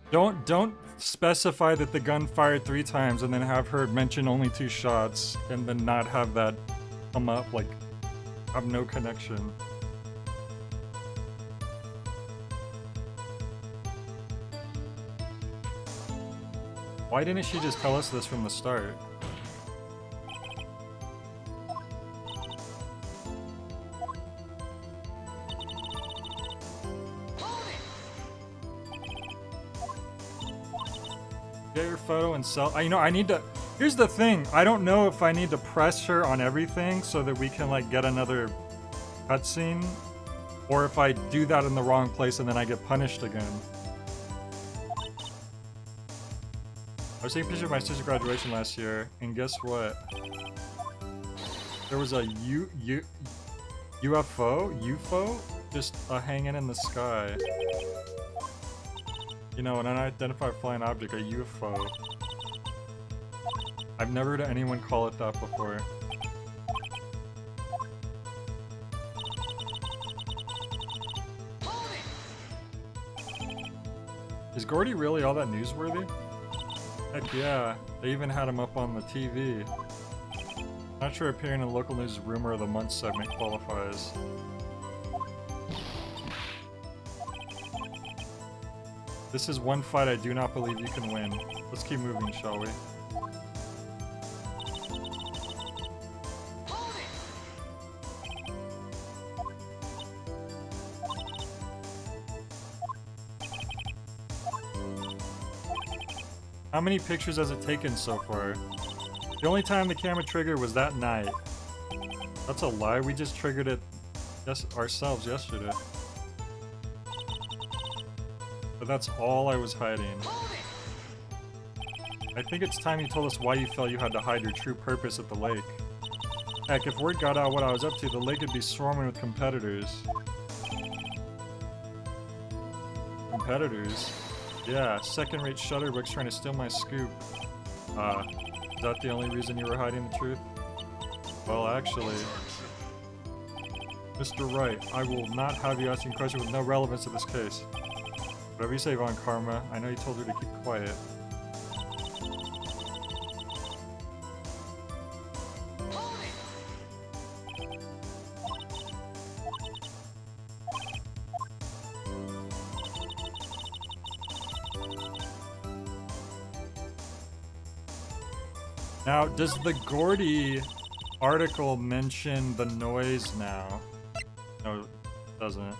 Speaker 1: Don't specify that the gun fired 3 times and then have her mention only 2 shots and then not have that come up, like, have no connection. Why didn't she just tell us this from the start? Get your photo and sell. You know, I need to. Here's the thing. I don't know if I need to press her on everything so that we can like get another cutscene, or if I do that in the wrong place and then I get punished again. I was taking a picture of my sister's graduation last year, and guess what? There was a UFO, just hanging in the sky. You know, an unidentified flying object, a UFO. I've never heard anyone call it that before. Is Gordy really all that newsworthy? Heck yeah, they even had him up on the TV. Not sure appearing in the local news rumor of the month segment qualifies. This is one fight I do not believe you can win. Let's keep moving, shall we? How many pictures has it taken so far? The only time the camera triggered was that night. That's a lie, we just triggered it ourselves yesterday. But that's all I was hiding. I think it's time you told us why you felt you had to hide your true purpose at the lake. Heck, if word got out what I was up to, the lake would be swarming with competitors. Competitors? Yeah, second-rate shutterbooks trying to steal my scoop. Is that the only reason you were hiding the truth? Well, actually... Mr. Wright, I will not have you asking questions with no relevance to this case. Whatever you say, Von Karma, I know you told her to keep quiet. Now, does the Gordy article mention the noise now? No, it doesn't.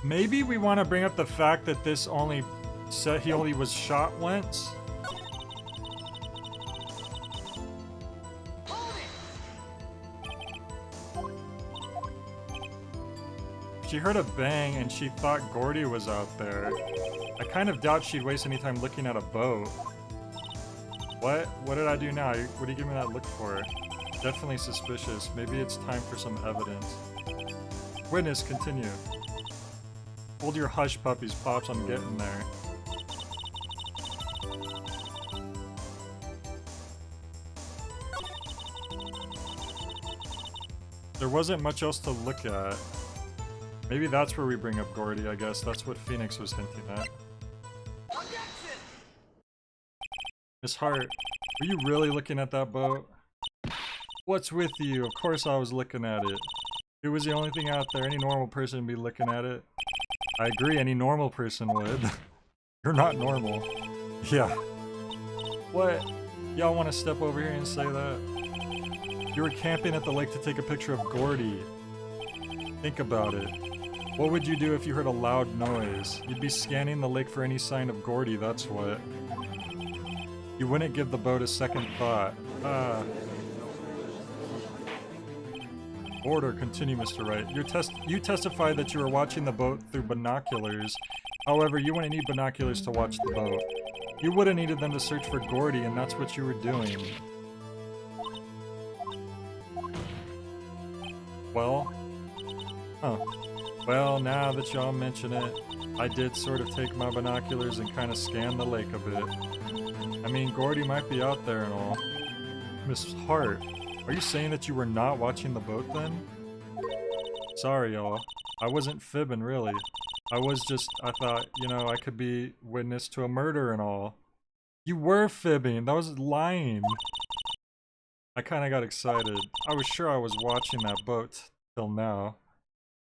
Speaker 1: Maybe we want to bring up the fact that this only said he only was shot once. She heard a bang and she thought Gordy was out there. I kind of doubt she'd waste any time looking at a boat. What? What did I do now? What are you giving me that look for? Definitely suspicious. Maybe it's time for some evidence. Witness, continue. Hold your hush puppies, Pops, I'm getting there. There wasn't much else to look at. Maybe that's where we bring up Gordy, I guess. That's what Phoenix was hinting at. Miss Hart, were you really looking at that boat? What's with you? Of course I was looking at it. It was the only thing out there. Any normal person would be looking at it. I agree, any normal person would. You're not normal. Yeah. What? Y'all want to step over here and say that? You were camping at the lake to take a picture of Gordy. Think about it. What would you do if you heard a loud noise? You'd be scanning the lake for any sign of Gordy, that's what. You wouldn't give the boat a second thought. Order, continue, Mr. Wright. You testified that you were watching the boat through binoculars. However, you wouldn't need binoculars to watch the boat. You would have needed them to search for Gordy, and that's what you were doing. Well, huh. Well, now that y'all mention it, I did sort of take my binoculars and kind of scan the lake a bit. I mean, Gordy might be out there and all. Miss Hart, are you saying that you were not watching the boat then? Sorry, y'all. I wasn't fibbing, really. I thought, you know, I could be witness to a murder and all. You were fibbing. That was lying. I kind of got excited. I was sure I was watching that boat till now.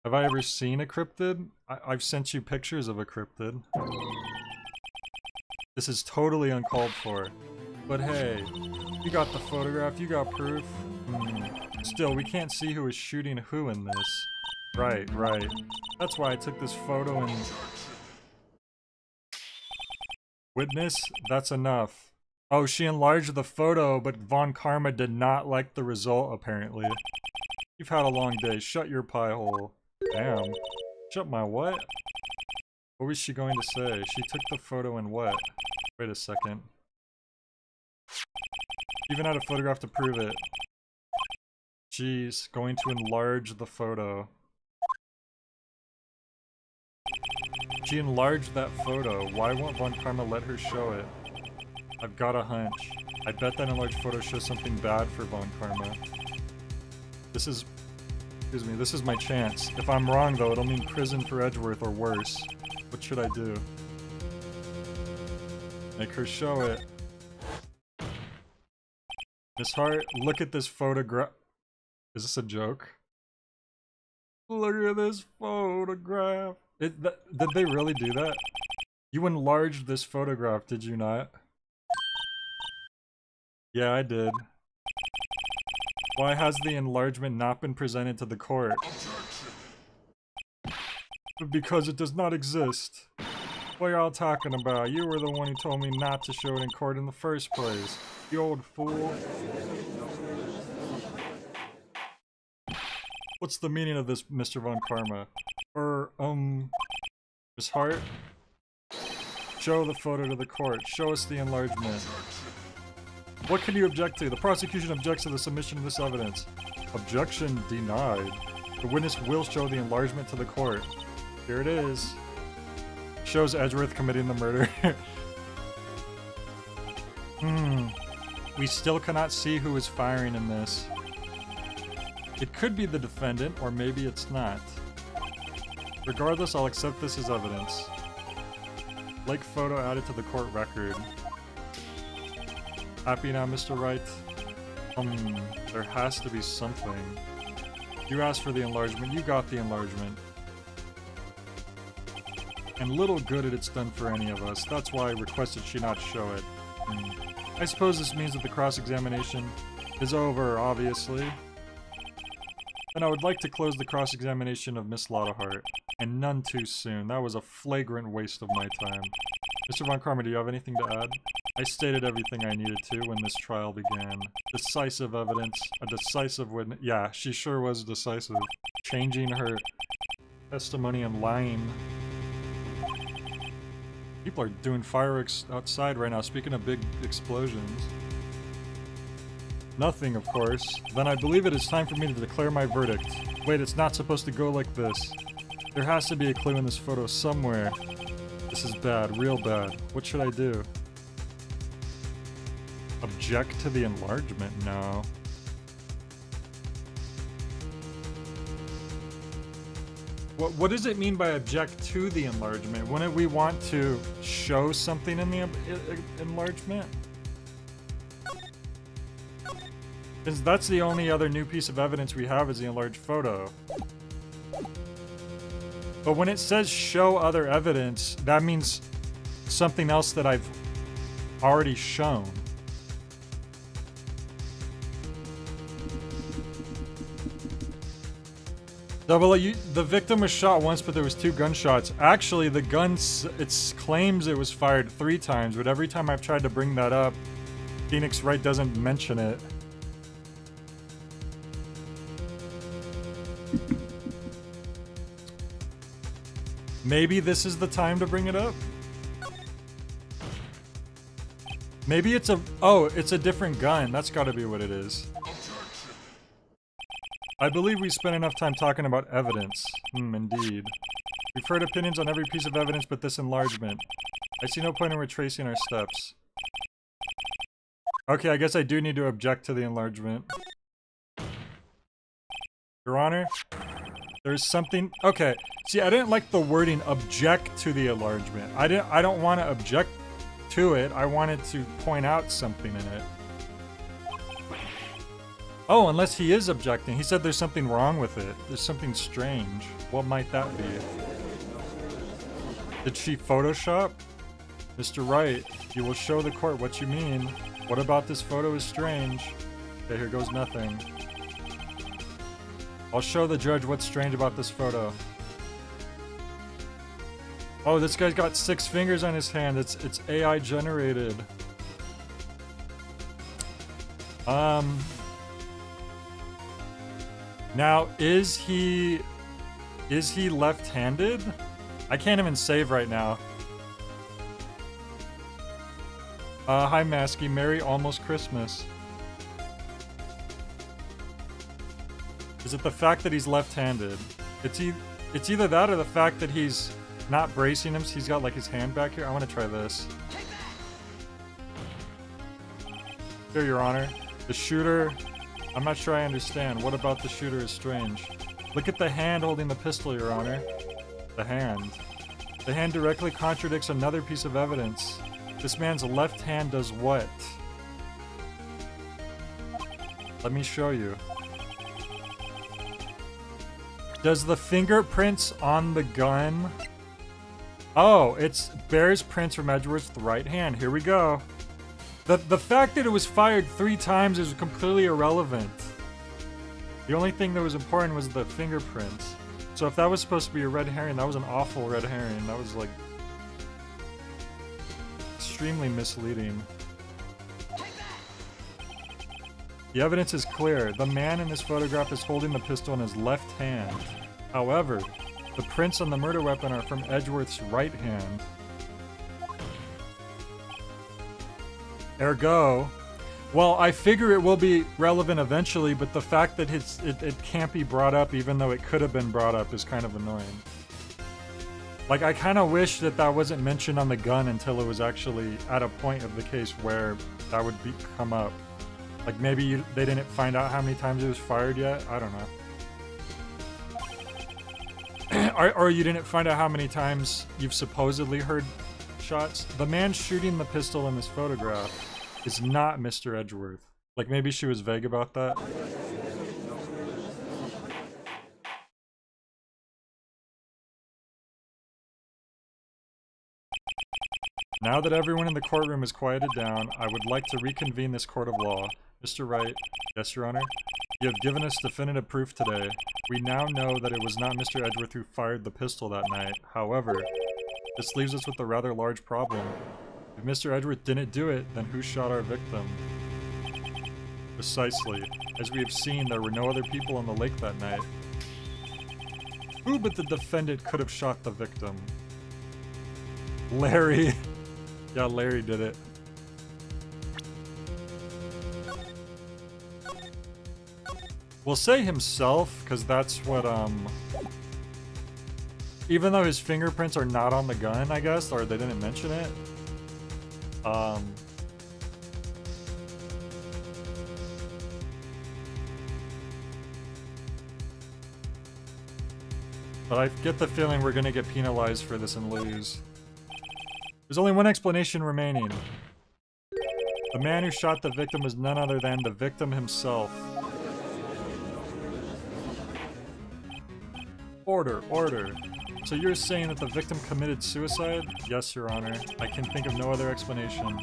Speaker 1: Have I ever seen a cryptid? I've sent you pictures of a cryptid. This is totally uncalled for. But hey, you got the photograph, you got proof. Still, we can't see who is shooting who in this. Right. That's why I took this photo and... Witness? That's enough. Oh, she enlarged the photo, but Von Karma did not like the result, apparently. You've had a long day. Shut your pie hole. Damn. Shut my what? What was she going to say? She took the photo and what? Wait a second. She even had a photograph to prove it. She's going to enlarge the photo. She enlarged that photo. Why won't Von Karma let her show it? I've got a hunch. I bet that enlarged photo shows something bad for Von Karma. This is... Excuse me, this is my chance. If I'm wrong though, it'll mean prison for Edgeworth or worse. What should I do? Make her show it. Miss Hart, look at this photograph. Is this a joke? Look at this photograph. Did they really do that? You enlarged this photograph, did you not? Yeah, I did. Why has the enlargement not been presented to the court? Because it does not exist. What are y'all talking about? You were the one who told me not to show it in court in the first place. You old fool. What's the meaning of this, Mr. Von Karma? Miss Hart? Show the photo to the court. Show us the enlargement. What can you object to? The prosecution objects to the submission of this evidence. Objection denied. The witness will show the enlargement to the court. Here it is. Shows Edgeworth committing the murder. We still cannot see who is firing in this. It could be the defendant, or maybe it's not. Regardless, I'll accept this as evidence. Lake photo added to the court record. Happy now, Mr. Wright? There has to be something. You asked for the enlargement, you got the enlargement. And little good it's done for any of us. That's why I requested she not show it. I suppose this means that the cross-examination is over, obviously. And I would like to close the cross-examination of Miss Lottahart. And none too soon. That was a flagrant waste of my time. Mr. Von Karma, do you have anything to add? I stated everything I needed to when this trial began. Decisive evidence, a decisive witness. Yeah, she sure was decisive. Changing her testimony and lying. People are doing fireworks outside right now, speaking of big explosions. Nothing, of course. Then I believe it is time for me to declare my verdict. Wait, it's not supposed to go like this. There has to be a clue in this photo somewhere. This is bad, real bad. What should I do? Object to the enlargement? No. What does it mean by object to the enlargement? Wouldn't we want to show something in the enlargement? Because that's the only other new piece of evidence we have is the enlarged photo. But when it says show other evidence, that means something else that I've already shown. The victim was shot once, but there was 2 gunshots. Actually, the gun, it claims it was fired 3 times, but every time I've tried to bring that up, Phoenix Wright doesn't mention it. Maybe this is the time to bring it up? Maybe it's a... Oh, it's a different gun. That's gotta be what it is. I believe we spent enough time talking about evidence. Indeed. We've heard opinions on every piece of evidence but this enlargement. I see no point in retracing our steps. Okay, I guess I do need to object to the enlargement. Your Honor, there's something... Okay, see, I didn't like the wording object to the enlargement. I don't want to object to it. I wanted to point out something in it. Oh, unless he is objecting. He said there's something wrong with it. There's something strange. What might that be? Did she Photoshop? Mr. Wright, you will show the court what you mean. What about this photo is strange? Okay, here goes nothing. I'll show the judge what's strange about this photo. Oh, this guy's got 6 fingers on his hand. It's AI generated. Now, is he left-handed? I can't even save right now. Hi Masky, Merry Almost Christmas. Is it the fact that he's left-handed? It's either that or the fact that he's not bracing him, so he's got like his hand back here. I want to try this. Here, Your Honor. The shooter... I'm not sure I understand. What about the shooter is strange? Look at the hand holding the pistol, Your Honor. The hand. The hand directly contradicts another piece of evidence. This man's left hand does what? Let me show you. Does the fingerprints on the gun... Oh, it's bears prints from Edgeworth's right hand. Here we go. The fact that it was fired 3 times is completely irrelevant. The only thing that was important was the fingerprints. So if that was supposed to be a red herring, that was an awful red herring. That was like... extremely misleading. The evidence is clear. The man in this photograph is holding the pistol in his left hand. However, the prints on the murder weapon are from Edgeworth's right hand. Ergo, well, I figure it will be relevant eventually, but the fact that it can't be brought up even though it could have been brought up is kind of annoying. Like, I kind of wish that that wasn't mentioned on the gun until it was actually at a point of the case where that would come up. Like, maybe they didn't find out how many times it was fired yet? I don't know. Or you didn't find out how many times you've supposedly heard shots? The man shooting the pistol in this photograph is not Mr. Edgeworth. Like, maybe she was vague about that. Now that everyone in the courtroom is quieted down, I would like to reconvene this court of law. Mr. Wright. Yes, Your Honor? You have given us definitive proof today. We now know that it was not Mr. Edgeworth who fired the pistol that night. However, this leaves us with a rather large problem. If Mr. Edgeworth didn't do it, then who shot our victim? Precisely. As we have seen, there were no other people on the lake that night. Who but the defendant could have shot the victim? Larry. Yeah, Larry did it. We'll say himself, because that's what, even though his fingerprints are not on the gun, I guess, or they didn't mention it. But I get the feeling we're gonna get penalized for this and lose. There's only one explanation remaining. The man who shot the victim was none other than the victim himself. Order, order. So you're saying that the victim committed suicide? Yes, Your Honor. I can think of no other explanation.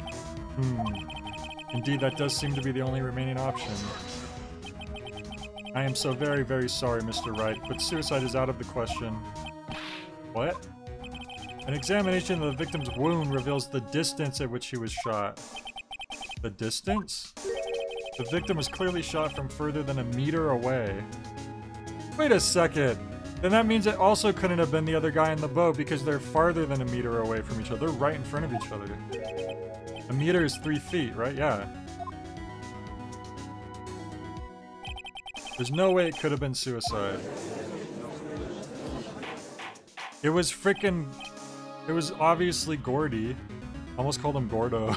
Speaker 1: Indeed, that does seem to be the only remaining option. I am so very, very sorry, Mr. Wright, but suicide is out of the question. What? An examination of the victim's wound reveals the distance at which he was shot. The distance? The victim was clearly shot from further than a meter away. Wait a second! Then that means it also couldn't have been the other guy in the boat because they're farther than a meter away from each other. They're right in front of each other. A meter is 3 feet, right? Yeah. There's no way it could have been suicide. It was freaking... It was obviously Gordy. Almost called him Gordo.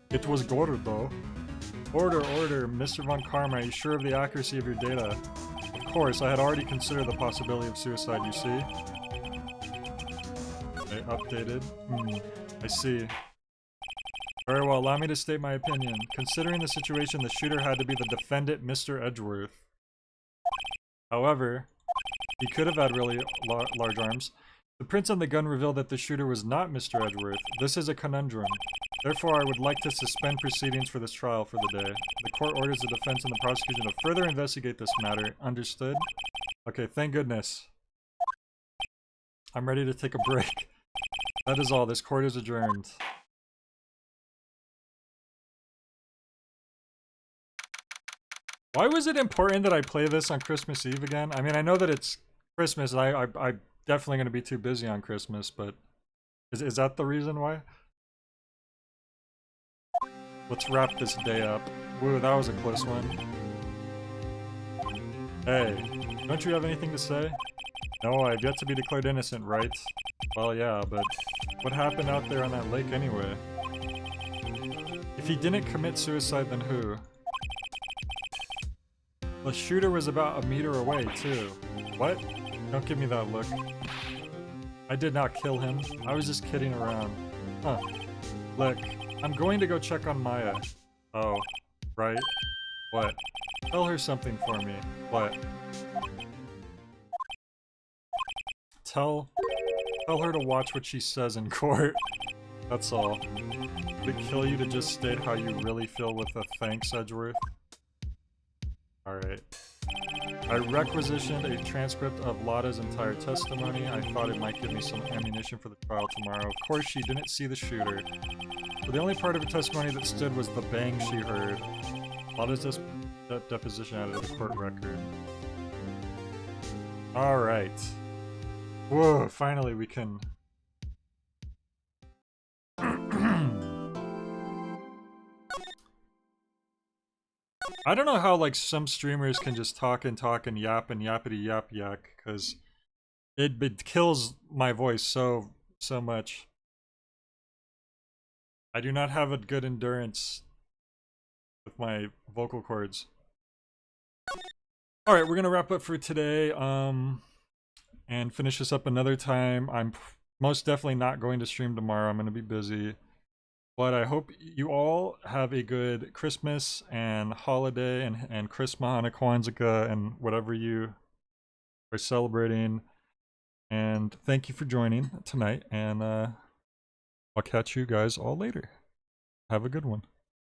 Speaker 1: It was Gordo. Order, Mr. Von Karma, are you sure of the accuracy of your data? Of course, I had already considered the possibility of suicide, you see. Okay, updated. I see. Very well, allow me to state my opinion. Considering the situation, the shooter had to be the defendant, Mr. Edgeworth. However, he could have had really large arms. The prints on the gun reveal that the shooter was not Mr. Edgeworth. This is a conundrum. Therefore, I would like to suspend proceedings for this trial for the day. The court orders the defense and the prosecution to further investigate this matter. Understood? Okay, thank goodness. I'm ready to take a break. That is all. This court is adjourned. Why was it important that I play this on Christmas Eve again? I mean, I know that it's Christmas, and I'm definitely going to be too busy on Christmas, but is that the reason why? Let's wrap this day up. Woo, that was a close one. Hey, don't you have anything to say? No, I've yet to be declared innocent, right? Well, yeah, but what happened out there on that lake anyway? If he didn't commit suicide, then who? The shooter was about a meter away, too. What? Don't give me that look. I did not kill him. I was just kidding around. Huh. Look, I'm going to go check on Maya. Oh, right? What? Tell her something for me. What? Tell her to watch what she says in court. That's all. Would it kill you to just state how you really feel with a thanks, Edgeworth? Alright. I requisitioned a transcript of Lotta's entire testimony. I thought it might give me some ammunition for the trial tomorrow. Of course, she didn't see the shooter. But the only part of her testimony that stood was the bang she heard. Lotta's deposition added to the court record. Alright. Whoa, finally we can... I don't know how, like, some streamers can just talk and yap and yappity yap yak, because it kills my voice so much. I do not have a good endurance with my vocal cords. Alright, we're gonna wrap up for today, and finish this up another time. I'm most definitely not going to stream tomorrow, I'm gonna be busy. But I hope you all have a good Christmas and holiday and Christmas, Hanukkah, Kwanzaa, and whatever you are celebrating. And thank you for joining tonight, and I'll catch you guys all later. Have a good one.